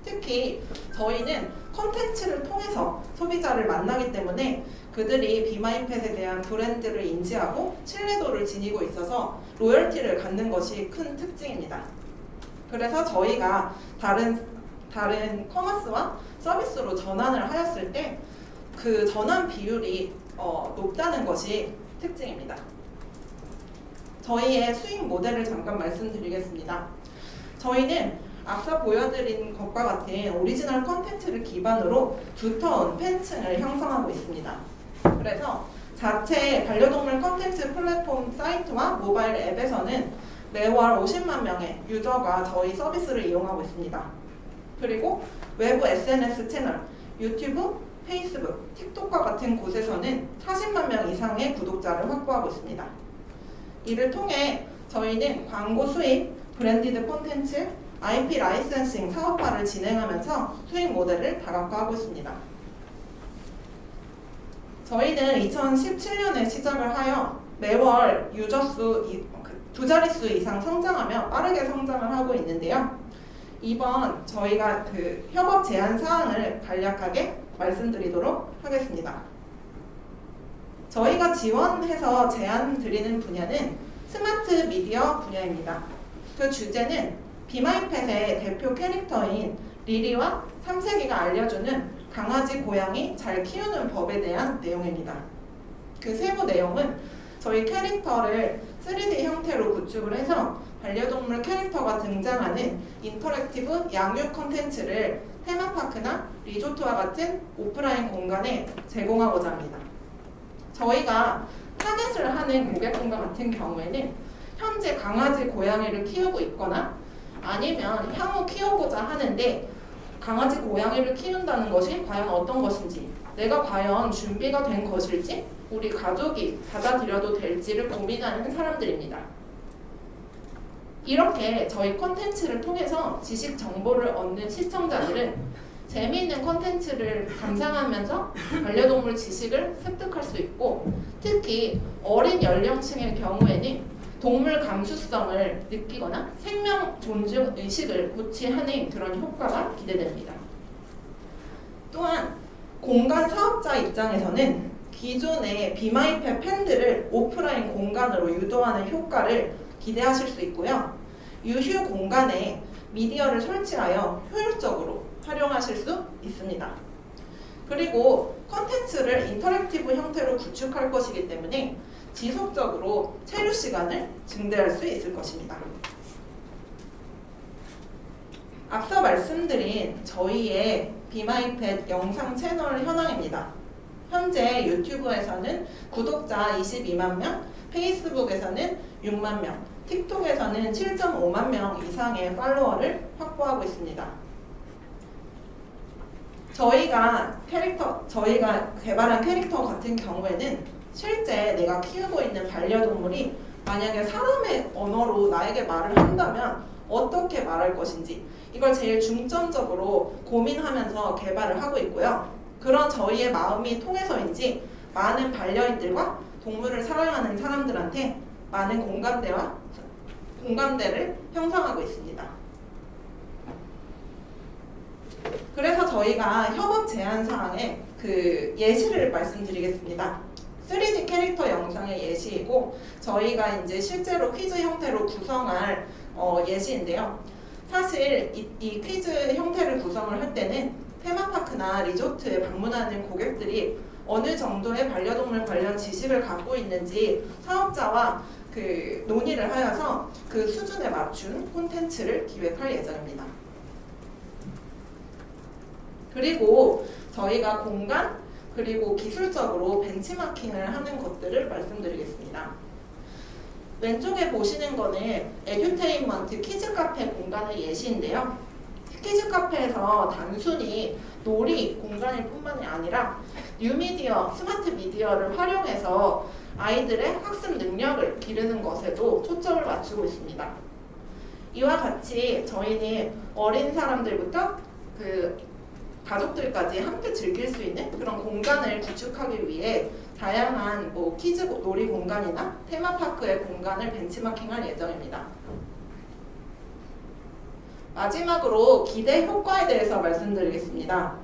특히 저희는 컨텐츠를 통해서 소비자를 만나기 때문에 그들이 비마이펫에 대한 브랜드를 인지하고 신뢰도를 지니고 있어서 로열티를 갖는 것이 큰 특징입니다. 그래서 저희가 다른 커머스와 서비스로 전환을 하였을 때 그 전환 비율이 높다는 것이 특징입니다. 저희의 수익 모델을 잠깐 말씀드리겠습니다. 저희는 앞서 보여드린 것과 같은 오리지널 컨텐츠를 기반으로 두터운 팬층을 형성하고 있습니다. 그래서 자체 반려동물 컨텐츠 플랫폼 사이트와 모바일 앱에서는 매월 50만 명의 유저가 저희 서비스를 이용하고 있습니다. 그리고 외부 SNS 채널, 유튜브, 페이스북, 틱톡과 같은 곳에서는 40만 명 이상의 구독자를 확보하고 있습니다. 이를 통해 저희는 광고 수입, 브랜디드 콘텐츠, IP 라이센싱 사업화를 진행하면서 수익 모델을 다각화하고 있습니다. 저희는 2017년에 시작을 하여 매월 유저 수 2자릿수 이상 성장하며 빠르게 성장을 하고 있는데요. 이번 저희가 그 협업 제안 사항을 간략하게 말씀드리도록 하겠습니다. 저희가 지원해서 제안 드리는 분야는 스마트 미디어 분야입니다. 그 주제는 비마이펫의 대표 캐릭터인 리리와 3세기가 알려주는 강아지, 고양이 잘 키우는 법에 대한 내용입니다. 그 세부 내용은 저희 캐릭터를 3D 형태로 구축을 해서 반려동물 캐릭터가 등장하는 인터랙티브 양육 콘텐츠를 테마파크나 리조트와 같은 오프라인 공간에 제공하고자 합니다. 저희가 타겟을 하는 고객분과 같은 경우에는 현재 강아지, 고양이를 키우고 있거나 아니면 향후 키워보자 하는데 강아지, 고양이를 키운다는 것이 과연 어떤 것인지, 내가 과연 준비가 된 것일지, 우리 가족이 받아들여도 될지를 고민하는 사람들입니다. 이렇게 저희 콘텐츠를 통해서 지식 정보를 얻는 시청자들은 재미있는 콘텐츠를 감상하면서 반려동물 지식을 습득할 수 있고, 특히 어린 연령층의 경우에는 동물 감수성을 느끼거나 생명 존중 의식을 고취하는 그런 효과가 기대됩니다. 또한 공간 사업자 입장에서는 기존의 비마이펫 팬들을 오프라인 공간으로 유도하는 효과를 기대하실 수 있고요. 유휴 공간에 미디어를 설치하여 효율적으로 활용하실 수 있습니다. 그리고 콘텐츠를 인터랙티브 형태로 구축할 것이기 때문에 지속적으로 체류 시간을 증대할 수 있을 것입니다. 앞서 말씀드린 저희의 비마이펫 영상 채널 현황입니다. 현재 유튜브에서는 구독자 22만 명, 페이스북에서는 6만 명, 틱톡에서는 7.5만 명 이상의 팔로워를 확보하고 있습니다. 저희가 개발한 캐릭터 같은 경우에는 실제 내가 키우고 있는 반려동물이 만약에 사람의 언어로 나에게 말을 한다면 어떻게 말할 것인지, 이걸 제일 중점적으로 고민하면서 개발을 하고 있고요. 그런 저희의 마음이 통해서인지 많은 반려인들과 동물을 사랑하는 사람들한테 많은 공감대를 형성하고 있습니다. 그래서 저희가 협업 제안 사항에 그 예시를 말씀드리겠습니다. 3D 캐릭터 영상의 예시이고, 저희가 이제 실제로 퀴즈 형태로 구성할 예시인데요. 사실 이 퀴즈 형태를 구성을 할 때는 테마파크나 리조트에 방문하는 고객들이 어느 정도의 반려동물 관련 지식을 갖고 있는지 사업자와 그 논의를 하여서 그 수준에 맞춘 콘텐츠를 기획할 예정입니다. 그리고 저희가 공간 그리고 기술적으로 벤치마킹을 하는 것들을 말씀드리겠습니다. 왼쪽에 보시는 거는 에듀테인먼트 키즈 카페 공간의 예시인데요. 키즈 카페에서 단순히 놀이 공간일 뿐만이 아니라 뉴미디어, 스마트 미디어를 활용해서 아이들의 학습 능력을 기르는 것에도 초점을 맞추고 있습니다. 이와 같이 저희는 어린 사람들부터 가족들까지 함께 즐길 수 있는 그런 공간을 구축하기 위해 다양한 키즈 놀이 공간이나 테마파크의 공간을 벤치마킹할 예정입니다. 마지막으로 기대 효과에 대해서 말씀드리겠습니다.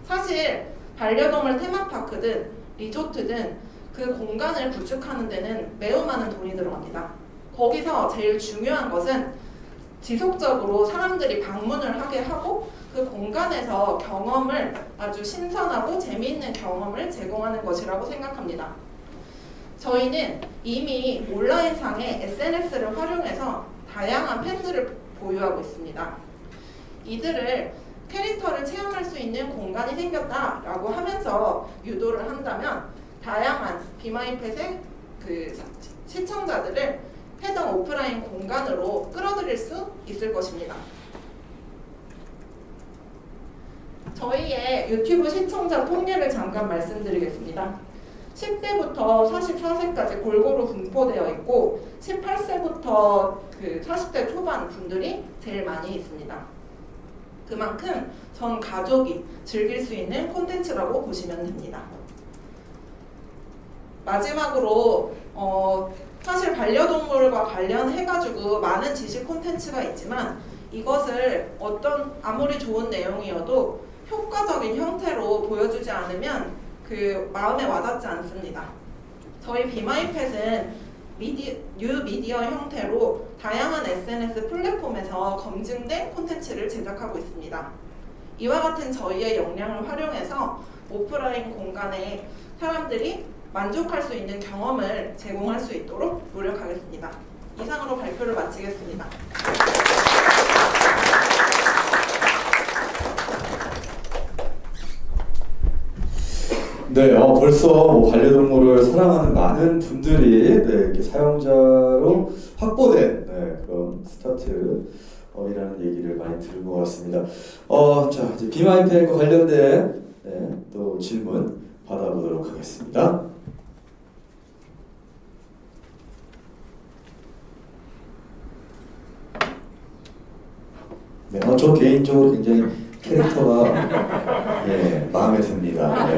사실 반려동물 테마파크든 리조트든 그 공간을 구축하는 데는 매우 많은 돈이 들어갑니다. 거기서 제일 중요한 것은 지속적으로 사람들이 방문을 하게 하고 그 공간에서 경험을 아주 신선하고 재미있는 경험을 제공하는 것이라고 생각합니다. 저희는 이미 온라인상의 SNS를 활용해서 다양한 팬들을 보유하고 있습니다. 이들을 캐릭터를 체험할 수 있는 공간이 생겼다라고 하면서 유도를 한다면 다양한 비마이펫의 시청자들을 해당 오프라인 공간으로 끌어들일 수 있을 것입니다. 저희의 유튜브 시청자 통계를 잠깐 말씀드리겠습니다. 10대부터 44세까지 골고루 분포되어 있고 18세부터 40대 초반 분들이 제일 많이 있습니다. 그만큼 전 가족이 즐길 수 있는 콘텐츠라고 보시면 됩니다. 마지막으로 사실 반려동물과 관련해가지고 많은 지식 콘텐츠가 있지만 이것을 아무리 좋은 내용이어도 효과적인 형태로 보여주지 않으면 마음에 와닿지 않습니다. 저희 비마이펫은 뉴미디어 형태로 다양한 SNS 플랫폼에서 검증된 콘텐츠를 제작하고 있습니다. 이와 같은 저희의 역량을 활용해서 오프라인 공간에 사람들이 만족할 수 있는 경험을 제공할 수 있도록 노력하겠습니다. 이상으로 발표를 마치겠습니다. 네, 벌써 반려동물을 사랑하는 많은 분들이 이렇게 사용자로 확보된 그런 스타트업이라는 얘기를 많이 들은 것 같습니다. 자, 이제 비마이펫과 관련된 또 질문 받아보도록 하겠습니다. 네, 저 개인적으로 굉장히 캐릭터가 마음에 듭니다.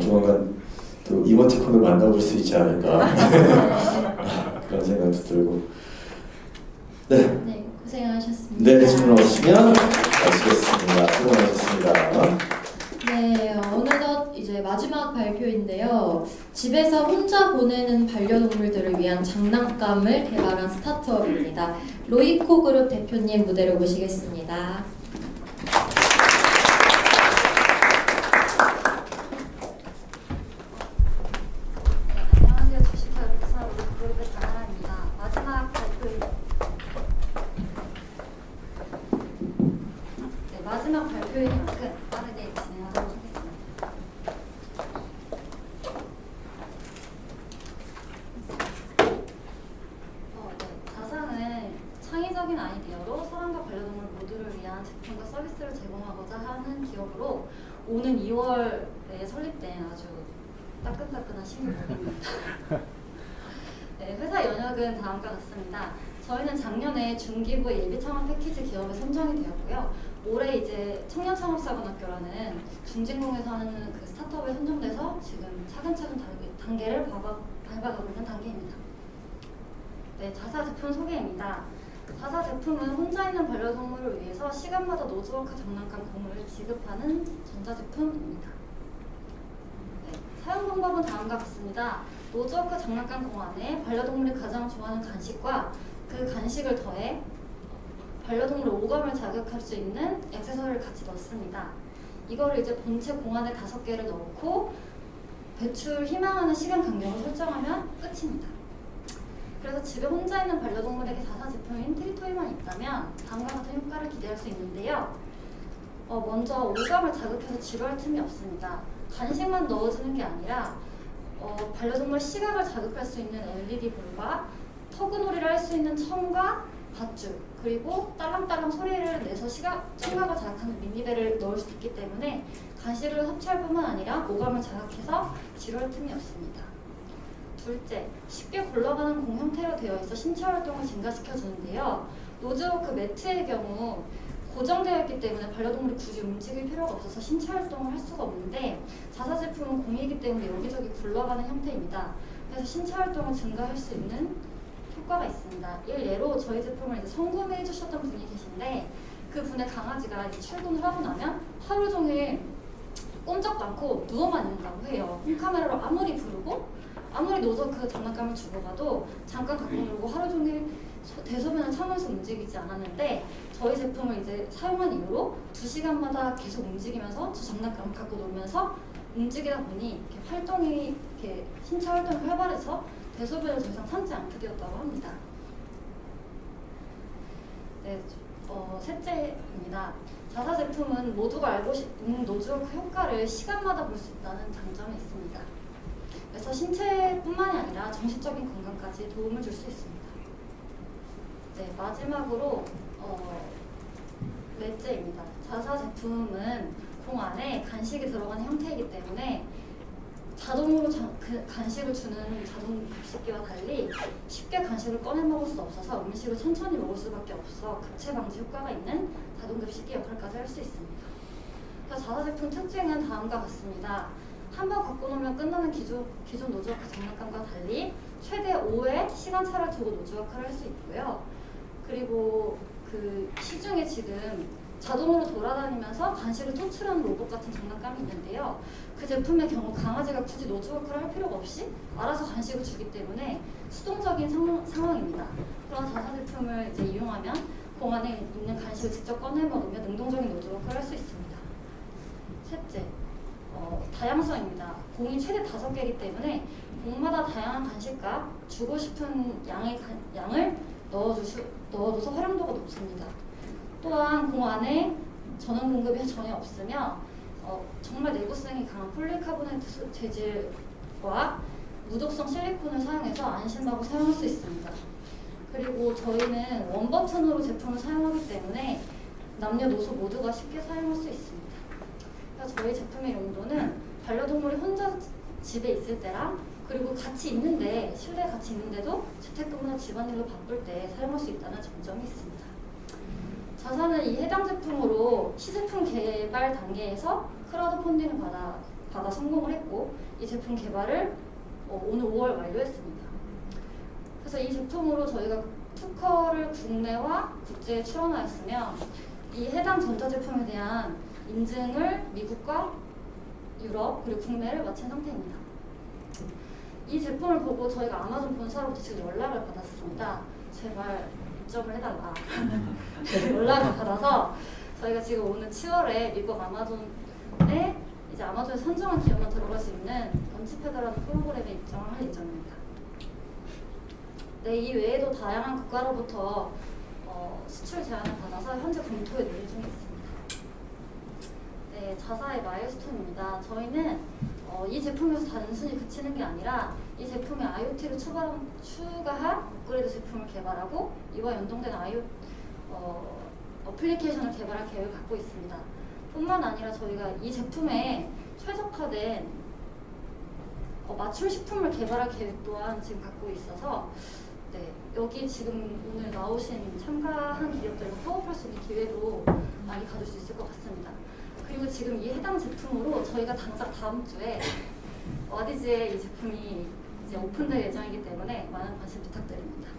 조만간 또 이모티콘을 만나볼 수 있지 않을까 그런 생각도 들고. 네, 고생하셨습니다. 네, 질문 없으시면 마치겠습니다. 수고 많으셨습니다. 네, 어느덧 이제 마지막 발표인데요. 집에서 혼자 보내는 반려동물들을 위한 장난감을 개발한 스타트업입니다. 로이코 그룹 대표님 무대로 모시겠습니다. 안녕하세요. 주식회사 그룹의 장하나입니다. 마지막 발표인 만큼 빠르게 진행하도록 하겠습니다. 자상은 창의적인 아이디어로 사람과 반려동물 모두를 위한 제품과 서비스를 제공하고자 하는 기업으로 오는 2월에 설립된 아주 따끈따끈한 신규모임입니다. 네, 회사 연역은 다음과 같습니다. 저희는 작년에 중기부 예비 창업 패키지 기업에 선정이 되었고요. 올해 이제 청년창업사관학교라는 중진공에서 하는 그 스타트업에 선정돼서 지금 차근차근 단계를 밟아가고 있는 단계입니다. 네, 자사 제품 소개입니다. 자사 제품은 혼자 있는 반려동물을 위해서 시간마다 노즈워크 장난감 공을 지급하는 전자제품입니다. 네, 사용 방법은 다음과 같습니다. 노즈워크 장난감 공 안에 반려동물이 가장 좋아하는 간식과 그 간식을 더해 반려동물 오감을 자극할 수 있는 액세서리를 같이 넣습니다. 이거를 이제 본체 공 안에 5개를 넣고 배출 희망하는 시간 간격을 설정하면 끝입니다. 그래서 집에 혼자 있는 반려동물에게 자사 제품인 트리토이만 있다면 다음과 같은 효과를 기대할 수 있는데요. 먼저 오감을 자극해서 지루할 틈이 없습니다. 간식만 넣어주는 게 아니라 반려동물 시각을 자극할 수 있는 LED 볼과 터그놀이를 할 수 있는 첨과 밧줄, 그리고 딸랑딸랑 소리를 내서 청각을 자극하는 미니벨을 넣을 수 있기 때문에 간식을 섭취할 뿐만 아니라 오감을 자극해서 지루할 틈이 없습니다. 둘째, 쉽게 굴러가는 공 형태로 되어 있어 신체 활동을 증가시켜 주는데요. 노즈워크 매트의 경우 고정되어 있기 때문에 반려동물이 굳이 움직일 필요가 없어서 신체 활동을 할 수가 없는데, 자사 제품은 공이기 때문에 여기저기 굴러가는 형태입니다. 그래서 신체 활동을 증가할 수 있는 효과가 있습니다. 일례로 저희 제품을 이제 선구매해 주셨던 분이 계신데, 그 분의 강아지가 이제 출근을 하고 나면 하루 종일 꼼짝도 않고 누워만 있는다고 해요. 홈카메라로 아무리 부르고 아무리 노즈워크 장난감을 주고 가도 잠깐 갖고 놀고 하루 종일 대소변을 참으면서 움직이지 않았는데, 저희 제품을 이제 사용한 이후로 2시간마다 계속 움직이면서 저 장난감을 갖고 놀면서 움직이다 보니 이렇게 활동이, 이렇게 신체 활동이 활발해서 대소변을 더 이상 참지 않게 되었다고 합니다. 네, 셋째입니다. 자사 제품은 모두가 알고 있는 노즈워크 효과를 시간마다 볼 수 있다는 장점이 있습니다. 그래서 신체뿐만이 아니라 정신적인 건강까지 도움을 줄 수 있습니다. 네, 마지막으로 넷째입니다. 자사 제품은 공 안에 간식이 들어가는 형태이기 때문에 자동으로 간식을 주는 자동 급식기와 달리 쉽게 간식을 꺼내 먹을 수 없어서 음식을 천천히 먹을 수밖에 없어 급체 방지 효과가 있는 자동 급식기 역할까지 할 수 있습니다. 그래서 자사 제품 특징은 다음과 같습니다. 한번 갖고 놀면 끝나는 기존 노즈워크 장난감과 달리 최대 5회 시간차를 두고 노즈워크를 할 수 있고요. 그리고 그 시중에 지금 자동으로 돌아다니면서 간식을 토출하는 로봇 같은 장난감이 있는데요. 그 제품의 경우 강아지가 굳이 노즈워크를 할 필요가 없이 알아서 간식을 주기 때문에 수동적인 상황입니다. 그런 자사 제품을 이제 이용하면 공 안에 있는 간식을 직접 꺼내 먹으며 능동적인 노즈워크를 할 수 있습니다. 셋째, 다양성입니다. 공이 최대 5개이기 때문에 공마다 다양한 간식과 주고 싶은 양을 넣어줘서 활용도가 높습니다. 또한 공 안에 전원 공급이 전혀 없으며 정말 내구성이 강한 폴리카보네트 재질과 무독성 실리콘을 사용해서 안심하고 사용할 수 있습니다. 그리고 저희는 원버튼으로 제품을 사용하기 때문에 남녀노소 모두가 쉽게 사용할 수 있습니다. 그래서 저희 제품의 용도는 반려동물이 혼자 집에 있을 때랑, 그리고 같이 있는데 실내에 같이 있는데도 재택근무나 집안일로 바쁠 때 사용할 수 있다는 장점이 있습니다. 자사는 이 해당 제품으로 시제품 개발 단계에서 크라우드 펀딩을 받아 성공을 했고, 이 제품 개발을 오늘 5월 완료했습니다. 그래서 이 제품으로 저희가 특허를 국내와 국제에 출원하였으며, 이 해당 전자제품에 대한 인증을 미국과 유럽 그리고 국내를 마친 상태입니다. 이 제품을 보고 저희가 아마존 본사로부터 지금 연락을 받았습니다. 제발 입점을 해달라. 연락을 받아서 저희가 지금 오는 7월에 미국 아마존에 이제 아마존에 선정한 기업만 들어갈 수 있는 런치패드라는 프로그램에 입점을 할 예정입니다. 네, 이 외에도 다양한 국가로부터 수출 제안을 받아서 현재 검토에 논의 중에 있습니다. 네, 자사의 마일스톤입니다. 저희는 이 제품에서 단순히 그치는 게 아니라 이 제품에 IoT를 추가한 업그레이드 제품을 개발하고 이와 연동된 어플리케이션을 개발할 계획을 갖고 있습니다. 뿐만 아니라 저희가 이 제품에 최적화된 맞춤 식품을 개발할 계획 또한 지금 갖고 있어서, 네, 여기 지금 오늘 나오신 참가한 기업들과 파업할 수 있는 기회도 많이 가질 수 있을 것 같습니다. 그리고 지금 이 해당 제품으로 저희가 당장 다음 주에 와디즈에 이 제품이 이제 오픈될 예정이기 때문에 많은 관심 부탁드립니다.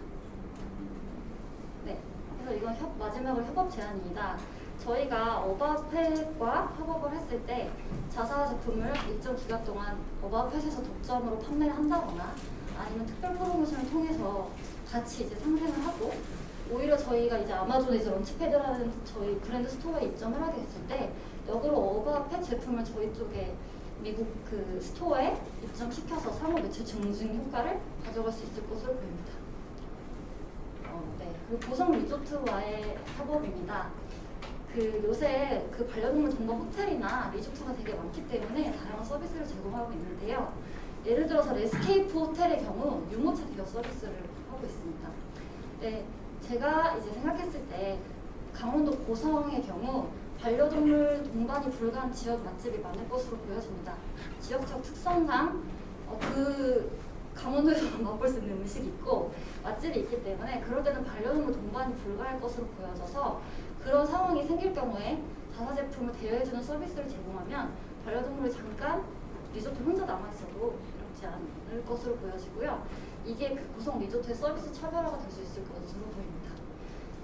네, 그래서 이건 마지막으로 협업 제안입니다. 저희가 어바펫과 협업을 했을 때 자사 제품을 일정 기간 동안 어바펫에서 독점으로 판매를 한다거나 아니면 특별 프로모션을 통해서 같이 이제 상생을 하고, 오히려 저희가 이제 아마존에 이제 런치패드라는 저희 브랜드 스토어에 입점을 하게 됐을 때 역으로 어바펫 제품을 저희 쪽에 미국 그 스토어에 입점시켜서 상호 매출 증진 효과를 가져갈 수 있을 것으로 보입니다. 네, 그리고 보성 리조트와의 협업입니다. 그 요새 그 반려동물 전문 호텔이나 리조트가 되게 많기 때문에 다양한 서비스를 제공하고 있는데요. 예를 들어서 레스케이프 호텔의 경우 유모차 대여 서비스를 하고 있습니다. 네, 제가 이제 생각했을 때 강원도 고성의 경우 반려동물 동반이 불가한 지역 맛집이 많을 것으로 보여집니다. 지역적 특성상 그 강원도에서 맛볼 수 있는 음식이 있고 맛집이 있기 때문에 그럴 때는 반려동물 동반이 불가할 것으로 보여져서 그런 상황이 생길 경우에 자사 제품을 대여해주는 서비스를 제공하면 반려동물이 잠깐 리조트 혼자 남아있어도 어렵지 않을 것으로 보여지고요. 이게 그 고성 리조트의 서비스 차별화가 될 수 있을 것으로 보입니다.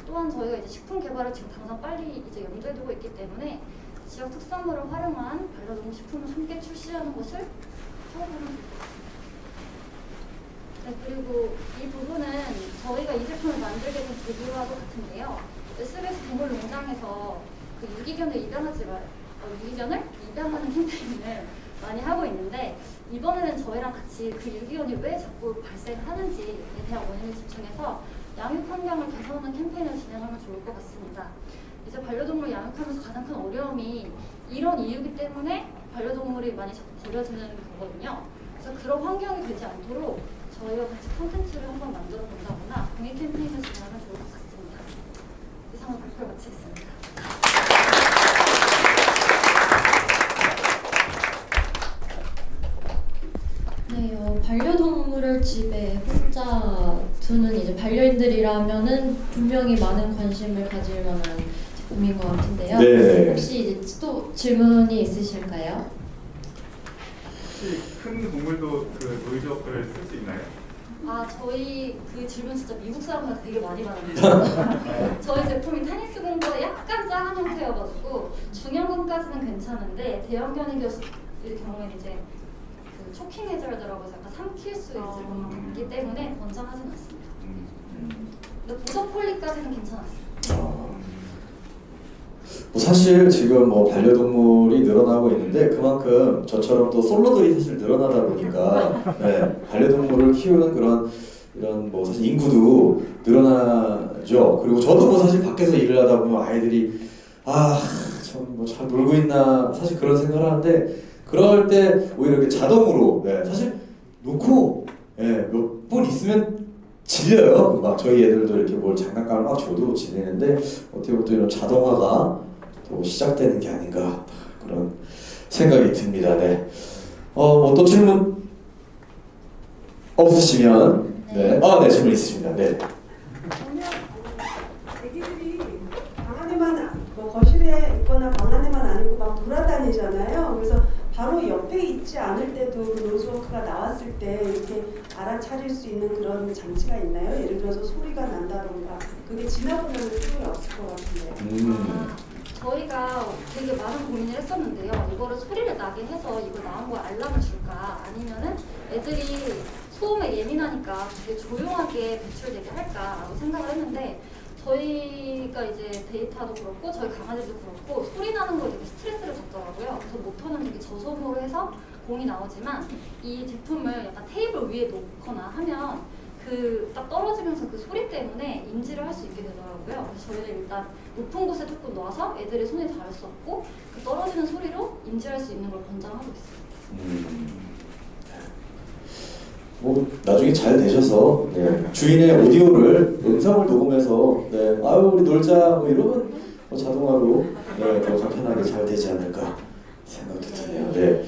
또한 저희가 이제 식품 개발을 지금 당장 빨리 이제 염두에 두고 있기 때문에 지역 특산물을 활용한 반려동물 식품을 함께 출시하는 것을 펴보면 좋을 것 같습니다. 네, 그리고 이 부분은 저희가 이 제품을 만들게 된 계기와도 같은데요. SBS 동물농장에서 그 유기견을 입양하는 캠페인을 많이 하고 있는데 이번에는 저희랑 같이 그 유기견이 왜 자꾸 발생하는지에 대한 원인을 집중해서 양육 환경을 개선하는 캠페인을 진행하면 좋을 것 같습니다. 이제 반려동물 양육하면서 가장 큰 어려움이 이런 이유기 때문에 반려동물이 많이 자꾸 버려지는 거거든요. 그래서 그런 환경이 되지 않도록 저희와 같이 콘텐츠를 한번 만들어 본다거나 공익 캠페인을 진행하면 좋을 것 같습니다. 이상으로 발표를 마치겠습니다. 네, 반려동물을 집에 혼자 두는 이제 반려인들이라면은 분명히 많은 관심을 가질 만한 제품인 것 같은데요. 네. 혹시 이제 또 질문이 있으실까요? 혹시 큰 동물도 그 노이즈워크를 쓸 수 있나요? 저희 그 질문 진짜 미국 사람한테 되게 많이 받았는데 저희 제품이 테니스 공보다 약간 작은 형태여가지고 중형견까지는 괜찮은데 대형견의 경우에는 이제 그 초킹 해저드라고 해서 약간 삼킬 수 있기 때문에 권장하진 않습니다. 근데 보더콜리까지는 괜찮았어요. 뭐 사실 지금 뭐 반려동물이 늘어나고 있는데 그만큼 저처럼 또 솔로들이 사실 늘어나다 보니까 네, 반려동물을 키우는 그런 이런 뭐 사실 인구도 늘어나죠. 그리고 저도 뭐 사실 밖에서 일을 하다 보면 아이들이 참 뭐 잘 놀고 있나 사실 그런 생각을 하는데 그럴 때 오히려 이렇게 자동으로 사실 놓고 몇 분 있으면 질려요. 막 저희 애들도 이렇게 뭘 장난감을 막 줘도 질리는데 어떻게 보면 또 이런 자동화가 또 시작되는 게 아닌가 그런 생각이 듭니다. 네. 또 질문 없으시면 네. 네 질문 있으십니다. 네. 애기들이 방 안에만 거실에 있거나 방 안에만 아니고 막 돌아다니잖아요. 그래서 바로 옆에 있지 않을 때도 그 노즈워크가 나왔을 때 이렇게 알아차릴 수 있는 그런 장치가 있나요? 예를 들어서 소리가 난다던가 그게 지나보면 소용이 없을 것 같은데. 저희가 되게 많은 고민을 했었는데요. 이거를 소리를 나게 해서 이거 나온 거 알람을 줄까? 아니면은 애들이 소음에 예민하니까 되게 조용하게 배출되게 할까라고 생각을 했는데 저희가 이제 데이터도 그렇고 저희 강아지도 그렇고 소리 나는 거에 되게 스트레스를 받더라고요. 그래서 모터는 되게 저소음으로 해서 공이 나오지만 이 제품을 약간 테이블 위에 놓거나 하면 그 딱 떨어지면서 그 소리 때문에 인지를 할 수 있게 되더라고요. 그래서 저희는 일단 높은 곳에 조금 놔서 애들이 손에 닿을 수 없고 그 떨어지는 소리로 인지할 수 있는 걸 권장하고 있습니다. 뭐 나중에 잘 되셔서 주인의 오디오를 음성을 녹음해서 우리 놀자 뭐 이러면 자동화로 더 간편하게 잘 되지 않을까 생각도 드네요. 네.